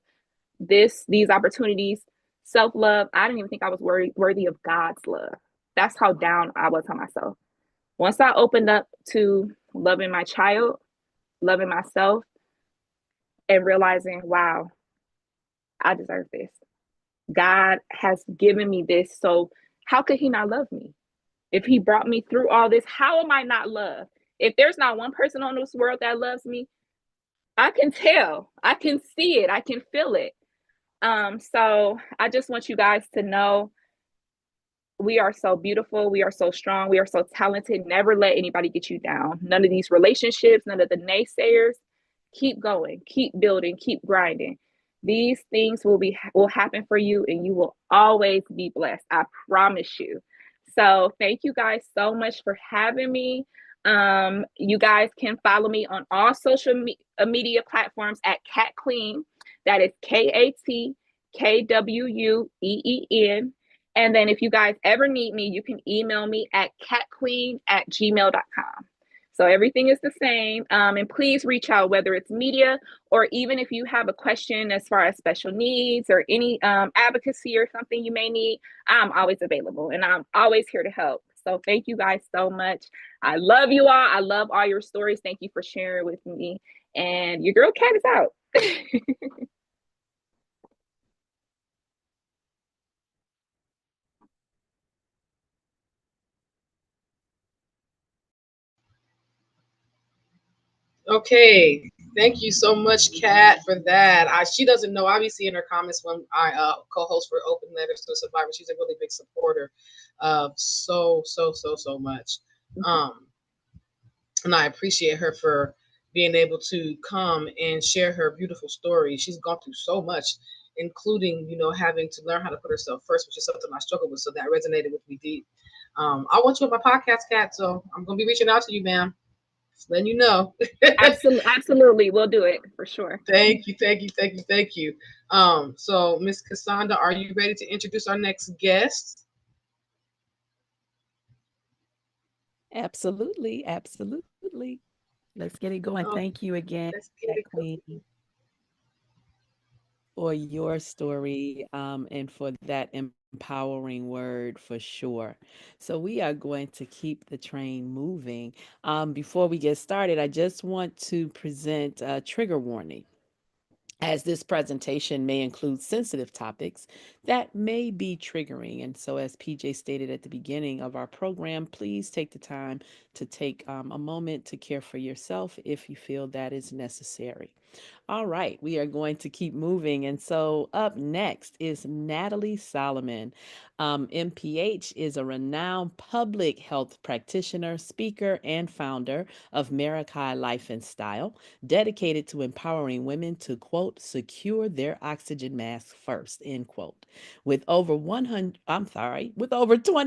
these opportunities. Self-love. I didn't even think I was worthy of God's love. That's how down I was on myself. Once I opened up to loving my child, loving myself, and realizing, wow, I deserve this. God has given me this. So how could he not love me? If he brought me through all this, how am I not loved? If there's not one person on this world that loves me, I can tell, I can see it, I can feel it. So I just want you guys to know we are so beautiful, we are so strong, we are so talented. Never let anybody get you down. None of these relationships, none of the naysayers. Keep going, keep building, keep grinding. These things will happen for you and you will always be blessed. I promise you. So thank you guys so much for having me. You guys can follow me on all social media platforms at Kat Queen. That is KATKWUEEN. And then if you guys ever need me, you can email me at catqueen@gmail.com. So everything is the same. And please reach out, whether it's media or even if you have a question as far as special needs or any advocacy or something you may need, I'm always available and I'm always here to help. So thank you guys so much. I love you all. I love all your stories. Thank you for sharing with me. And your girl Kat is out. Okay, thank you so much, Kat, for that. She doesn't know. Obviously, in her comments when I co-host for Open Letters to a Survivor, she's a really big supporter of so much. And I appreciate her for being able to come and share her beautiful story. She's gone through so much, including having to learn how to put herself first, which is something I struggle with. So that resonated with me deep. I want you on my podcast, Kat. So I'm gonna be reaching out to you, ma'am. Just letting you know. Absolutely. We'll do it for sure. Thank you. So Miss Cassandra, are you ready to introduce our next guest? Absolutely. Let's get it going. Oh, Thank you again, let's get it Queen, for your story and for that empowering word for sure. So we are going to keep the train moving. Before we get started, I just want to present a trigger warning, as this presentation may include sensitive topics that may be triggering. And so, as PJ stated at the beginning of our program, please take the time to take a moment to care for yourself if you feel that is necessary. All right, we are going to keep moving. And so up next is Natalie Solomon. MPH is a renowned public health practitioner, speaker, and founder of Marakai Life and Style, dedicated to empowering women to, quote, secure their oxygen mask first, end quote. With over 20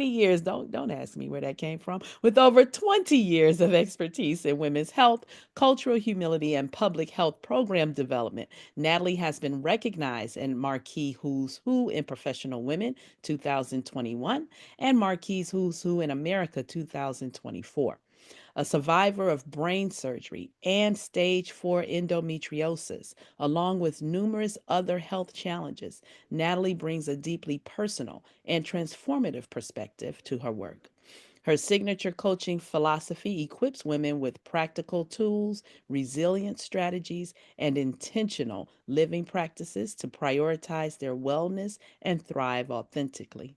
years, don't ask me where that came from, with over 20 years of expertise in women's health, cultural humility, and public health program development. Natalie has been recognized in Marquee Who's Who in Professional Women 2021 and Marquee's Who's Who in America 2024. A survivor of brain surgery and stage 4 endometriosis, along with numerous other health challenges, Natalie brings a deeply personal and transformative perspective to her work. Her signature coaching philosophy equips women with practical tools, resilient strategies, and intentional living practices to prioritize their wellness and thrive authentically.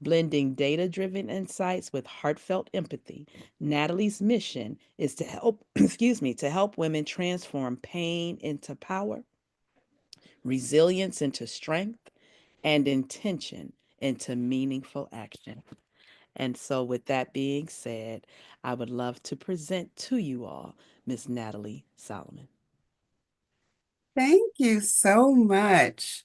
Blending data driven insights with heartfelt empathy, Natalie's mission is to help, to help women transform pain into power, resilience into strength, and intention into meaningful action. And so, with that being said, I would love to present to you all Miss Natalie Solomon. Thank you so much.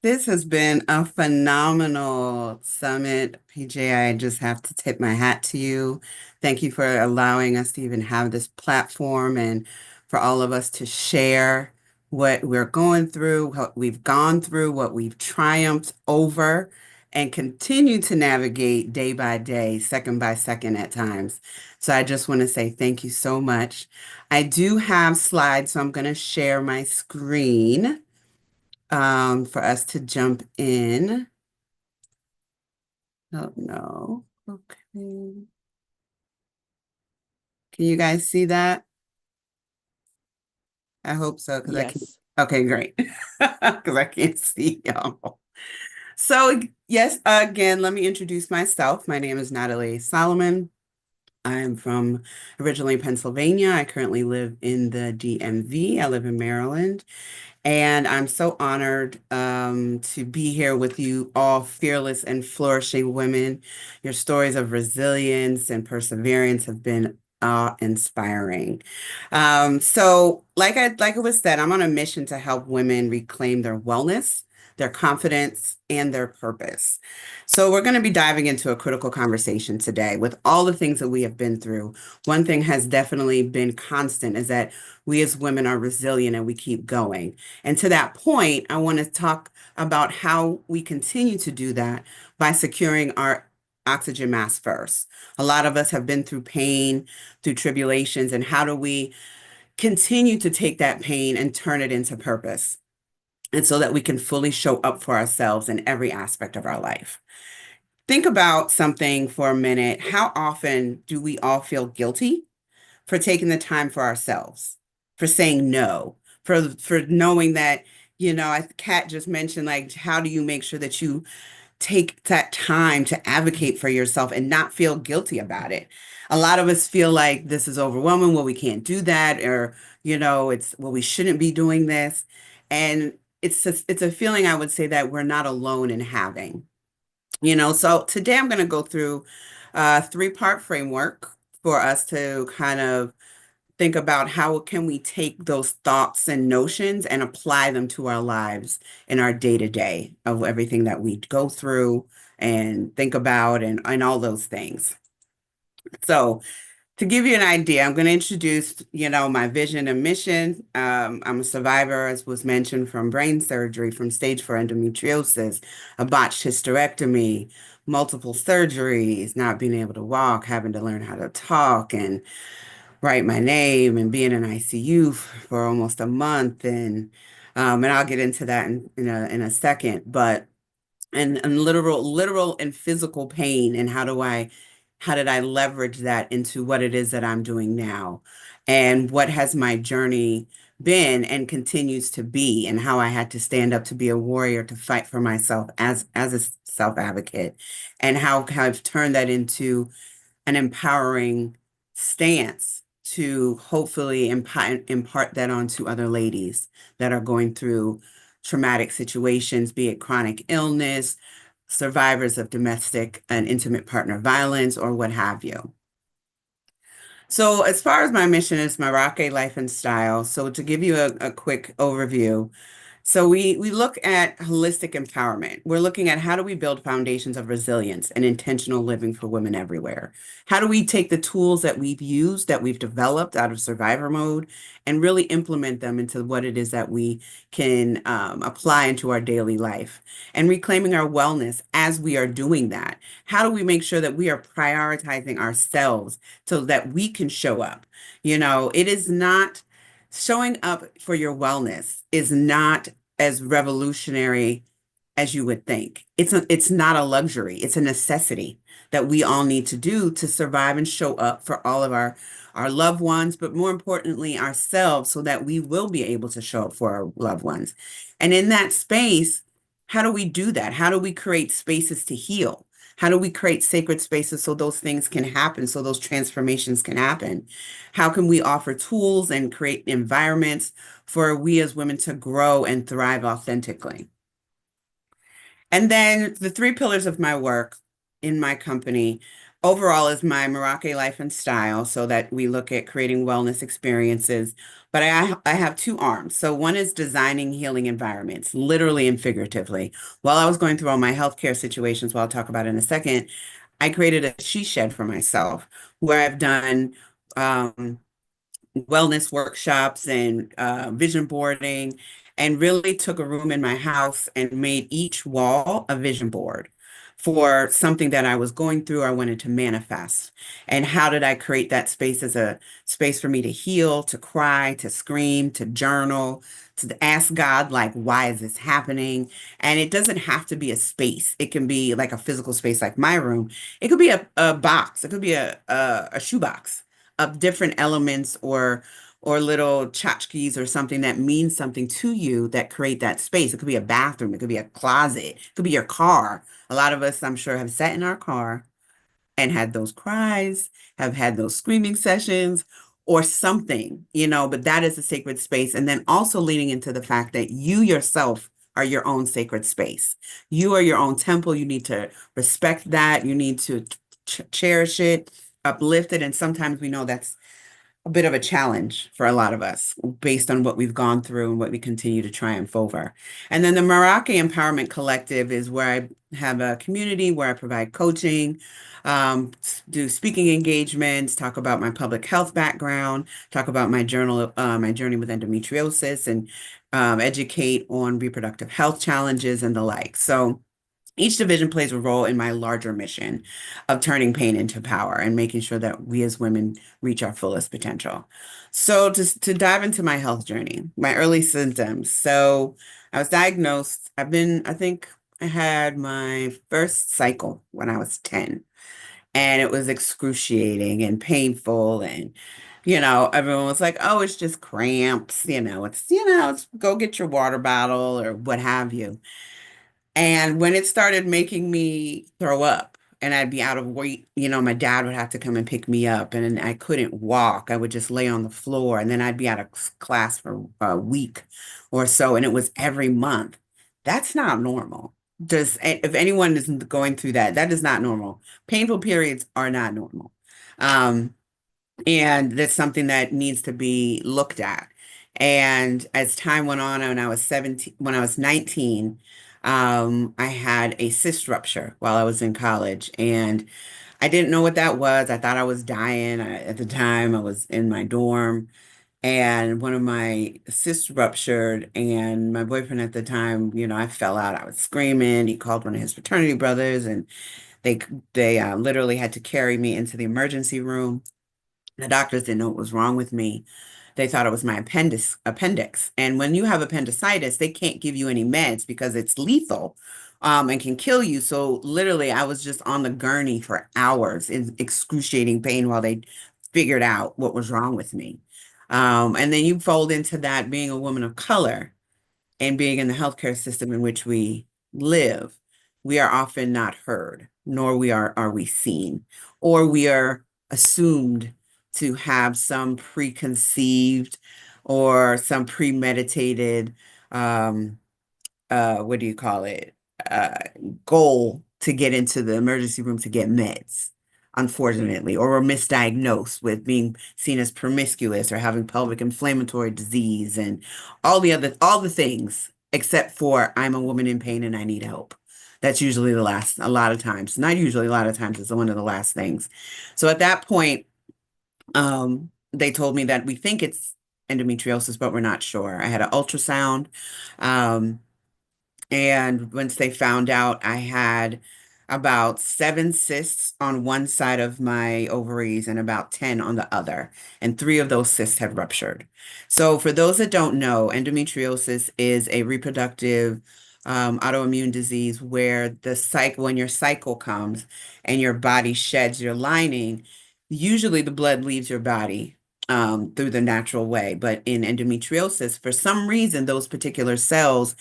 This has been a phenomenal summit. PJ, I just have to tip my hat to you. Thank you for allowing us to even have this platform and for all of us to share what we're going through, what we've gone through, what we've triumphed over, and continue to navigate day by day, second by second at times. So I just want to say thank you so much. I do have slides, so I'm going to share my screen for us to jump in. Oh, no. Okay. Can you guys see that? I hope so, because I can. Yes. Okay, great. Because I can't see y'all. So, yes, again, let me introduce myself. My name is Natalie Solomon. I'm from originally Pennsylvania. I currently live in the DMV. I live in Maryland. And I'm so honored to be here with you all, fearless and flourishing women. Your stories of resilience and perseverance have been awe-inspiring. So, like it was said, I'm on a mission to help women reclaim their wellness, their confidence, and their purpose. So, we're going to be diving into a critical conversation today with all the things that we have been through. One thing has definitely been constant is that we as women are resilient and we keep going. And to that point, I want to talk about how we continue to do that by securing our oxygen mask first. A lot of us have been through pain, through tribulations, and how do we continue to take that pain and turn it into purpose? And so that we can fully show up for ourselves in every aspect of our life. Think about something for a minute. How often do we all feel guilty for taking the time for ourselves, for saying no, for knowing that, Kat just mentioned, like, how do you make sure that you take that time to advocate for yourself and not feel guilty about it? A lot of us feel like this is overwhelming. Well, we can't do that, or, we shouldn't be doing this. And it's a feeling I would say that we're not alone in having. So today I'm going to go through a three-part framework for us to kind of think about how can we take those thoughts and notions and apply them to our lives in our day-to-day of everything that we go through and think about and all those things. So to give you an idea, I'm going to introduce, my vision and mission. I'm a survivor, as was mentioned, from brain surgery, from stage 4 endometriosis, a botched hysterectomy, multiple surgeries, not being able to walk, having to learn how to talk and write my name, and being in ICU for almost a month. And I'll get into that in a second, but and literal and physical pain, and how did I leverage that into what it is that I'm doing now, and what has my journey been and continues to be, and how I had to stand up to be a warrior to fight for myself as a self advocate, and how I've turned that into an empowering stance to hopefully impart that onto other ladies that are going through traumatic situations, be it chronic illness, survivors of domestic and intimate partner violence, or what have you. So as far as my mission is Merake Life and Style, so to give you a quick overview, so we look at holistic empowerment. We're looking at how do we build foundations of resilience and intentional living for women everywhere? How do we take the tools that we've used, that we've developed out of survivor mode, and really implement them into what it is that we can apply into our daily life? And reclaiming our wellness as we are doing that. How do we make sure that we are prioritizing ourselves so that we can show up? It is not showing up for your wellness is not as revolutionary as you would think. It's not a luxury. It's a necessity that we all need to do to survive and show up for all of our loved ones, but more importantly, ourselves, so that we will be able to show up for our loved ones. And in that space, how do we do that? How do we create spaces to heal? How do we create sacred spaces so those things can happen, so those transformations can happen? How can we offer tools and create environments for we as women to grow and thrive authentically? And then the three pillars of my work in my company overall is my Merake Life and Style, so that we look at creating wellness experiences. But I have two arms. So one is designing healing environments, literally and figuratively. While I was going through all my healthcare situations, what I'll talk about in a second, I created a she shed for myself where I've done wellness workshops and vision boarding, and really took a room in my house and made each wall a vision board for something that I was going through, I wanted to manifest. And how did I create that space as a space for me to heal, to cry, to scream, to journal, to ask God, like, why is this happening? And it doesn't have to be a space. It can be like a physical space like my room. It could be a box. It could be a shoebox of different elements or little tchotchkes or something that means something to you that create that space. It could be a bathroom, it could be a closet, it could be your car. A lot of us, I'm sure, have sat in our car and had those cries, have had those screaming sessions or something, but that is a sacred space. And then also leading into the fact that you yourself are your own sacred space. You are your own temple. You need to respect that. You need to cherish it, uplift it. And sometimes we know that's a bit of a challenge for a lot of us based on what we've gone through and what we continue to triumph over. And then the Merake Empowerment Collective is where I have a community where I provide coaching, do speaking engagements, talk about my public health background, talk about my journey with endometriosis, and educate on reproductive health challenges and the like. So each division plays a role in my larger mission of turning pain into power and making sure that we as women reach our fullest potential. So to dive into my health journey, my early symptoms. So I was diagnosed, I think I had my first cycle when I was 10, and it was excruciating and painful. And, everyone was like, oh, it's just cramps, it's go get your water bottle or what have you. And when it started making me throw up and I'd be out of weight, my dad would have to come and pick me up, and I couldn't walk. I would just lay on the floor, and then I'd be out of class for a week or so. And it was every month. That's not normal. If anyone isn't going through that, that is not normal. Painful periods are not normal. And that's something that needs to be looked at. And as time went on, when I was 19, I had a cyst rupture while I was in college, and I didn't know what that was. I thought I was dying. At the time, I was in my dorm, and one of my cysts ruptured, and my boyfriend at the time, I fell out. I was screaming. He called one of his fraternity brothers, and they literally had to carry me into the emergency room. The doctors didn't know what was wrong with me. They thought it was my appendix. And when you have appendicitis, they can't give you any meds because it's lethal, and can kill you. So literally, I was just on the gurney for hours in excruciating pain while they figured out what was wrong with me. And then you fold into that being a woman of color and being in the healthcare system in which we live, we are often not heard, nor are we seen, or we are assumed to have some preconceived or some premeditated, what do you call it? Uh, Goal to get into the emergency room to get meds, unfortunately, or were misdiagnosed with being seen as promiscuous or having pelvic inflammatory disease and all the things, except for I'm a woman in pain and I need help. That's usually the last, a lot of times, not usually, a lot of times it's one of the last things. So at that point, they told me that we think it's endometriosis, but we're not sure. I had an ultrasound. Um, and once they found out, I had about 7 cysts on one side of my ovaries and about 10 on the other. And 3 of those cysts had ruptured. So, for those that don't know, endometriosis is a reproductive autoimmune disease where when your cycle comes and your body sheds your lining, usually the blood leaves your body through the natural way. But in endometriosis, for some reason, those particular cells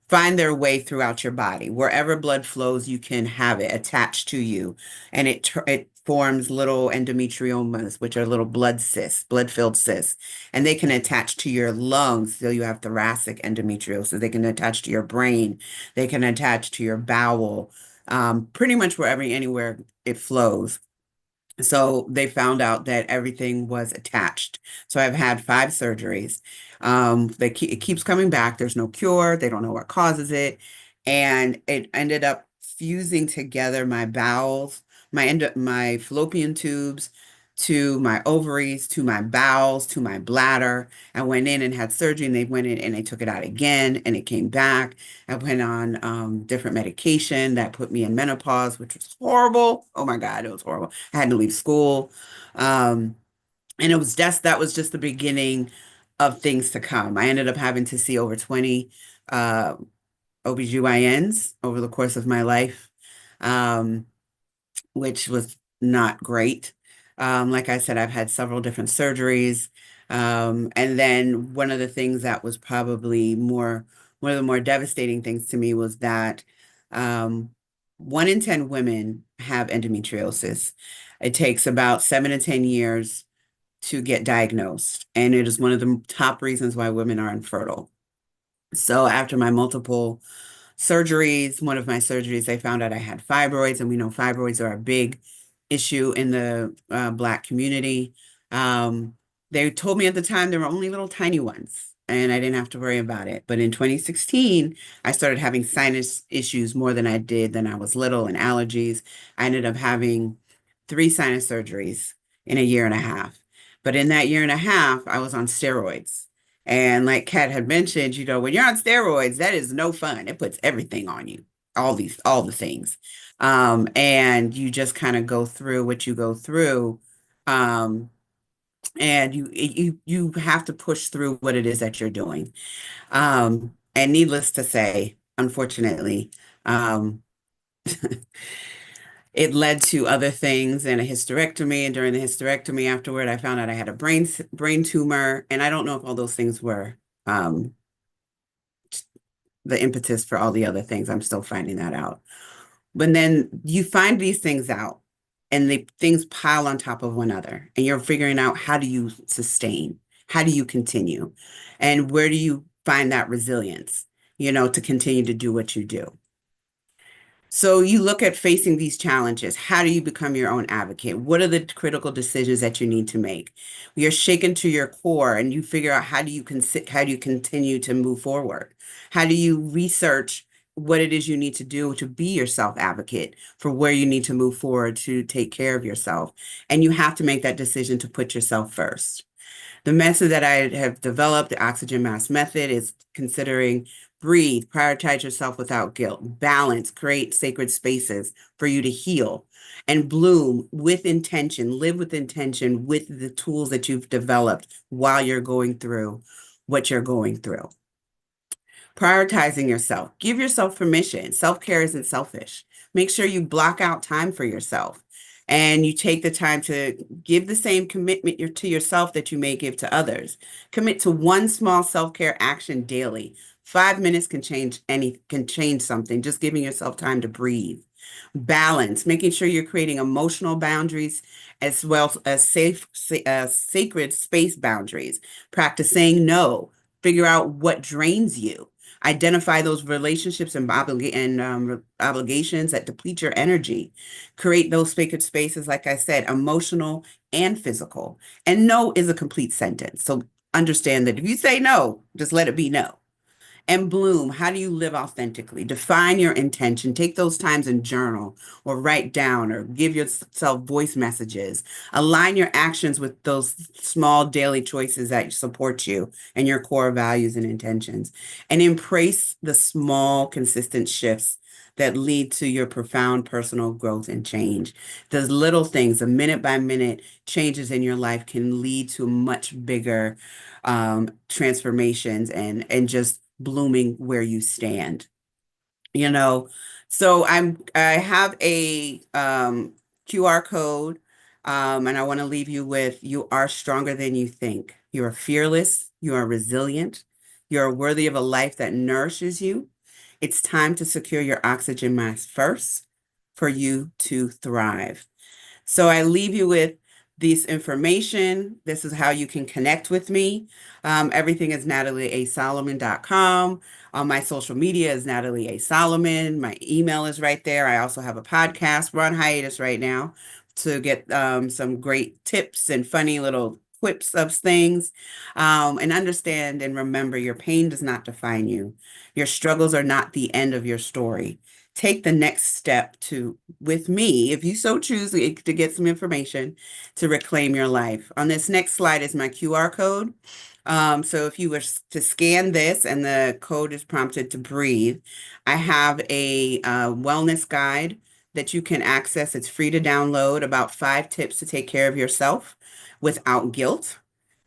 find their way throughout your body. Wherever blood flows, you can have it attached to you. And it forms little endometriomas, which are little blood cysts, blood-filled cysts. And they can attach to your lungs. So you have thoracic endometriosis. They can attach to your brain. They can attach to your bowel. Pretty much anywhere it flows. So they found out that everything was attached. So I've had 5 surgeries. It keeps coming back. There's no cure. They don't know what causes it. And it ended up fusing together my bowels, my fallopian tubes, to my ovaries, to my bowels, to my bladder. I went in and had surgery, and they went in and they took it out again, and it came back. I went on different medication that put me in menopause, which was horrible. Oh my God, it was horrible. I had to leave school. Um, and that was just the beginning of things to come. I ended up having to see over 20 uh, OBGYNs over the course of my life, which was not great. Like I said, I've had several different surgeries. And then one of the things that was probably one of the more devastating things to me was that um, 1 in 10 women have endometriosis. It takes about 7 to 10 years to get diagnosed, and it is one of the top reasons why women are infertile. So after my multiple surgeries, one of my surgeries, they found out I had fibroids, and we know fibroids are a big issue in the Black community. Um, they told me at the time there were only little tiny ones, and I didn't have to worry about it. But in 2016, I started having sinus issues more than I did when I was little, and allergies. I ended up having 3 sinus surgeries in a year and a half. But in that year and a half, I was on steroids. And like Kat had mentioned, when you're on steroids, that is no fun. It puts everything on you, all the things. And you just kind of go through what you go through. Um, and you have to push through what it is that you're doing. And needless to say, unfortunately, um, it led to other things and a hysterectomy. And during the hysterectomy afterward, I found out I had a brain tumor. And I don't know if all those things were um, the impetus for all the other things. I'm still finding that out. But then you find these things out, and the things pile on top of one another, and you're figuring out, how do you sustain? How do you continue? And where do you find that resilience, to continue to do what you do? So you look at facing these challenges. How do you become your own advocate? What are the critical decisions that you need to make? You're shaken to your core, and you figure out, how do you continue to move forward? How do you research what it is you need to do to be your self-advocate for where you need to move forward to take care of yourself? And you have to make that decision to put yourself first. The method that I have developed, the oxygen mask method, is considering: breathe, prioritize yourself without guilt, balance, create sacred spaces for you to heal, and bloom with intention, live with intention with the tools that you've developed while you're going through what you're going through. Prioritizing yourself. Give yourself permission. Self-care isn't selfish. Make sure you block out time for yourself, and you take the time to give the same commitment to yourself that you may give to others. Commit to one small self-care action daily. 5 minutes can change something. Just giving yourself time to breathe. Balance, making sure you're creating emotional boundaries as well as sacred space boundaries. Practice saying no. Figure out what drains you. Identify those relationships and obligations that deplete your energy. Create those sacred spaces, like I said, emotional and physical. And no is a complete sentence. So understand that if you say no, just let it be no. And bloom, how do you live authentically? Define your intention. Take those times and journal or write down or give yourself voice messages. Align your actions with those small daily choices that support you and your core values and intentions. And embrace the small, consistent shifts that lead to your profound personal growth and change. Those little things, the minute by minute changes in your life can lead to much bigger transformations and just blooming where you stand, you know. So I have a QR code, and I want to leave you with: you are stronger than you think. You are fearless, you are resilient, you are worthy of a life that nourishes you. It's time to secure your oxygen mask first for you to thrive. So I leave you with this information. This is how you can connect with me. Everything is natalieasolomon.com. On my social media is Natalie A. Solomon. My email is right there. I also have a podcast. We're on hiatus right now to get some great tips and funny little quips of things. And understand and remember, your pain does not define you. Your struggles are not the end of your story. Take the next step to, with me, if you so choose to get some information to reclaim your life. On this next slide is my QR code. So if you were to scan this and the code is prompted to breathe, I have a wellness guide that you can access. It's free to download, about 5 tips to take care of yourself without guilt.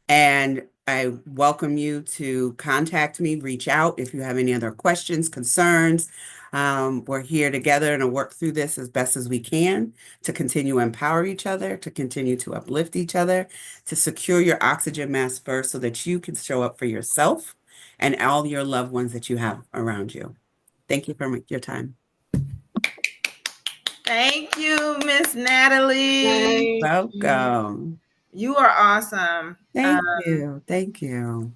And I welcome you to contact me, reach out if you have any other questions, concerns. We're here together and to work through this as best as we can to continue to empower each other, to continue to uplift each other, to secure your oxygen mask first so that you can show up for yourself and all your loved ones that you have around you. Thank you for your time. Thank you, Miss Natalie. Welcome. You are awesome. Thank you. Thank you.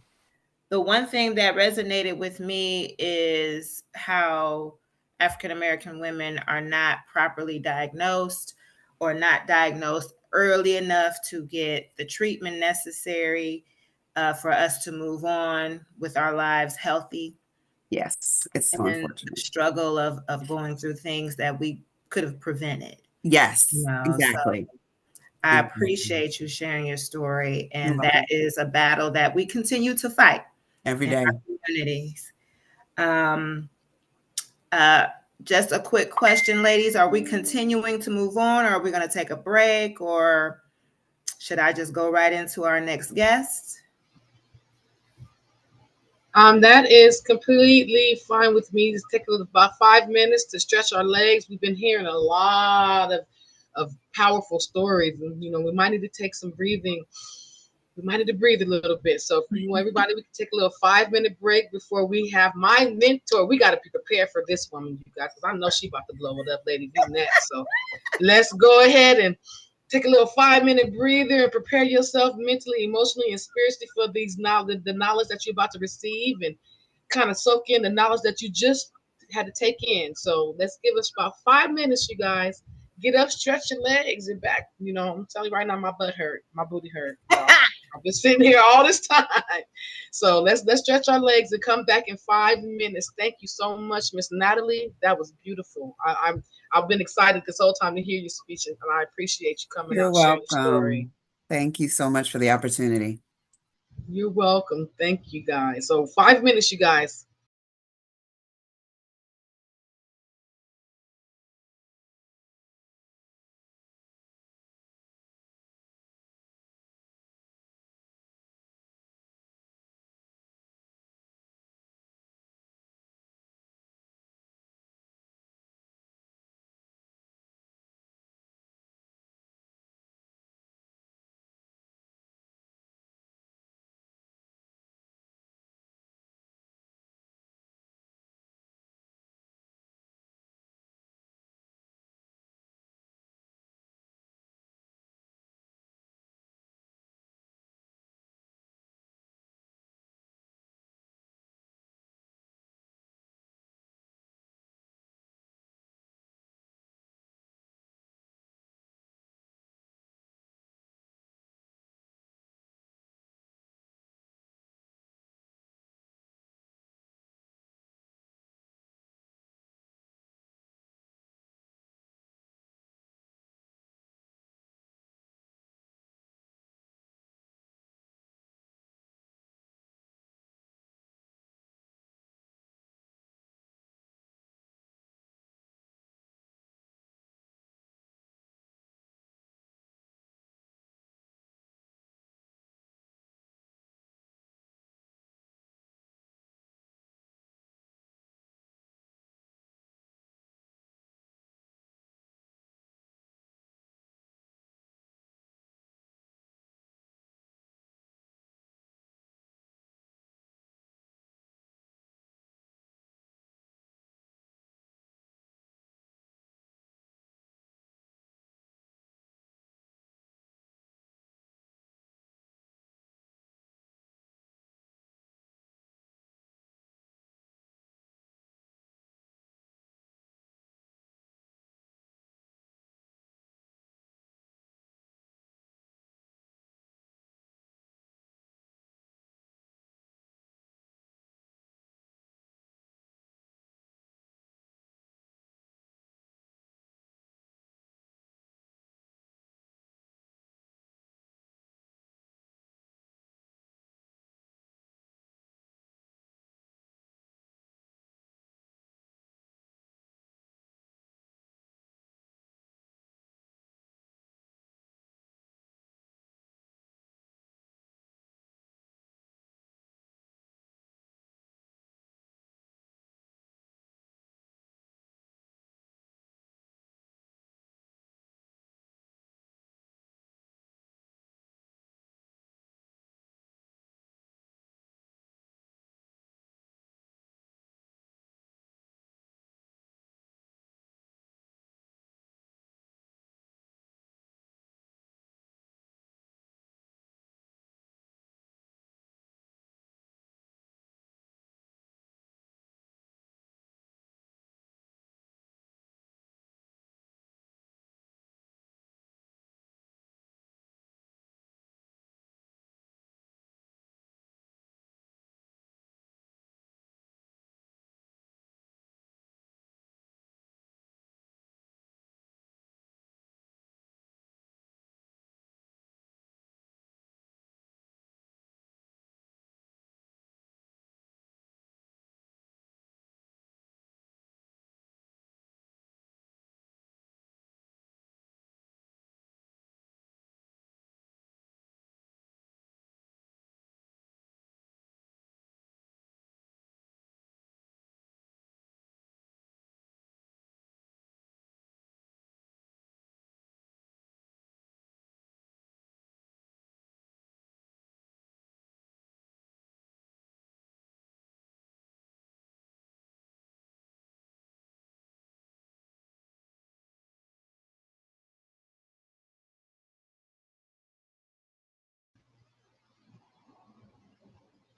The one thing that resonated with me is how African American women are not properly diagnosed or not diagnosed early enough to get the treatment necessary for us to move on with our lives healthy. Yes, it's so And unfortunate. the struggle of going through things that we could have prevented. Yes, So exactly. I appreciate you sharing your story. You're And welcome. that is a battle that we continue to fight Every in day. our communities. Just a quick question, ladies. Are we continuing to move on, or are we going to take a break, or should I just go right into our next guest? That is completely fine with me. Just take about 5 minutes to stretch our legs. We've been hearing a lot of powerful stories, and we might need to take some breathing. We might need to breathe a little bit. So, if you want everybody, we can take a little 5 minute break before we have my mentor. We got to be prepared for this woman, you guys, because I know she about to blow it up, lady. You next. So, let's go ahead and take a little 5 minute breather and prepare yourself mentally, emotionally, and spiritually for these knowledge, the knowledge that you're about to receive, and kind of soak in the knowledge that you just had to take in. So let's give us about 5 minutes, you guys. Get up, stretch your legs and back. I'm telling you right now, my butt hurt, my booty hurt. I've been sitting here all this time. So let's stretch our legs and come back in 5 minutes. Thank you so much, Miss Natalie. That was beautiful. I've been excited this whole time to hear your speech, and I appreciate you coming You're out sharing your story. welcome. Thank you so much for the opportunity. You're welcome. Thank you, guys. So 5 minutes, you guys.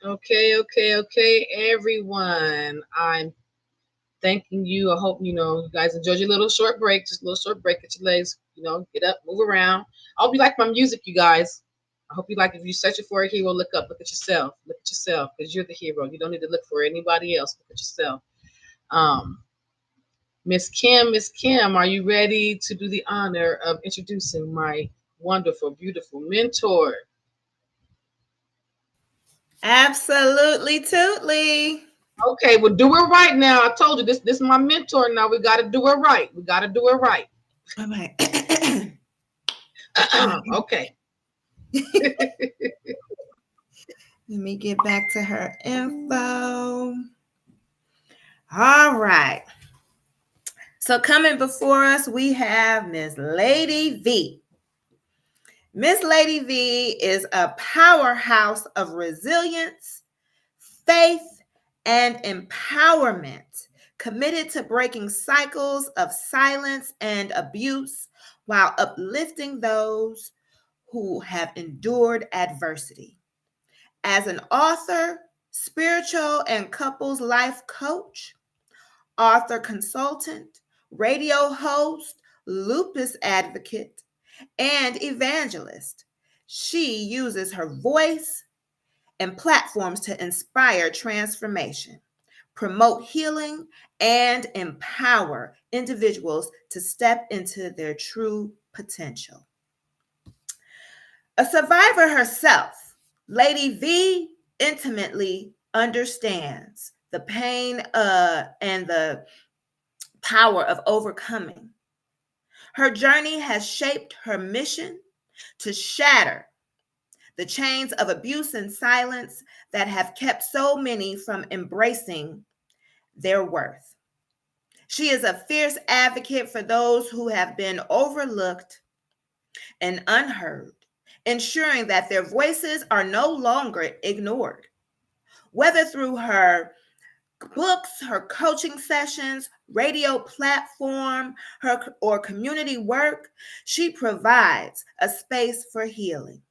Okay, everyone. I'm thanking you. I hope you guys enjoyed your little short break. Just a little short break. Get your legs, get up, move around. I hope you like my music, you guys. I hope you like. If you're searching for a hero, look up. Look at yourself. Look at yourself, because you're the hero. You don't need to look for anybody else. Look at yourself. Um, Miss Kim, are you ready to do the honor of introducing my wonderful, beautiful mentor? Absolutely, tootly. Okay, well, do it right now. I told you this is my mentor. Now we got to do it right. We got to do it right. All right. Okay. Let me get back to her info. All right. So coming before us, we have Miss Lady V. Miss Lady V is a powerhouse of resilience, faith, and empowerment, committed to breaking cycles of silence and abuse while uplifting those who have endured adversity. As an author, spiritual and couples life coach, author consultant, radio host, lupus advocate, and evangelist, she uses her voice and platforms to inspire transformation, promote healing, and empower individuals to step into their true potential. A survivor herself, Lady V intimately understands the pain and the power of overcoming. Her journey has shaped her mission to shatter the chains of abuse and silence that have kept so many from embracing their worth. She is a fierce advocate for those who have been overlooked and unheard, ensuring that their voices are no longer ignored. Whether through her books, her coaching sessions, radio platform, or community work, she provides a space for healing,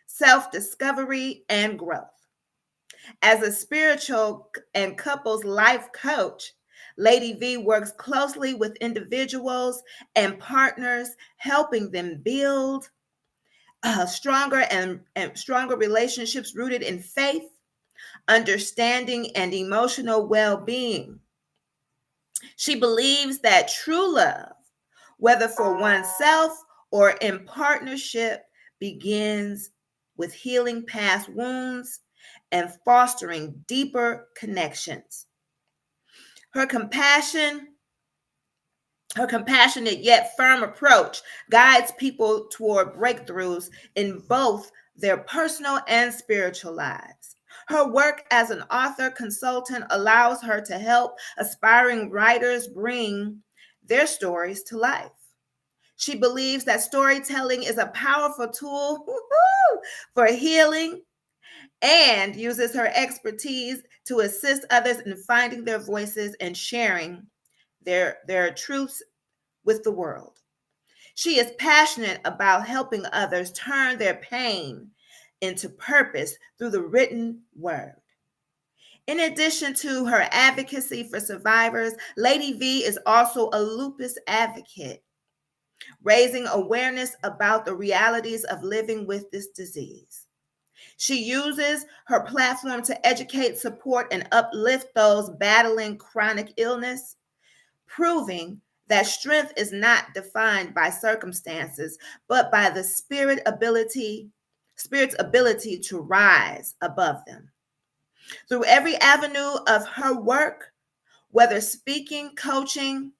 self-discovery, and growth. As a spiritual and couples life coach, Lady V works closely with individuals and partners, helping them build stronger and stronger relationships rooted in faith, understanding, and emotional well-being. She believes that true love, whether for oneself or in partnership, begins with healing past wounds and fostering deeper connections. Her compassionate yet firm approach guides people toward breakthroughs in both their personal and spiritual lives. Her work as an author consultant allows her to help aspiring writers bring their stories to life. She believes that storytelling is a powerful tool for healing and uses her expertise to assist others in finding their voices and sharing their truths with the world. She is passionate about helping others turn their pain into purpose through the written word. In addition to her advocacy for survivors, Lady V is also a lupus advocate, raising awareness about the realities of living with this disease. She uses her platform to educate, support, and uplift those battling chronic illness, proving that strength is not defined by circumstances, but by the spirit's ability to rise above them. Through every avenue of her work, whether speaking, coaching,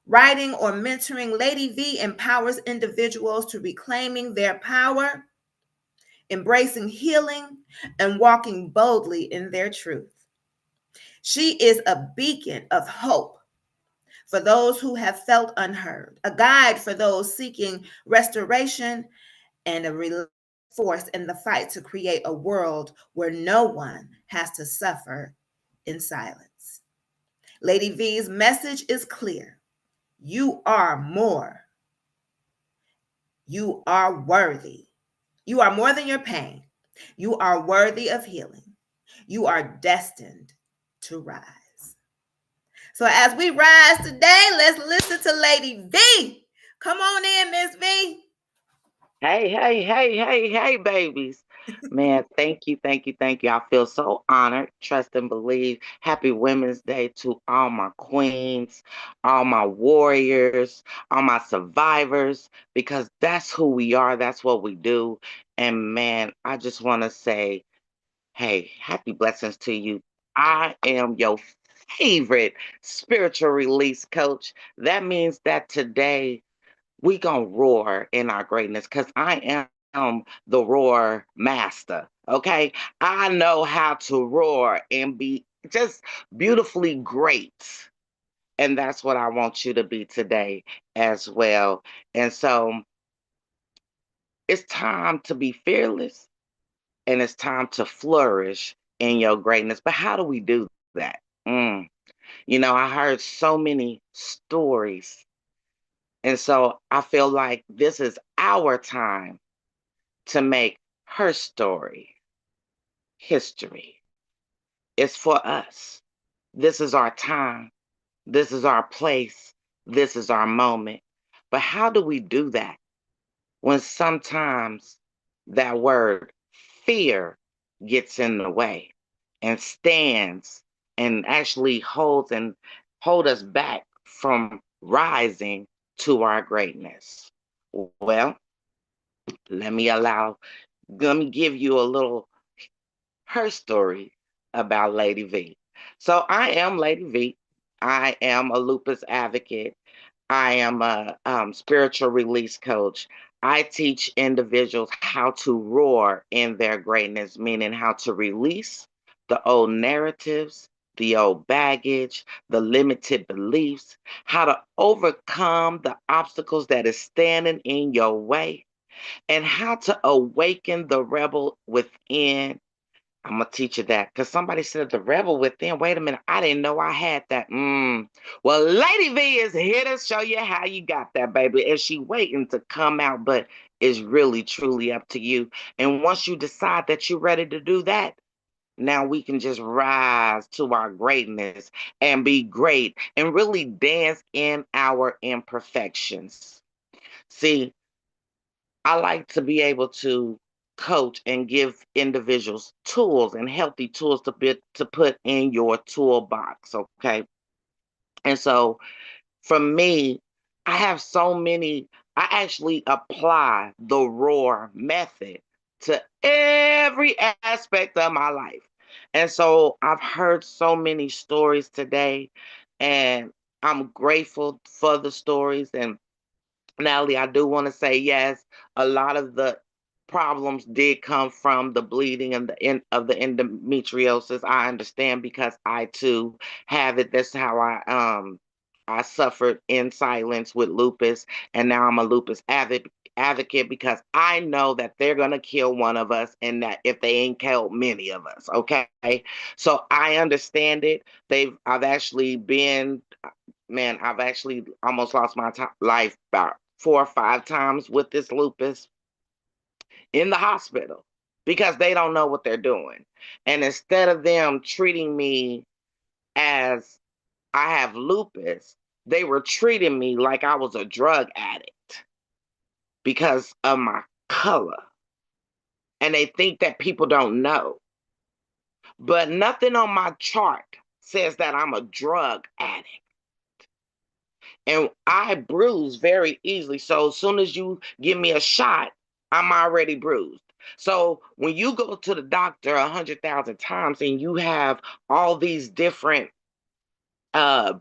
writing, or mentoring, Lady V empowers individuals to reclaiming their power, embracing healing, and walking boldly in their truth. She is a beacon of hope for those who have felt unheard, a guide for those seeking restoration, and a force in the fight to create a world where no one has to suffer in silence. Lady V's message is clear. You are more. You are worthy. You are more than your pain. You are worthy of healing. You are destined to rise. So as we rise today, let's listen to Lady V. Come on in, Miss V. Hey, babies. Man, thank you, thank you, thank you. I feel so honored, trust and believe. Happy Women's Day to all my queens, all my warriors, all my survivors, because that's who we are, that's what we do. And man, I just want to say, hey, happy blessings to you. I am your favorite spiritual release coach. That means that today we gonna roar in our greatness because I am the roar master. Okay, I know how to roar and be just beautifully great, and that's what I want you to be today as well. And so it's time to be fearless, and it's time to flourish in your greatness. But how do we do that? I heard so many stories, and so I feel like this is our time to make her story history. It's for us. This is our time. This is our place. This is our moment. But how do we do that when sometimes that word fear gets in the way and stands and actually hold us back from rising to our greatness? Well, let me let me give you a little her story about Lady V. So I am Lady V. I am a lupus advocate. I am a spiritual release coach. I teach individuals how to roar in their greatness, meaning how to release the old narratives, the old baggage, the limited beliefs, how to overcome the obstacles that is standing in your way, and how to awaken the rebel within. I'm gonna teach you that because somebody said the rebel within. Wait a minute, I didn't know I had that. Well, Lady V is here to show you how you got that, baby, and she waiting to come out, but it's really truly up to you. And once you decide that you're ready to do that, now we can just rise to our greatness and be great and really dance in our imperfections. See, I like to be able to coach and give individuals tools and healthy tools to put in your toolbox, okay? And so for me, I have so many, I actually apply the roar method to every aspect of my life. And so I've heard so many stories today, and I'm grateful for the stories. And Natalie, I do want to say yes. A lot of the problems did come from the bleeding and of the endometriosis. I understand because I too have it. That's how I suffered in silence with lupus, and now I'm a lupus advocate because I know that they're gonna kill one of us, and that if they ain't killed many of us, okay. So I understand it. I've actually been, man, I've actually almost lost my life about 4 or 5 times with this lupus in the hospital because they don't know what they're doing. And instead of them treating me as I have lupus, they were treating me like I was a drug addict because of my color. And they think that people don't know. But nothing on my chart says that I'm a drug addict. And I bruise very easily. So as soon as you give me a shot, I'm already bruised. So when you go to the doctor 100,000 times and you have all these different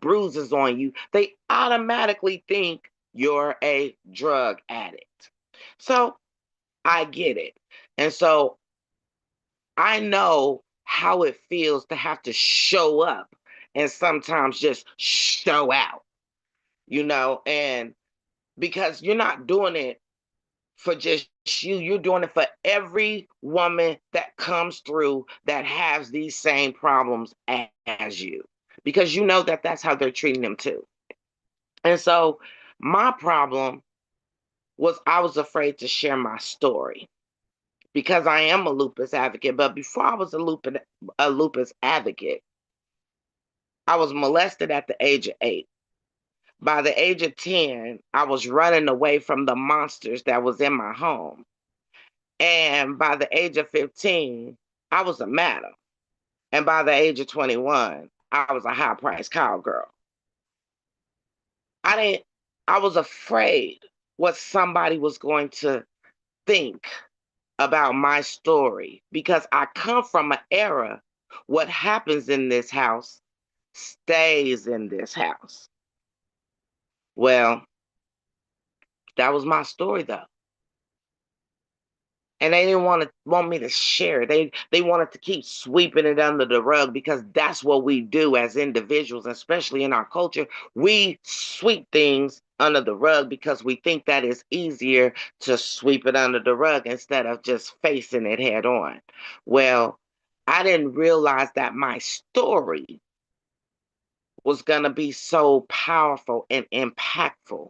bruises on you, they automatically think you're a drug addict. So I get it. And so I know how it feels to have to show up and sometimes just show out, and because you're not doing it for just you, you're doing it for every woman that comes through that has these same problems as you, because you know that that's how they're treating them too. And so my problem was I was afraid to share my story. because I am a lupus advocate. But before I was a lupus advocate, I was molested at the age of 8. By the age of 10, I was running away from the monsters that was in my home. And by the age of 15, I was a madam. And by the age of 21, I was a high-priced cowgirl. I was afraid what somebody was going to think about my story because I come from an era, what happens in this house stays in this house. Well, that was my story though. And they didn't want me to share. They wanted to keep sweeping it under the rug because that's what we do as individuals, especially in our culture. We sweep things under the rug because we think that is easier to sweep it under the rug instead of just facing it head on. Well, I didn't realize that my story was going to be so powerful and impactful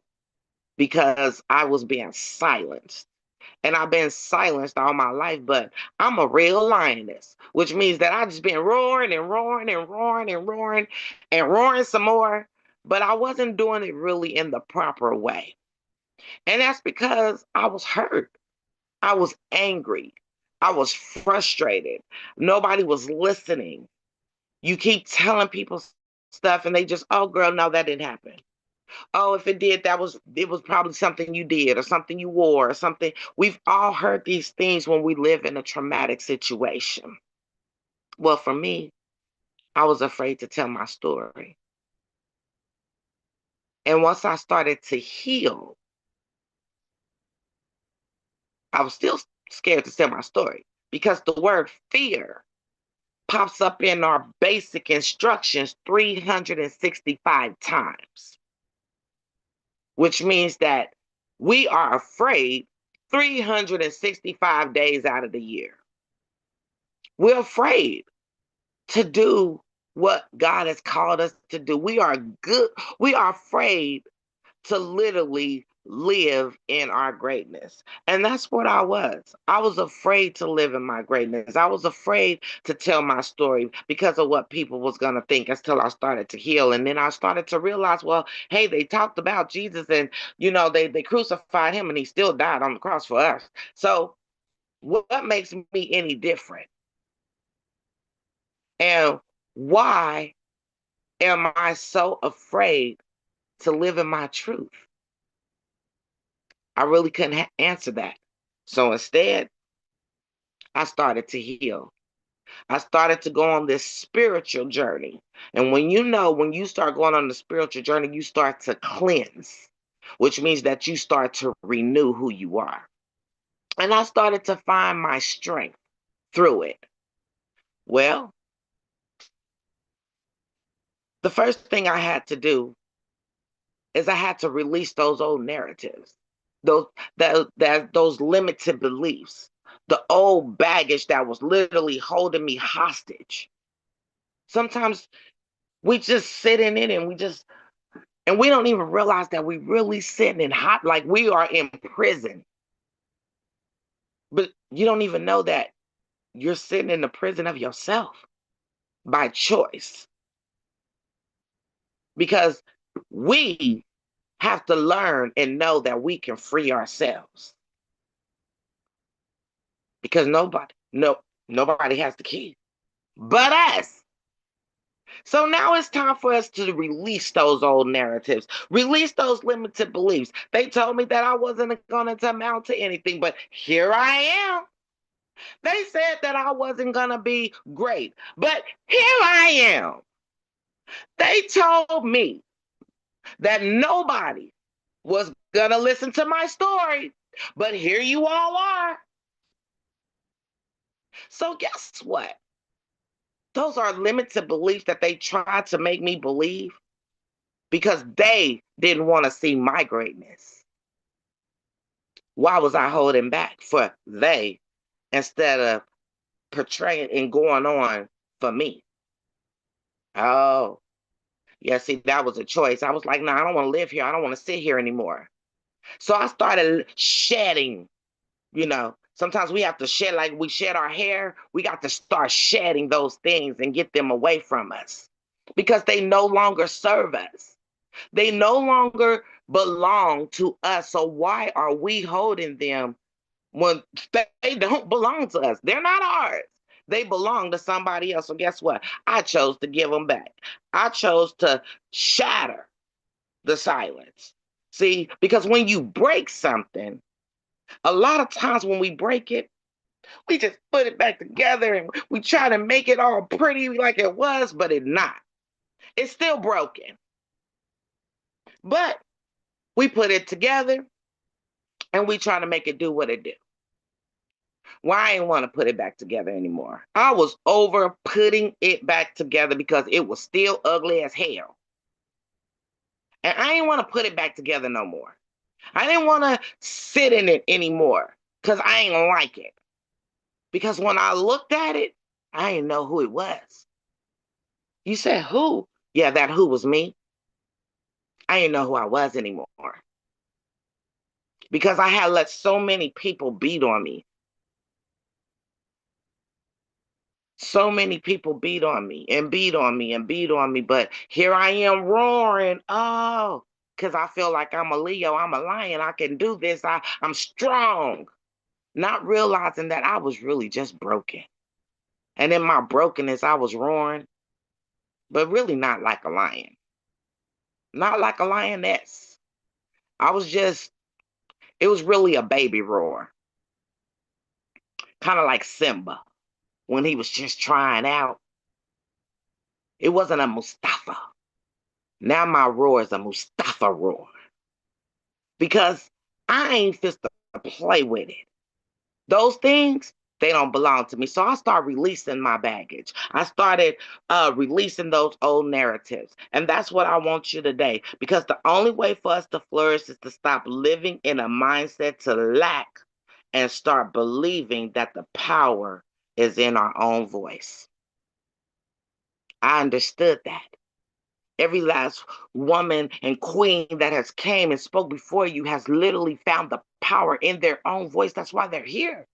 because I was being silenced. And I've been silenced all my life, but I'm a real lioness, which means that I just been roaring and roaring and roaring and roaring and roaring some more, but I wasn't doing it really in the proper way. And that's because I was hurt. I was angry. I was frustrated. Nobody was listening. You keep telling people stuff and they just, oh girl, no, that didn't happen. Oh, if it did, it was probably something you did or something you wore or something. We've all heard these things when we live in a traumatic situation. Well, for me, I was afraid to tell my story. And once I started to heal, I was still scared to tell my story because the word fear pops up in our basic instructions 365 times, which means that we are afraid 365 days out of the year. We're afraid to do what God has called us to do. We are afraid to literally live in our greatness. And that's what I was. I was afraid to live in my greatness. I was afraid to tell my story because of what people was going to think until I started to heal. And then I started to realize, well, hey, they talked about Jesus and, they crucified him and he still died on the cross for us. So what makes me any different? And why am I so afraid to live in my truth? I really couldn't answer that. So instead, I started to heal. I started to go on this spiritual journey. And when you start going on the spiritual journey, you start to cleanse, which means that you start to renew who you are. And I started to find my strength through it. Well, the first thing I had to do is I had to release those old narratives, those those limited beliefs, the old baggage that was literally holding me hostage. Sometimes we just sit in it and we don't even realize that we really sitting in hot, like we are in prison. But you don't even know that you're sitting in the prison of yourself by choice. Because we have to learn and know that we can free ourselves. Because nobody has the key but us. So now it's time for us to release those old narratives, release those limited beliefs. They told me that I wasn't going to amount to anything, but here I am. They said that I wasn't going to be great, but here I am. They told me that nobody was going to listen to my story, but here you all are. So guess what? Those are limited beliefs that they tried to make me believe because they didn't want to see my greatness. Why was I holding back for they instead of portraying and going on for me? Oh, yeah, see, that was a choice. I was like, no, I don't want to live here. I don't want to sit here anymore. So I started shedding Sometimes we have to shed, like we shed our hair. We got to start shedding those things and get them away from us because they no longer serve us. They no longer belong to us. So why are we holding them when they don't belong to us? They're not ours. They belong to somebody else. So guess what? I chose to give them back. I chose to shatter the silence. See, because when you break something, a lot of times when we break it, we just put it back together and we try to make it all pretty like it was, but it's not. It's still broken. But we put it together and we try to make it do what it do. Well, I didn't want to put it back together anymore. I was over putting it back together because it was still ugly as hell. And I didn't want to put it back together no more. I didn't want to sit in it anymore because I ain't like it. Because when I looked at it, I didn't know who it was. You said who? Yeah, that who was me. I didn't know who I was anymore. Because I had let so many people beat on me. So many people beat on me and beat on me and beat on me. But here I am roaring. Oh, because I feel like I'm a Leo. I'm a lion. I can do this. I'm strong. Not realizing that I was really just broken. And in my brokenness, I was roaring, but really not like a lion. Not like a lioness. I was just, it was really a baby roar. Kind of like Simba when he was just trying out. It wasn't a Mustafa. Now my roar is a Mustafa roar. Because I ain't fit to play with it. Those things, they don't belong to me. So I started releasing my baggage. I started releasing those old narratives. And that's what I want you today. Because the only way for us to flourish is to stop living in a mindset to lack and start believing that the power is in our own voice. I understood that. Every last woman and queen that has came and spoke before you has literally found the power in their own voice. That's why they're here.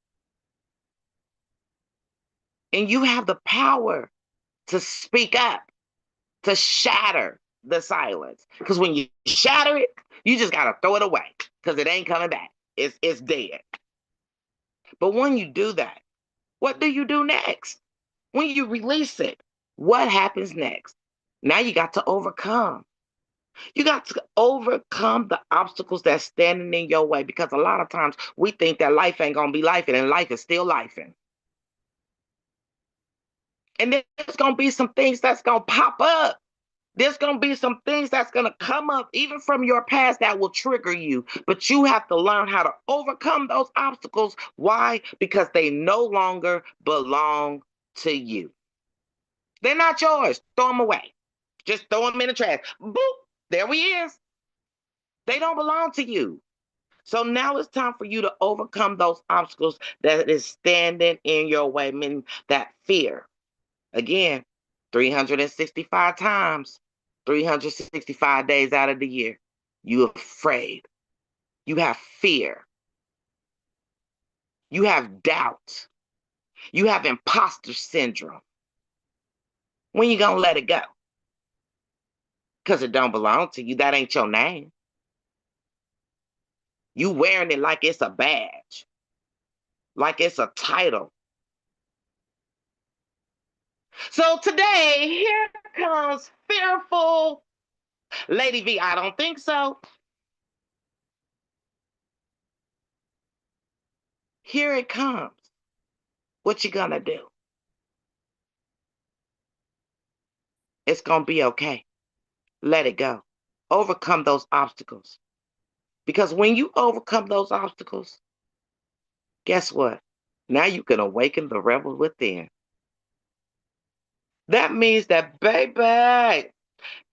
And you have the power to speak up, to shatter the silence. Because when you shatter it, you just got to throw it away because it ain't coming back. It's dead. But when you do that, what do you do next? When you release it, what happens next? Now you got to overcome. You got to overcome the obstacles that's standing in your way because a lot of times we think that life ain't going to be life and life is still lifing. And there's going to be some things that's going to pop up. There's going to be some things that's going to come up even from your past that will trigger you. But you have to learn how to overcome those obstacles. Why? Because they no longer belong to you. They're not yours. Throw them away. Just throw them in the trash. Boop. There he is. They don't belong to you. So now it's time for you to overcome those obstacles that is standing in your way, meaning that fear. Again, 365 times, 365 days out of the year, you're afraid. You have fear. You have doubt. You have imposter syndrome. When you gonna let it go? Because it don't belong to you. That ain't your name. You wearing it like it's a badge, like it's a title. So today, here comes fearful Lady V. I don't think so. Here it comes. What you gonna do? It's gonna be okay. Let it go. Overcome those obstacles. Because when you overcome those obstacles, guess what? Now you can awaken the rebel within. That means that, baby,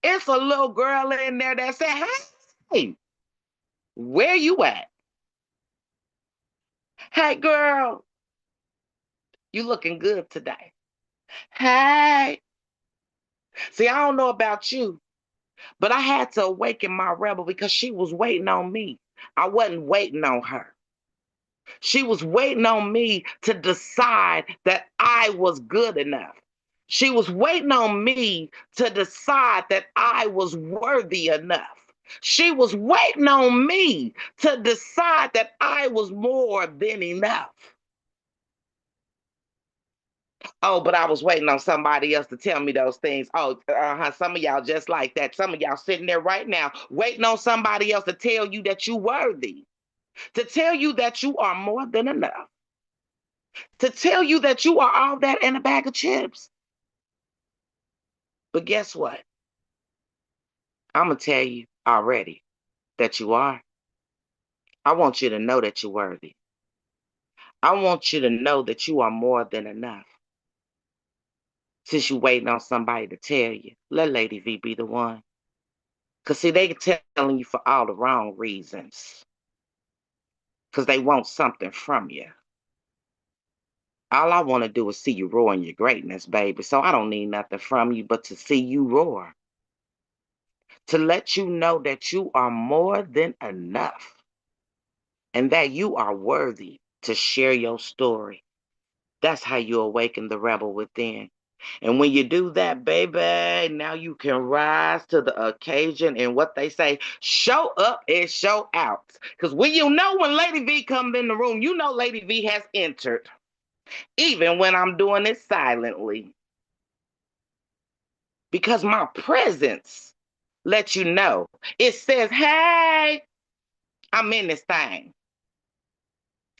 it's a little girl in there that said, hey, where you at? Hey, girl, you looking good today. Hey. See, I don't know about you, but I had to awaken my rebel because she was waiting on me. I wasn't waiting on her. She was waiting on me to decide that I was good enough. She was waiting on me to decide that I was worthy enough. She was waiting on me to decide that I was more than enough. Oh, but I was waiting on somebody else to tell me those things. Oh, some of y'all just like that. Some of y'all sitting there right now waiting on somebody else to tell you that you're worthy, to tell you that you are more than enough, to tell you that you are all that in a bag of chips. But guess what? I'm going to tell you already that you are. I want you to know that you're worthy. I want you to know that you are more than enough. Since you're waiting on somebody to tell you, let Lady V be the one. Because, see, they telling you for all the wrong reasons. Because they want something from you. All I want to do is see you roar in your greatness, baby. So I don't need nothing from you but to see you roar. To let you know that you are more than enough. And that you are worthy to share your story. That's how you awaken the rebel within. And when you do that, baby, now you can rise to the occasion and what they say, show up and show out. Because when Lady V comes in the room, you know Lady V has entered. Even when I'm doing it silently. Because my presence lets you know. It says, hey, I'm in this thing.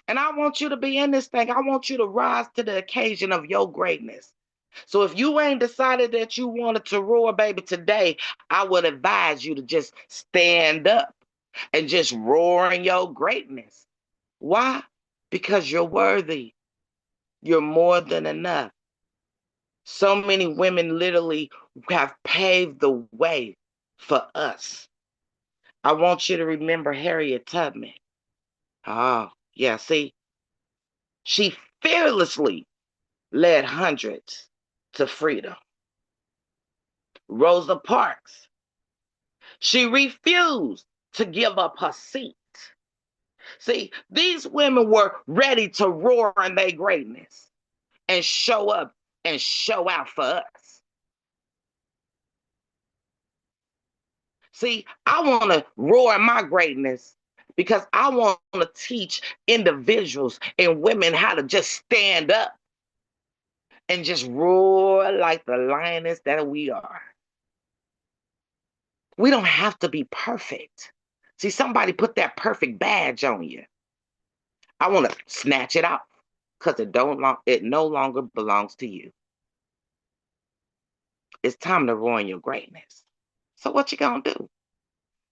And I want you to be in this thing. I want you to rise to the occasion of your greatness. So if you ain't decided that you wanted to roar, baby, today, I would advise you to just stand up and just roar in your greatness. Why? Because you're worthy. You're more than enough. So many women literally have paved the way for us. I want you to remember Harriet Tubman. Oh, yeah, see, she fearlessly led hundreds to freedom. Rosa Parks, she refused to give up her seat. See, these women were ready to roar in their greatness and show up and show out for us. See, I want to roar in my greatness because I want to teach individuals and women how to just stand up and just roar like the lioness that we are. We don't have to be perfect. See, somebody put that perfect badge on you. I want to snatch it out because it no longer belongs to you. It's time to roar in your greatness. So what you gonna do?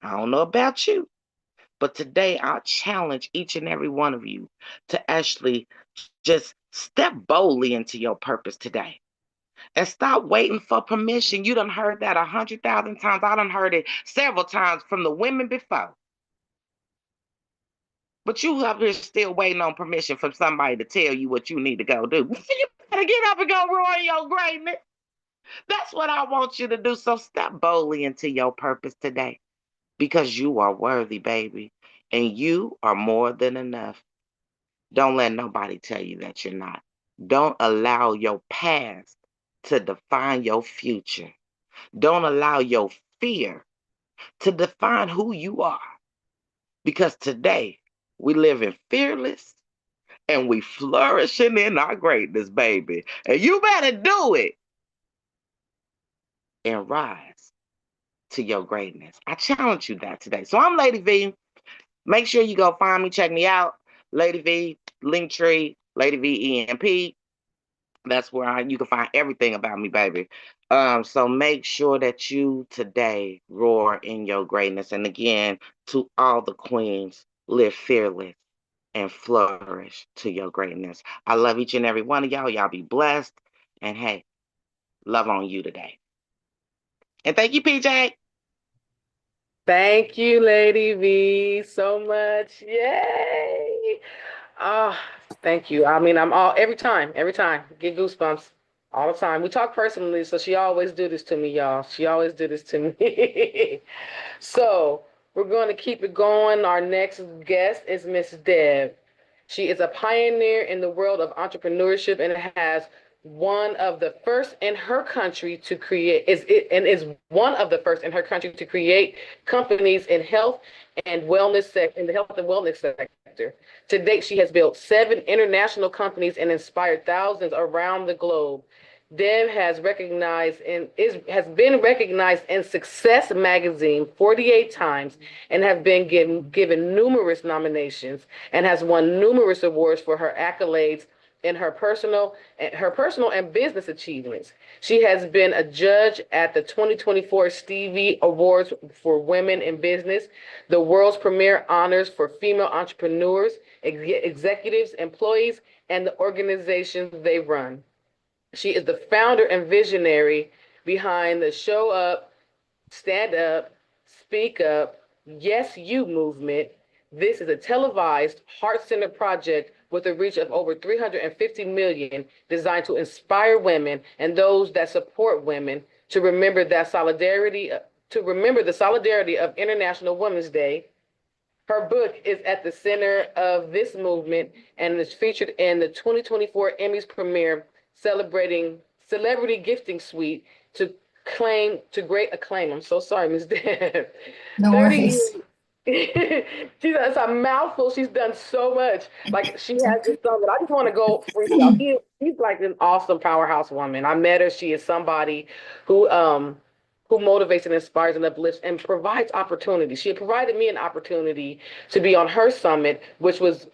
I don't know about you, but today I challenge each and every one of you to actually just step boldly into your purpose today. And stop waiting for permission. You done heard that 100,000 times. I done heard it several times from the women before. But you up here still waiting on permission from somebody to tell you what you need to go do. You better get up and go roar in your greatness. That's what I want you to do. So step boldly into your purpose today because you are worthy, baby. And you are more than enough. Don't let nobody tell you that you're not. Don't allow your past to define your future. Don't allow your fear to define who you are. Because today we live in fearless and we flourishing in our greatness, baby. And you better do it and rise to your greatness. I challenge you that today. So I'm Lady V. Make sure you go find me, check me out. Lady V, Linktree, Lady V EMP. That's where you can find everything about me, baby. So make sure that you today roar in your greatness. And again, to all the queens, live fearless and flourish to your greatness. I love each and every one of y'all. Y'all be blessed. And hey, love on you today. And thank you, PJ. Thank you, Lady V, so much. Yay! Ah, thank you. I mean, I'm all every time, get goosebumps all the time. We talk personally, so she always do this to me, y'all. She always do this to me. So we're going to keep it going. Our next guest is Miss Deb. She is a pioneer in the world of entrepreneurship and has one of the first in her country to create is one of the first in her country to create companies in health and wellness in the health and wellness sector. To date, she has built 7 international companies and inspired thousands around the globe. Deb has been recognized in Success magazine 48 times and have been given numerous nominations and has won numerous awards for her accolades in her personal and business achievements. She has been a judge at the 2024 Stevie Awards for Women in Business, the world's premier honors for female entrepreneurs, executives, employees, and the organizations they run. She is the founder and visionary behind the Show Up, Stand Up, Speak Up, Yes You movement. This is a televised, heart-centered project with a reach of over 350 million, designed to inspire women and those that support women to remember the solidarity of International Women's Day. Her book is at the center of this movement and is featured in the 2024 Emmys premiere celebrating Celebrity Gifting Suite to great acclaim. I'm so sorry, Ms. Deb. No 30 worries. years. It's a mouthful. She's done so much. Like she has this song that I just want to go freestyle. She's like an awesome powerhouse woman. I met her. She is somebody who motivates and inspires and uplifts and provides opportunity. She had provided me an opportunity to be on her summit, which was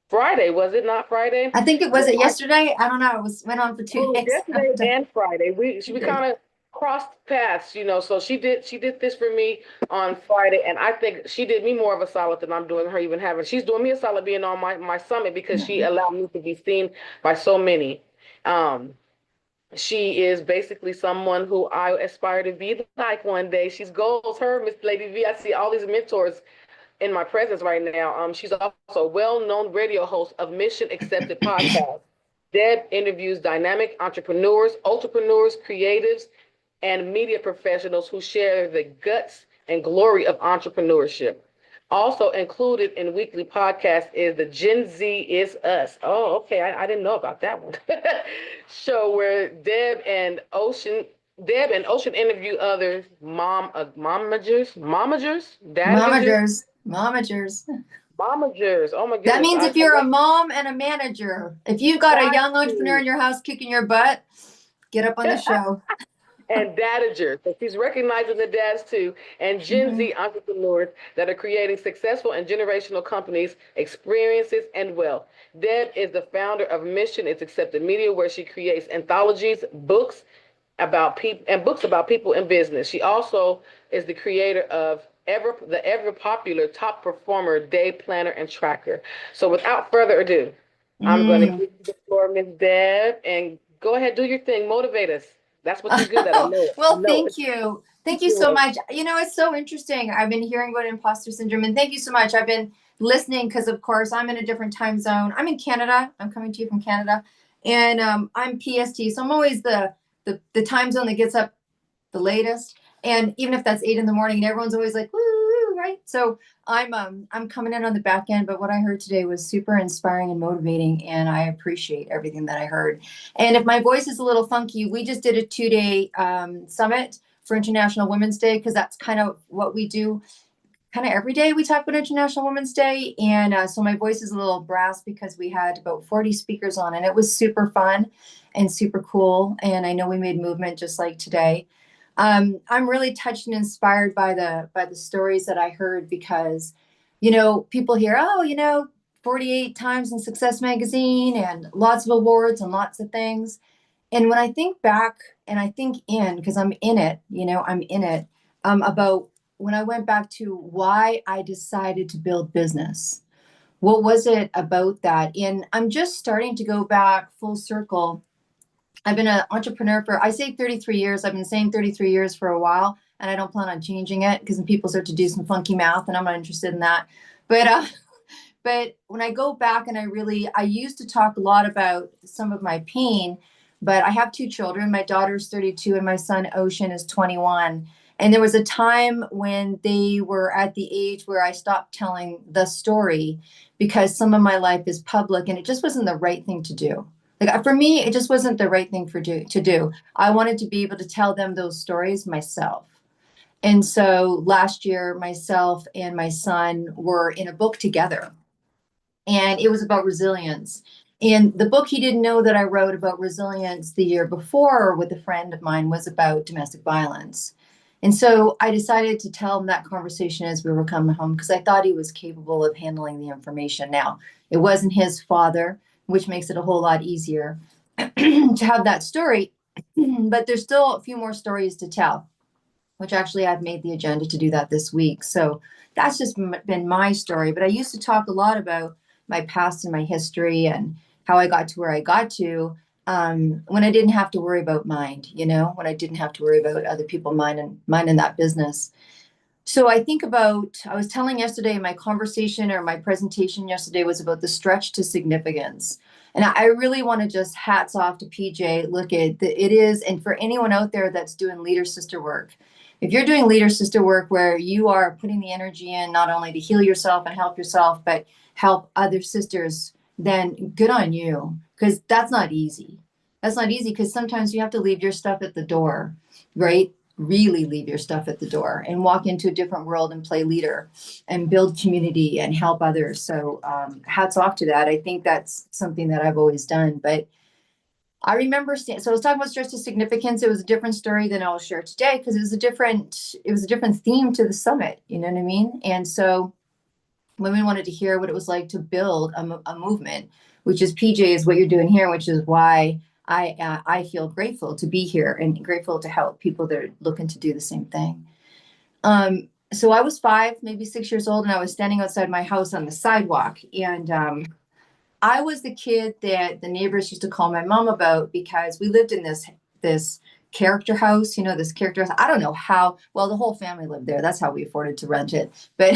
Friday, was it not Friday? I think it was yesterday. I don't know. It went on for 2 days. Yesterday and Friday. We kind of crossed paths, so she did this for me on Friday, and I think she did me more of a solid than I'm doing her even having. She's doing me a solid being on my summit because she allowed me to be seen by so many. She is basically someone who I aspire to be like one day. She's goals. Her, Miss Lady V. I see all these mentors in my presence right now. She's also a well-known radio host of Mission Accepted podcast. Deb interviews dynamic entrepreneurs, entrepreneurs, creatives, and media professionals who share the guts and glory of entrepreneurship. Also included in weekly podcast is the Gen Z is Us. Oh, okay. I didn't know about that one. Show where Deb and Ocean interview other momagers, dadagers, Momagers. momagers. Oh my goodness. That means if you're a mom and a manager, if you've got a young entrepreneur in your house kicking your butt, get up on the show. And dadagers. So she's recognizing the dads too, and Gen Z entrepreneurs that are creating successful and generational companies, experiences, and wealth. Deb is the founder of Mission It's Accepted Media, where she creates anthologies, books about people in business. She also is the creator of the ever popular Top Performer Day Planner and Tracker. So without further ado, I'm going to give you the floor, Ms. Deb, and go ahead, do your thing, motivate us. That's what you're good at. I know it. Well, thank you. Thank you so much. It's so interesting. I've been hearing about imposter syndrome, and thank you so much. I've been listening because, of course, I'm in a different time zone. I'm in Canada. I'm coming to you from Canada, and I'm PST, so I'm always the time zone that gets up the latest. And even if that's 8 in the morning, and everyone's always like, woo, right? So I'm coming in on the back end, but what I heard today was super inspiring and motivating, and I appreciate everything that I heard. And if my voice is a little funky, we just did a 2-day summit for International Women's Day, because that's kind of what we do. Kind of every day we talk about International Women's Day, and so my voice is a little brass because we had about 40 speakers on, and it was super fun and super cool. And I know we made movement just like today. I'm really touched and inspired by the stories that I heard, because, people hear, 48 times in Success magazine and lots of awards and lots of things. And when I think back and I think because I'm in it, about when I went back to why I decided to build business. What was it about that? And I'm just starting to go back full circle. I've been an entrepreneur for, I say 33 years. I've been saying 33 years for a while, and I don't plan on changing it, because then people start to do some funky math, and I'm not interested in that. But when I go back and I used to talk a lot about some of my pain, but I have 2 children. My daughter's 32 and my son Ocean is 21. And there was a time when they were at the age where I stopped telling the story because some of my life is public and it just wasn't the right thing to do. Like for me, it just wasn't the right thing to do. I wanted to be able to tell them those stories myself. And so last year, myself and my son were in a book together, and it was about resilience. And the book he didn't know that I wrote about resilience the year before with a friend of mine was about domestic violence. And so I decided to tell him that conversation as we were coming home because I thought he was capable of handling the information. Now, it wasn't his father, which makes it a whole lot easier to have that story, but there's still a few more stories to tell, which actually I've made the agenda to do that this week. So that's just been my story. But I used to talk a lot about my past and my history and how I got to where I got to when I didn't have to worry about mind, when I didn't have to worry about other people minding that business. So I think about, I was telling yesterday, my conversation or my presentation yesterday was about the stretch to significance. And I really want to just hats off to PJ. Look at it is, and for anyone out there that's doing leader sister work, if you're doing leader sister work where you are putting the energy in not only to heal yourself and help yourself, but help other sisters, then good on you, because that's not easy. That's not easy because sometimes you have to leave your stuff at the door, right? Really leave your stuff at the door and walk into a different world and play leader and build community and help others. So hats off to that. I think that's something that I've always done. But I remember, so I was talking about stretch to significance. It was a different story than I'll share today because it was a different theme to the summit. You know what I mean? And so women wanted to hear what it was like to build a movement, which is PJ is what you're doing here, which is why I feel grateful to be here and grateful to help people that are looking to do the same thing. So I was 5, maybe 6 years old, and I was standing outside my house on the sidewalk, and I was the kid that the neighbors used to call my mom about because we lived in this character house, this character house. I don't know how, well, the whole family lived there. That's how we afforded to rent it. But,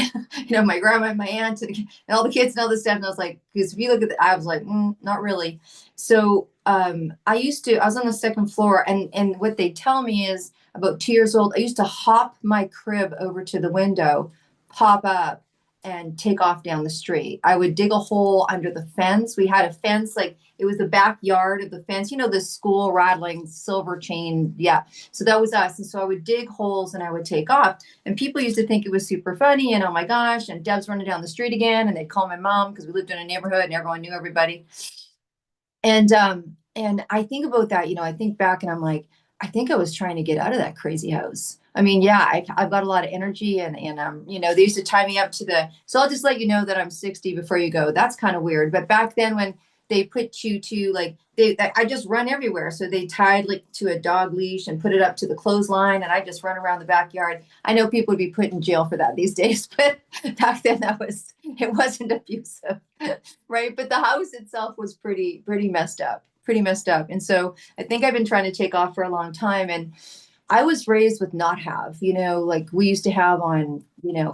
my grandma and my aunt and all the kids and all this stuff. And I was like, because if you look at I was like, not really. So I was on the second floor and what they tell me is about 2 years old, I used to hop my crib over to the window, pop up, and take off down the street. I would dig a hole under the fence. We had a fence, like it was the backyard of the fence, the school rattling silver chain. Yeah. So that was us. And so I would dig holes and I would take off. And people used to think it was super funny and oh my gosh, and Deb's running down the street again. And they'd call my mom because we lived in a neighborhood and everyone knew everybody. And I think about that, I think back and I'm like, I think I was trying to get out of that crazy house. I mean, yeah, I've got a lot of energy and they used to tie me up so I'll just let you know that I'm 60 before you go. That's kind of weird. But back then when they put you to I just run everywhere. So they tied to a dog leash and put it up to the clothesline and I just run around the backyard. I know people would be put in jail for that these days, but back then it wasn't abusive, right? But the house itself was pretty messed up. And so I think I've been trying to take off for a long time. And I was raised with not have, we used to have on,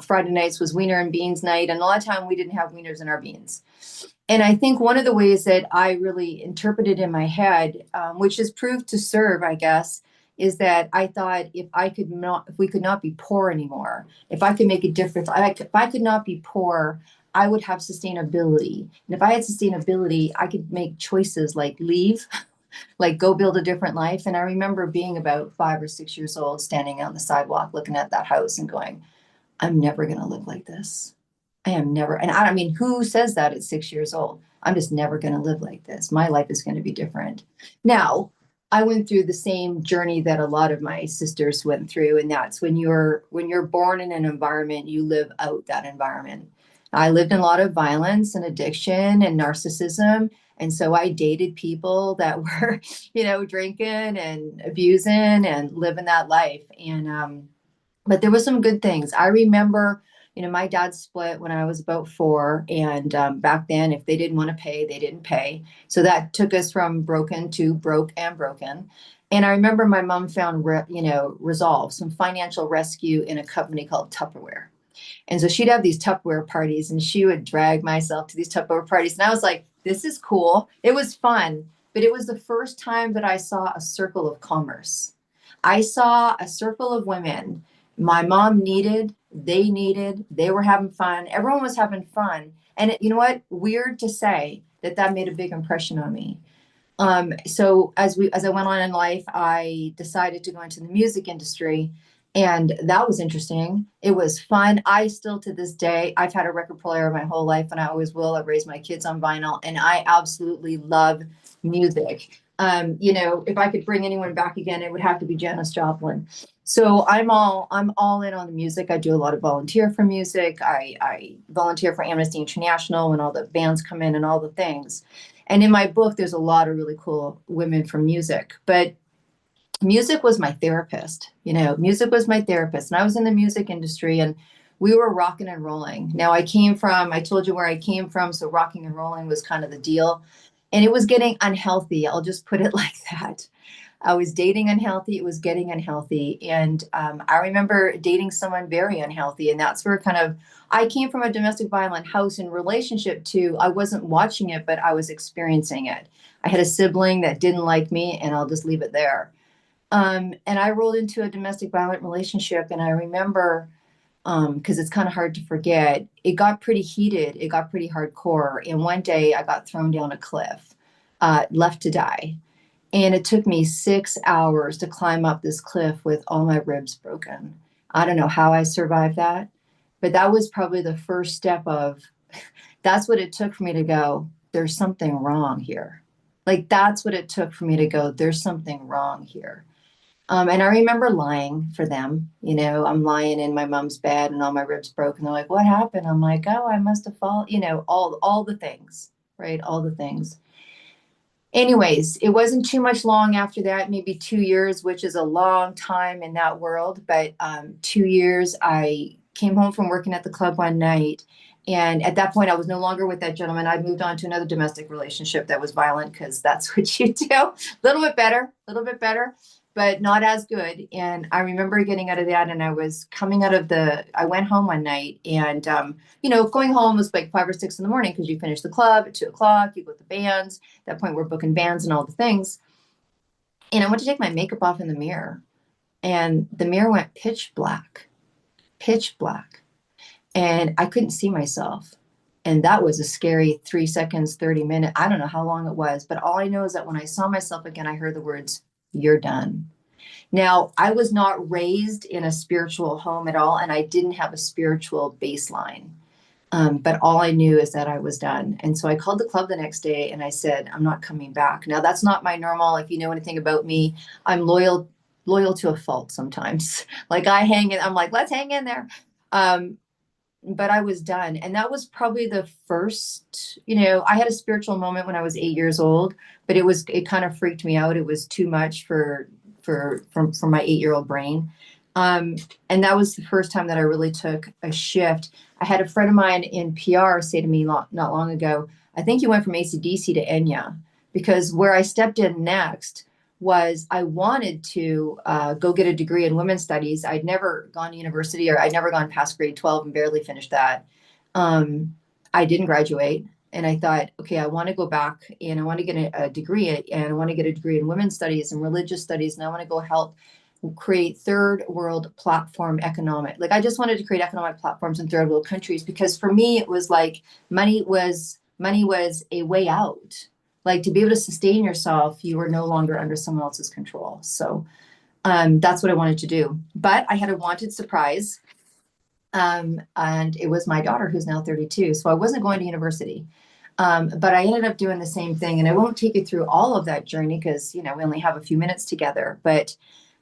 Friday nights was wiener and beans night. And a lot of time we didn't have wieners in our beans. And I think one of the ways that I really interpreted in my head, which has proved to serve, I guess, is that I thought if we could not be poor anymore, if I could make a difference, if I could not be poor, I would have sustainability. And if I had sustainability, I could make choices like leave, like go build a different life. And I remember being about 5 or 6 years old, standing on the sidewalk, looking at that house and going, I'm never going to live like this. I am never. And I mean, who says that at 6 years old? I'm just never going to live like this. My life is going to be different. Now, I went through the same journey that a lot of my sisters went through. And that's when you're born in an environment, you live out that environment. I lived in a lot of violence and addiction and narcissism. And so I dated people that were, drinking and abusing and living that life. And, but there was some good things. I remember, my dad split when I was about 4. And back then, if they didn't want to pay, they didn't pay. So that took us from broken to broke and broken. And I remember my mom found, resolve, some financial rescue in a company called Tupperware. And so she'd have these Tupperware parties and she would drag myself to these Tupperware parties. And I was like, this is cool. It was fun. But it was the first time that I saw a circle of commerce. I saw a circle of women My mom needed, they were having fun. Everyone was having fun. And you know what? Weird to say that made a big impression on me. So as I went on in life, I decided to go into the music industry, and that was interesting. It was fun. I still, to this day, I've had a record player my whole life, and I always will. I've raised my kids on vinyl, and I absolutely love music. If I could bring anyone back again, it would have to be Janis Joplin. So I'm all in on the music. I do a lot of volunteer for music. I volunteer for Amnesty International when all the bands come in and all the things. And in my book, there's a lot of really cool women from music, but music was my therapist. Music was my therapist. And I was in the music industry, and we were rocking and rolling. Now I told you where I came from. So rocking and rolling was kind of the deal. And it was getting unhealthy. I'll just put it like that. I was dating unhealthy. It was getting unhealthy. And I remember dating someone very unhealthy. And that's where I came from a domestic violent house in relationship to, I wasn't watching it, but I was experiencing it. I had a sibling that didn't like me, and I'll just leave it there. And I rolled into a domestic violent relationship. And I remember, because it's kind of hard to forget, it got pretty heated. It got pretty hardcore. And one day I got thrown down a cliff, left to die. And it took me 6 hours to climb up this cliff with all my ribs broken. I don't know how I survived that, but that was probably the first step of, that's what it took for me to go, there's something wrong here. Like, that's what it took for me to go, there's something wrong here. And I remember lying for them. I'm lying in my mom's bed and all my ribs broken. They're like, what happened? I'm like, oh, I must have fallen, all the things, right? All the things. Anyways, it wasn't too much long after that, maybe 2 years, which is a long time in that world. But 2 years, I came home from working at the club one night. And at that point, I was no longer with that gentleman. I moved on to another domestic relationship that was violent, because that's what you do. A little bit better, but not as good. And I remember getting out of that, and I was coming out of I went home one night, and, going home was like 5 or 6 in the morning, because you finish the club at 2:00, you go with the bands. At that point, we're booking bands and all the things. And I went to take my makeup off in the mirror, and the mirror went pitch black. And I couldn't see myself. And that was a scary 3 seconds, 30 minutes. I don't know how long it was, but all I know is that when I saw myself again, I heard the words, "You're done." Now, I was not raised in a spiritual home at all, and I didn't have a spiritual baseline. But all I knew is that I was done. And so I called the club the next day, and I said, I'm not coming back. Now, that's not my normal. If you know anything about me, I'm loyal to a fault sometimes. Like, I'm like, let's hang in there. But I was done. And that was probably the first, I had a spiritual moment when I was 8 years old, but it kind of freaked me out. It was too much for my 8-year-old brain. And that was the first time that I really took a shift. I had a friend of mine in PR say to me not long ago, I think you went from AC/DC to Enya, because where I stepped in next was I wanted to go get a degree in women's studies. I'd never gone to university, or I'd never gone past grade 12 and barely finished that. I didn't graduate. And I thought, okay, I want to go back, and I want to get a degree, and I want to get a degree in women's studies and religious studies. And I want to go help create third world platform economic. Like, I just wanted to create economic platforms in third world countries, because for me, it was like money was a way out. Like, to be able to sustain yourself, you were no longer under someone else's control. So that's what I wanted to do. But I had a wanted surprise. And it was my daughter, who's now 32. So I wasn't going to university. But I ended up doing the same thing. And I won't take you through all of that journey, because, we only have a few minutes together. But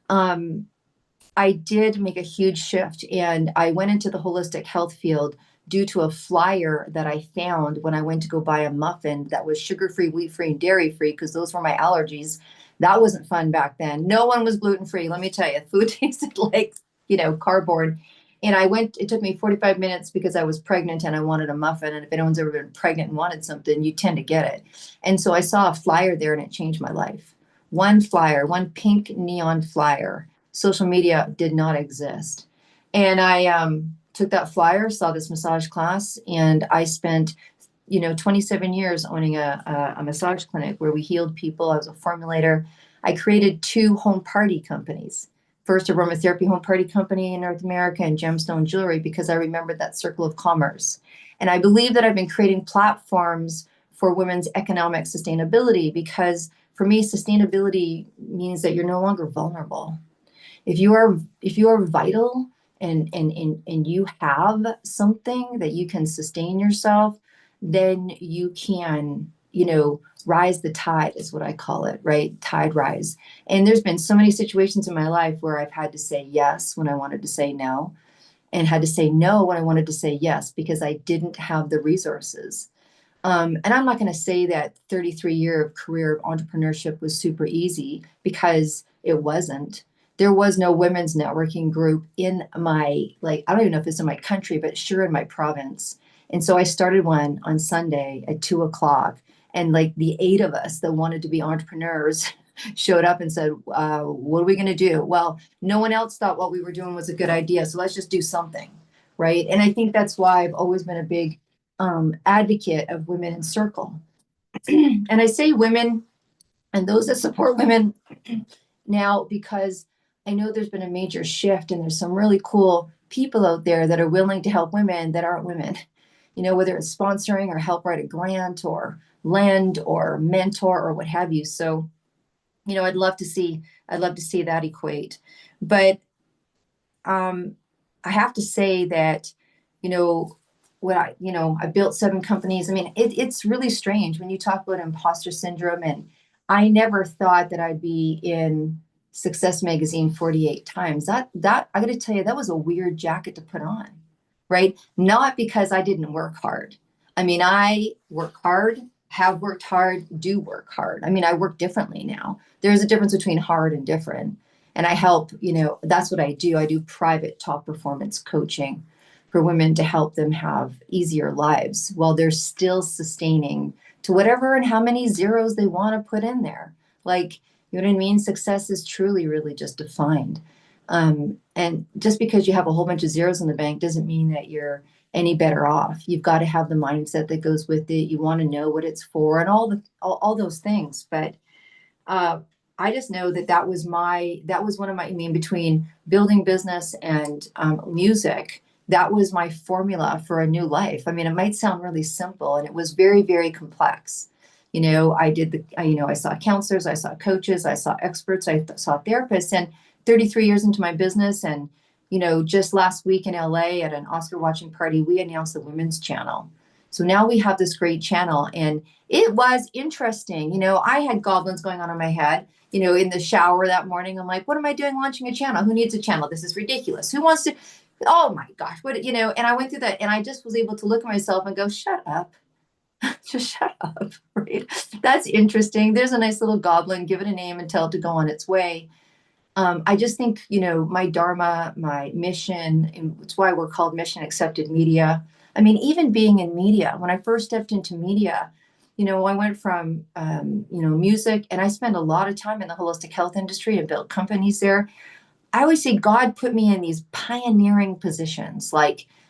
I did make a huge shift, and I went into the holistic health field due to a flyer that I found when I went to go buy a muffin that was sugar-free, wheat-free, and dairy-free, because those were my allergies. That wasn't fun back then. No one was gluten-free. Let me tell you, food tasted like, cardboard. And it took me 45 minutes, because I was pregnant and I wanted a muffin. And if anyone's ever been pregnant and wanted something, you tend to get it. And so I saw a flyer there, and it changed my life. One flyer, one pink neon flyer. Social media did not exist. And I took that flyer, saw this massage class, and I spent 27 years owning a massage clinic where we healed people. I was a formulator. I created 2 home party companies. first aromatherapy home party company in North America and gemstone jewelry because I remembered that circle of commerce. And I believe that I've been creating platforms for women's economic sustainability because for me, sustainability means that you're no longer vulnerable. If you are vital and you have something that you can sustain yourself, then you can, rise the tide is what I call it, right? Tide rise. And there's been so many situations in my life where I've had to say yes when I wanted to say no, and had to say no when I wanted to say yes because I didn't have the resources. And I'm not going to say that 33-year career of entrepreneurship was super easy because it wasn't. There was no women's networking group in my, I don't even know if it's in my country, but sure in my province. And so I started one on Sunday at 2:00. And the 8 of us that wanted to be entrepreneurs showed up and said, what are we going to do? Well, no one else thought what we were doing was a good idea. So let's just do something. Right. And I think that's why I've always been a big advocate of women in circle. And I say women and those that support women now because I know there's been a major shift and there's some really cool people out there that are willing to help women that aren't women, whether it's sponsoring or help write a grant or lend or mentor or what have you. So, I'd love to see that equate. But I have to say that, I built 7 companies. I mean, it's really strange when you talk about imposter syndrome. And I never thought that I'd be in Success Magazine 48 times. That I got to tell you, that was a weird jacket to put on, right? Not because I didn't work hard. I mean, I work hard, have worked hard, do work hard. I mean, I work differently now. There's a difference between hard and different. And I help, that's what I do. I do private top performance coaching for women to help them have easier lives while they're still sustaining to whatever and how many zeros they want to put in there. You know what I mean? Success is truly, really just defined. And just because you have a whole bunch of zeros in the bank doesn't mean that you're any better off. You've got to have the mindset that goes with it. You want to know what it's for and all those things. But I just know that was one of my, between building business and music, that was my formula for a new life. I mean, it might sound really simple and it was very, very complex. I saw counselors, I saw coaches, I saw experts, I saw therapists, and 33 years into my business. And, just last week in LA at an Oscar watching party, we announced the women's channel. So now we have this great channel and it was interesting. I had goblins going on in my head, in the shower that morning. I'm like, what am I doing launching a channel? Who needs a channel? This is ridiculous. Who wants to, oh my gosh, and I went through that and I just was able to look at myself and go, shut up. Just shut up, right? That's interesting. There's a nice little goblin, give it a name and tell it to go on its way. I just think, my dharma, my mission, and it's why we're called Mission Accepted Media. I mean, even being in media, when I first stepped into media, I went from, music, and I spent a lot of time in the holistic health industry and built companies there. I always say God put me in these pioneering positions.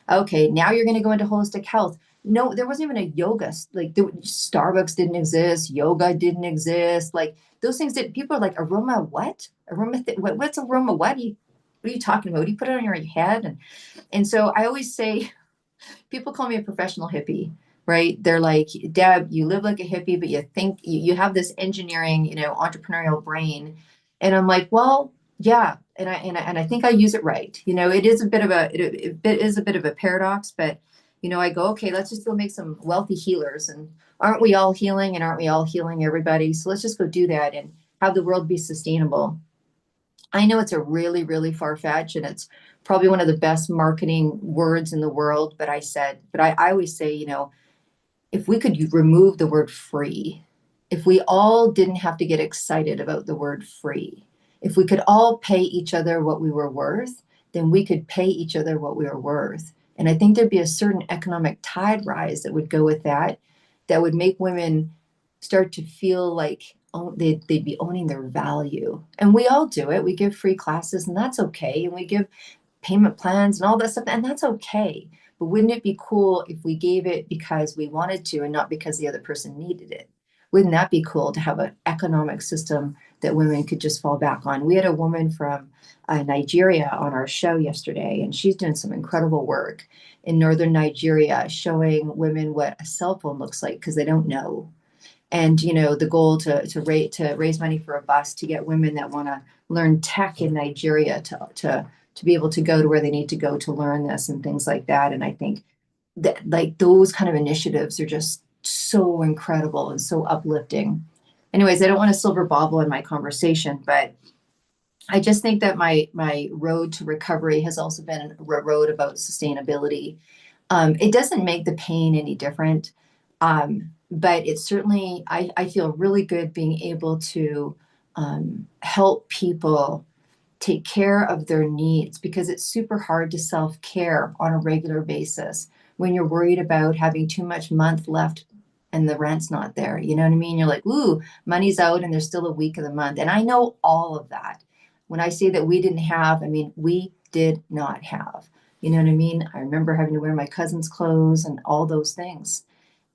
Okay, now you're going to go into holistic health. No, there wasn't even a yoga. Starbucks didn't exist. Yoga didn't exist. Those things that people are like, aroma what? What's aroma what? What are you talking about? Do you put it on your head? And so I always say, people call me a professional hippie, right? They're like, Deb, you live like a hippie, but you think you have this engineering, entrepreneurial brain. And I'm like, well, yeah. And I think I use it right. It is a bit of a paradox, but I go, okay, let's just go make some wealthy healers. And aren't we all healing? And aren't we all healing everybody? So let's just go do that and have the world be sustainable. I know it's a really, really far-fetched and it's probably one of the best marketing words in the world. But I always say, if we could remove the word free, if we all didn't have to get excited about the word free, if we could all pay each other what we were worth, then we could pay each other what we were worth. And I think there'd be a certain economic tide rise that would go with that would make women start to feel like they'd be owning their value. And we all do it. We give free classes and that's okay. And we give payment plans and all that stuff, and that's okay. But wouldn't it be cool if we gave it because we wanted to and not because the other person needed it? Wouldn't that be cool to have an economic system that women could just fall back on? We had a woman from Nigeria on our show yesterday, and she's doing some incredible work in northern Nigeria, showing women what a cell phone looks like because they don't know. And the goal to raise money for a bus to get women that want to learn tech in Nigeria to be able to go to where they need to go to learn this and things like that. And I think that like those kind of initiatives are just so incredible and so uplifting. Anyways, I don't want to silver bobble in my conversation, but I just think that my road to recovery has also been a road about sustainability. It doesn't make the pain any different, but it's certainly, I feel really good being able to help people take care of their needs, because it's super hard to self-care on a regular basis when you're worried about having too much month left and the rent's not there. You know what I mean? You're like, ooh, money's out and there's still a week of the month. And I know all of that. When I say that we didn't have, I mean, we did not have. You know what I mean? I remember having to wear my cousin's clothes and all those things.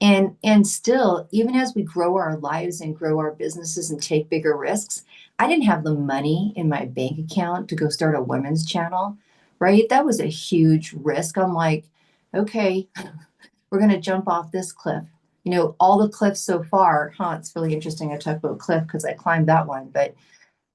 And still, even as we grow our lives and grow our businesses and take bigger risks, I didn't have the money in my bank account to go start a women's channel, right? That was a huge risk. I'm like, okay, we're going to jump off this cliff. All the cliffs so far, it's really interesting. I talk about cliff because I climbed that one, but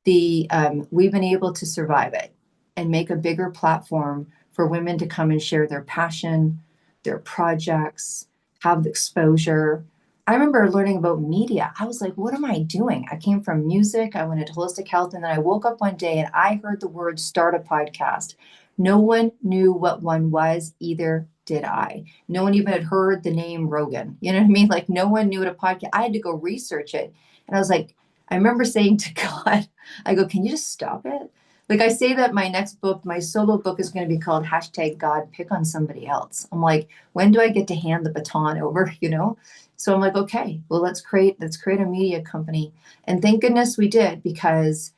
we've been able to survive it and make a bigger platform for women to come and share their passion, their projects, have the exposure. I remember learning about media. I was like, what am I doing? I came from music, I went into holistic health, and then I woke up one day and I heard the word start a podcast. No one knew what one was, either did I. No one even had heard the name Rogan. You know what I mean? Like no one knew what a podcast. I had to go research it. And I was like, I remember saying to God, I go, can you just stop it? Like I say that my next book, my solo book, is going to be called #God Pick on Somebody Else. I'm like, when do I get to hand the baton over? So I'm like, okay, well, let's create a media company. And thank goodness we did, because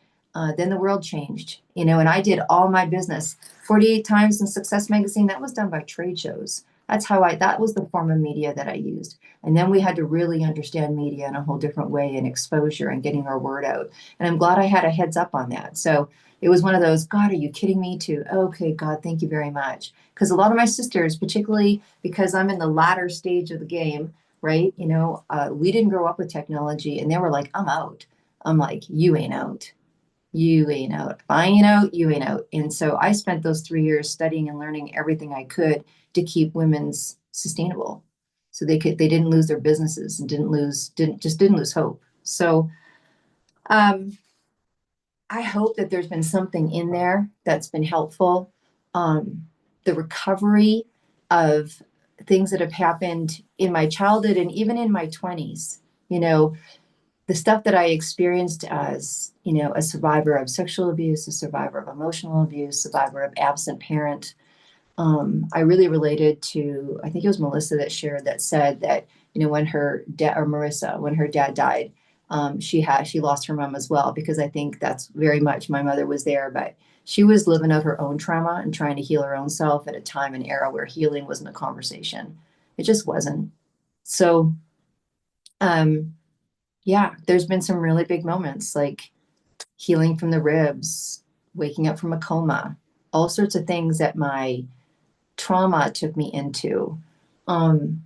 then the world changed, and I did all my business 48 times in Success Magazine. That was done by trade shows. That was the form of media that I used. And then we had to really understand media in a whole different way, and exposure and getting our word out. And I'm glad I had a heads up on that. So it was one of those, God, are you kidding me? To, okay, God, thank you very much. Because a lot of my sisters, particularly because I'm in the latter stage of the game, right? We didn't grow up with technology, and they were like, I'm out. I'm like, you ain't out. You ain't out. If I ain't out, you ain't out. And so I spent those 3 years studying and learning everything I could to keep women's sustainable. So they didn't lose their businesses and didn't lose hope. So I hope that there's been something in there that's been helpful. The recovery of things that have happened in my childhood and even in my 20s, the stuff that I experienced as, a survivor of sexual abuse, a survivor of emotional abuse, survivor of absent parent. I really related to, I think it was Melissa that shared, that said that, when her dad, or Marissa, when her dad died, she lost her mom as well, because I think that's very much, my mother was there, but she was living out her own trauma and trying to heal her own self at a time and era where healing wasn't a conversation. It just wasn't. So, yeah, there's been some really big moments, like healing from the ribs, waking up from a coma, all sorts of things that my trauma took me into. And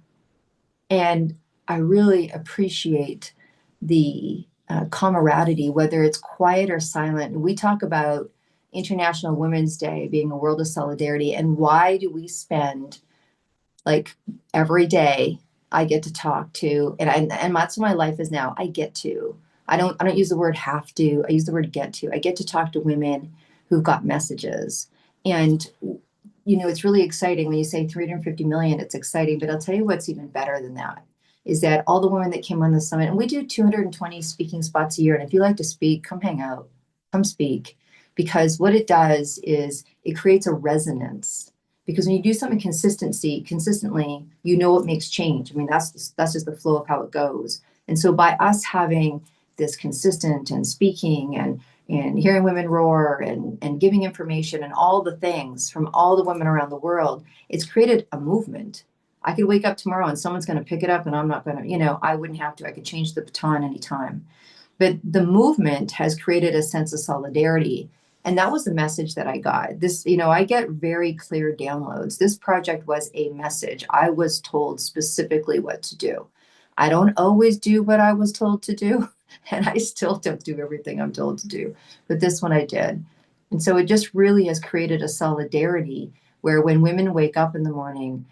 I really appreciate the camaraderie, whether it's quiet or silent. We talk about International Women's Day being a world of solidarity. And why do we spend, like, every day I get to talk to, and that's what my life is now. I get to. I don't use the word have to. I use the word get to. I get to talk to women who've got messages. And it's really exciting when you say 350 million, it's exciting, but I'll tell you what's even better than that is that all the women that came on the summit, and we do 220 speaking spots a year. And if you like to speak, come hang out, come speak, because what it does is it creates a resonance. Because when you do something consistently, it makes change. I mean, that's just the flow of how it goes. And so by us having this consistent and speaking and hearing women roar and giving information and all the things from all the women around the world, it's created a movement. I could wake up tomorrow and someone's going to pick it up and I'm not going to, I wouldn't have to. I could change the baton anytime. But the movement has created a sense of solidarity. And that was the message that I got. This, I get very clear downloads. This project was a message. I was told specifically what to do. I don't always do what I was told to do, and I still don't do everything I'm told to do. But this one I did. And so it just really has created a solidarity where when women wake up in the morning,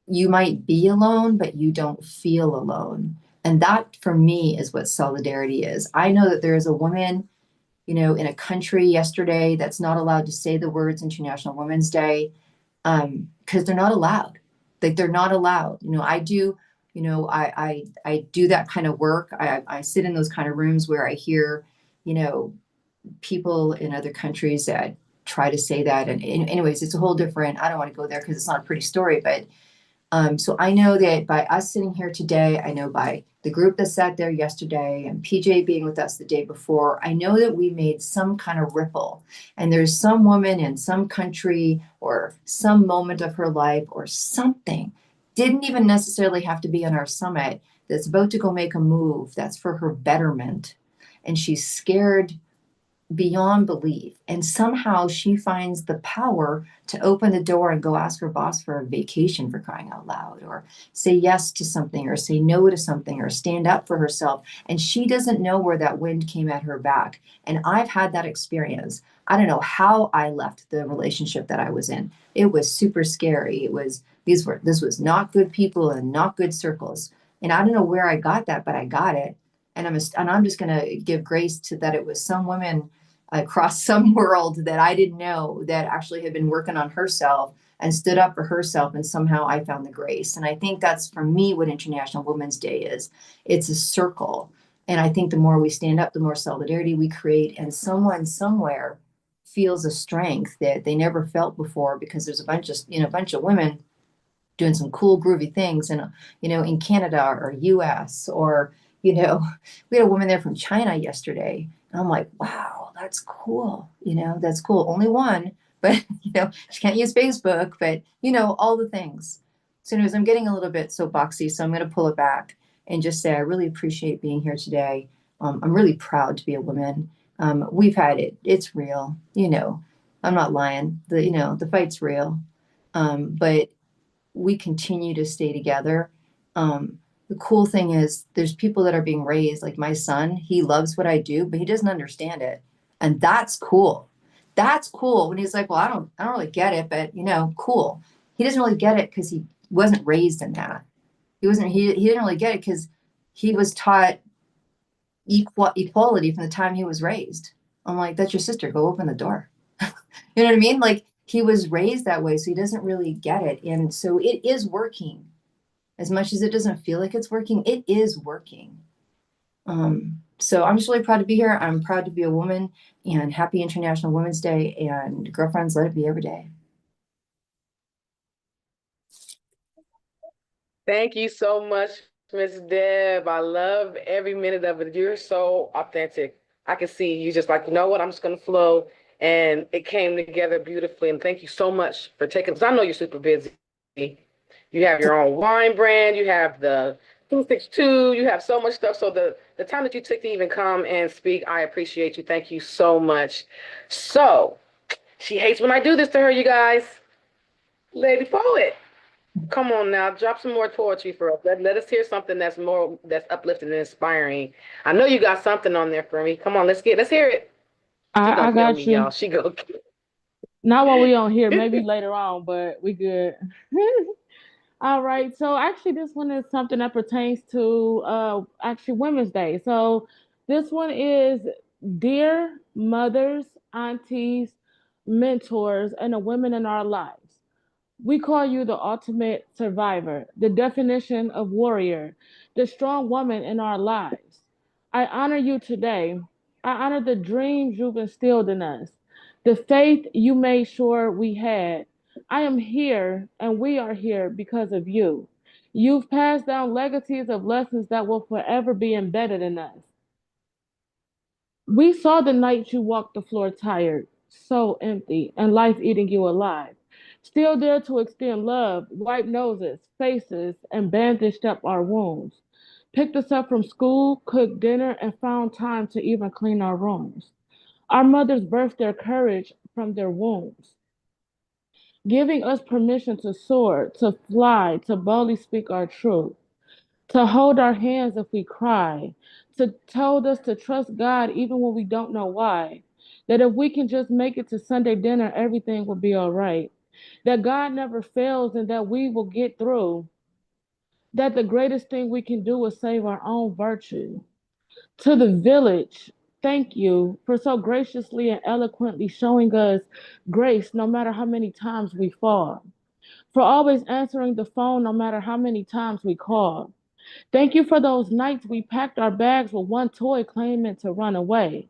you might be alone, but you don't feel alone. And that for me is what solidarity is. I know that there is a woman, in a country yesterday that's not allowed to say the words International Women's Day, because they're not allowed. Like they're not allowed. I do, I do that kind of work. I sit in those kind of rooms where I hear, you know, people in other countries that try to say that. And anyways, it's a whole different, I don't want to go there because it's not a pretty story, but so I know that by us sitting here today, I know by the group that sat there yesterday and PJ being with us the day before, I know that we made some kind of ripple. And there's some woman in some country or some moment of her life or something, didn't even necessarily have to be on our summit, that's about to go make a move that's for her betterment. And she's scared beyond belief. And somehow she finds the power to open the door and go ask her boss for a vacation, for crying out loud, or say yes to something, or say no to something, or stand up for herself. And she doesn't know where that wind came at her back. And I've had that experience. I don't know how I left the relationship that I was in. It was super scary. This was not good people and not good circles. And I don't know where I got that, but I got it. And I'm just going to give grace to that. It was some woman across some world that I didn't know that actually had been working on herself and stood up for herself. And somehow I found the grace. And I think that's for me what International Women's Day is. It's a circle. And I think the more we stand up, the more solidarity we create. And someone somewhere feels a strength that they never felt before, because there's a bunch of women doing some cool groovy things and in Canada or US, or we had a woman there from China yesterday, and I'm like, wow, that's cool. That's cool. Only one, but she can't use Facebook, but all the things. So anyways, I'm getting a little bit soapboxy, so I'm going to pull it back and just say I really appreciate being here today. I'm really proud to be a woman. We've had it. It's real. I'm not lying. The fight's real. But we continue to stay together. The cool thing is there's people that are being raised, like my son, he loves what I do, but he doesn't understand it. And that's cool. That's cool when he's like, well, I don't really get it, but cool. He doesn't really get it because he wasn't raised in that. He didn't really get it because he was taught equality from the time he was raised. I'm like, that's your sister, go open the door. You know what I mean? Like, he was raised that way, so he doesn't really get it. And so it is working. As much as it doesn't feel like it's working, it is working. So I'm just really proud to be here. I'm proud to be a woman, and happy International Women's Day. And girlfriends, let it be every day. Thank you so much, Miss Deb. I love every minute of it. You're so authentic. I can see you just like, you know what, I'm just going to flow. And it came together beautifully. And thank you so much for taking, because I know you're super busy. You have your own wine brand, you have the 262, you have so much stuff. So the time that you took to even come and speak, I appreciate you. Thank you so much. So she hates when I do this to her, you guys. Lady Poet. Come on now, drop some more poetry for us. Let us hear something that's uplifting and inspiring. I know you got something on there for me. Come on, let's hear it. She I gonna kill got me, you. y'all. She gonna kill. Not while we on here, maybe later on, but we good. All right. So actually, this one is something that pertains to actually Women's Day. So this one is: dear mothers, aunties, mentors, and the women in our lives. We call you the ultimate survivor, the definition of warrior, the strong woman in our lives. I honor you today. I honor the dreams you've instilled in us, the faith you made sure we had. I am here and we are here because of you. You've passed down legacies of lessons that will forever be embedded in us. We saw the night you walked the floor tired, so empty, and life eating you alive. Still there to extend love, wipe noses, faces, and bandaged up our wounds. Picked us up from school, cooked dinner, and found time to even clean our rooms. Our mothers birthed their courage from their wombs, giving us permission to soar, to fly, to boldly speak our truth, to hold our hands if we cry, to told us to trust God even when we don't know why. That if we can just make it to Sunday dinner, everything will be all right. That God never fails and that we will get through. That the greatest thing we can do is save our own virtue. To the village, thank you for so graciously and eloquently showing us grace no matter how many times we fall. For always answering the phone no matter how many times we call. Thank you for those nights we packed our bags with one toy claiming to run away.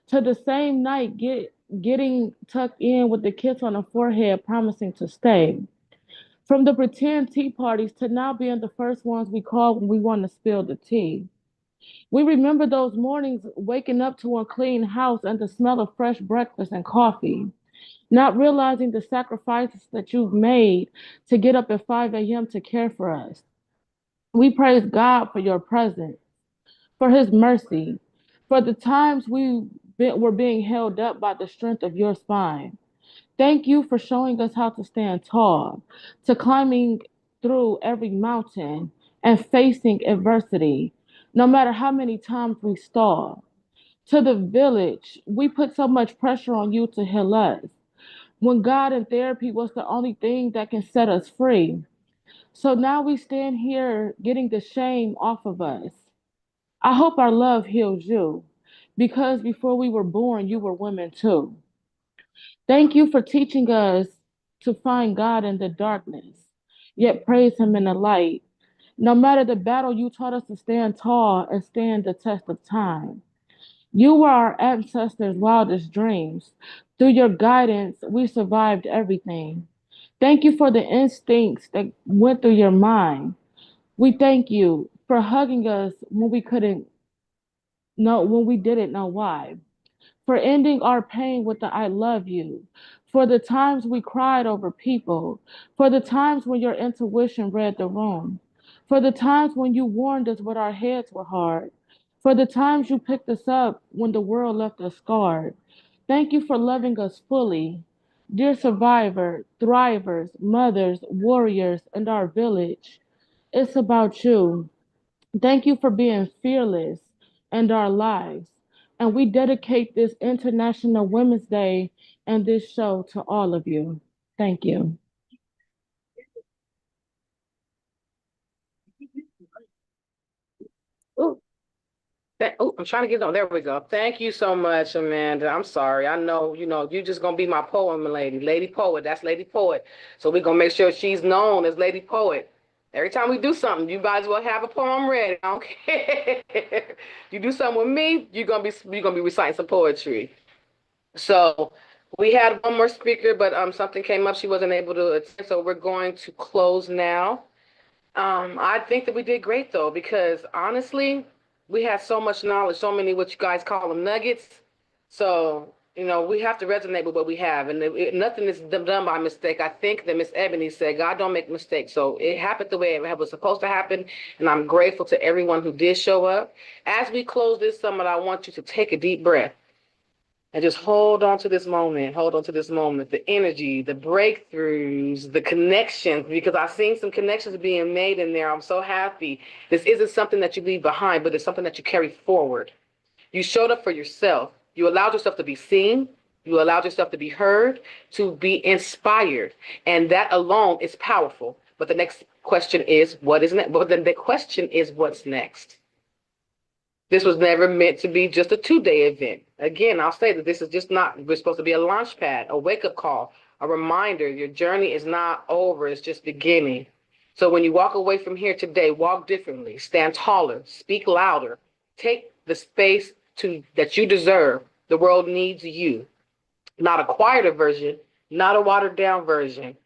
To the same night getting tucked in with the kiss on the forehead promising to stay. From the pretend tea parties to now being the first ones we call when we want to spill the tea. We remember those mornings waking up to a clean house and the smell of fresh breakfast and coffee, not realizing the sacrifices that you've made to get up at 5 a.m. to care for us. We praise God for your presence, for his mercy, for the times were being held up by the strength of your spine. Thank you for showing us how to stand tall, to climbing through every mountain and facing adversity, no matter how many times we stall. To the village, we put so much pressure on you to heal us, when God and therapy was the only thing that can set us free. So now we stand here getting the shame off of us. I hope our love heals you, because before we were born, you were women too. Thank you for teaching us to find God in the darkness, yet praise Him in the light. No matter the battle, you taught us to stand tall and stand the test of time. You were our ancestors' wildest dreams. Through your guidance, we survived everything. Thank you for the instincts that went through your mind. We thank you for hugging us when we didn't know why, for ending our pain with the I love you, for the times we cried over people, for the times when your intuition read the room, for the times when you warned us when our heads were hard, for the times you picked us up when the world left us scarred. Thank you for loving us fully. Dear survivor, thrivers, mothers, warriors, and our village, it's about you. Thank you for being fearless in our lives. And we dedicate this International Women's Day and this show to all of you. Thank you. Ooh, I'm trying to get on. There we go. Thank you so much, Amanda. I'm sorry. I know, you're just gonna be my poem lady. Lady Poet. That's Lady Poet. So we're gonna make sure she's known as Lady Poet. Every time we do something, you might as well have a poem ready. I don't care. You do something with me, you're gonna be reciting some poetry. So we had one more speaker, but something came up. She wasn't able to attend. So we're going to close now. I think that we did great though, because honestly, we had so much knowledge, so many what you guys call them nuggets. So, we have to resonate with what we have, and nothing is done by mistake. I think that Miss Ebony said, God don't make mistakes. So it happened the way it was supposed to happen, and I'm grateful to everyone who did show up. As we close this summit, I want you to take a deep breath. And just hold on to this moment. Hold on to this moment. The energy, the breakthroughs, the connections, because I've seen some connections being made in there. I'm so happy. This isn't something that you leave behind, but it's something that you carry forward. You showed up for yourself. You allowed yourself to be seen. You allowed yourself to be heard, to be inspired. And that alone is powerful. But the next question is, what is next? But then the question is, what's next? This was never meant to be just a 2-day event. Again, I'll say that this is just not, we're supposed to be a launch pad, a wake-up call, a reminder. Your journey is not over, it's just beginning. So when you walk away from here today, walk differently, stand taller, speak louder, take the space that you deserve. The world needs you. Not a quieter version, not a watered down version,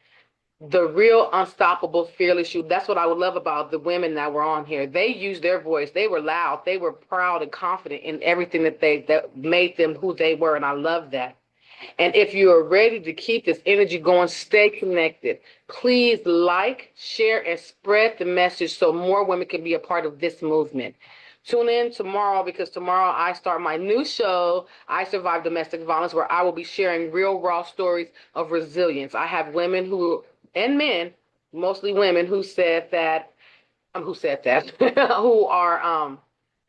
the real unstoppable, fearless you. That's what I would love about the women that were on here. They used their voice. They were loud. They were proud and confident in everything that made them who they were. And I love that. And if you are ready to keep this energy going, stay connected. Please like, share, and spread the message so more women can be a part of this movement. Tune in tomorrow because tomorrow I start my new show, I Survived Domestic Violence, where I will be sharing real raw stories of resilience. I have women who, and men, mostly women, who said that, who are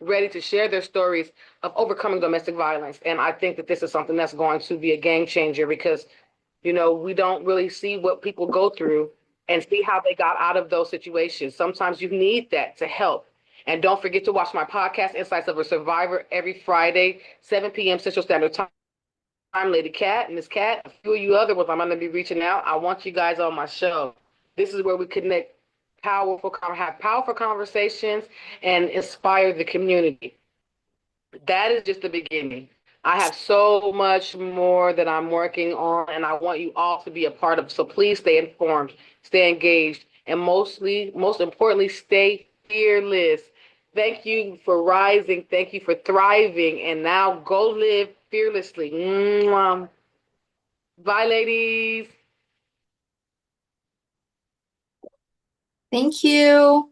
ready to share their stories of overcoming domestic violence. And I think that this is something that's going to be a game changer because, we don't really see what people go through and see how they got out of those situations. Sometimes you need that to help. And don't forget to watch my podcast, Insights of a Survivor, every Friday, 7 p.m. Central Standard Time. I'm Lady Cat, and Miss Cat, a few of you other ones I'm going to be reaching out. I want you guys on my show. This is where we connect have powerful conversations and inspire the community. That is just the beginning. I have so much more that I'm working on, and I want you all to be a part of. So please stay informed, stay engaged, and most importantly, stay fearless. Thank you for rising. Thank you for thriving. And now go live fearlessly. Mwah. Bye, ladies. Thank you.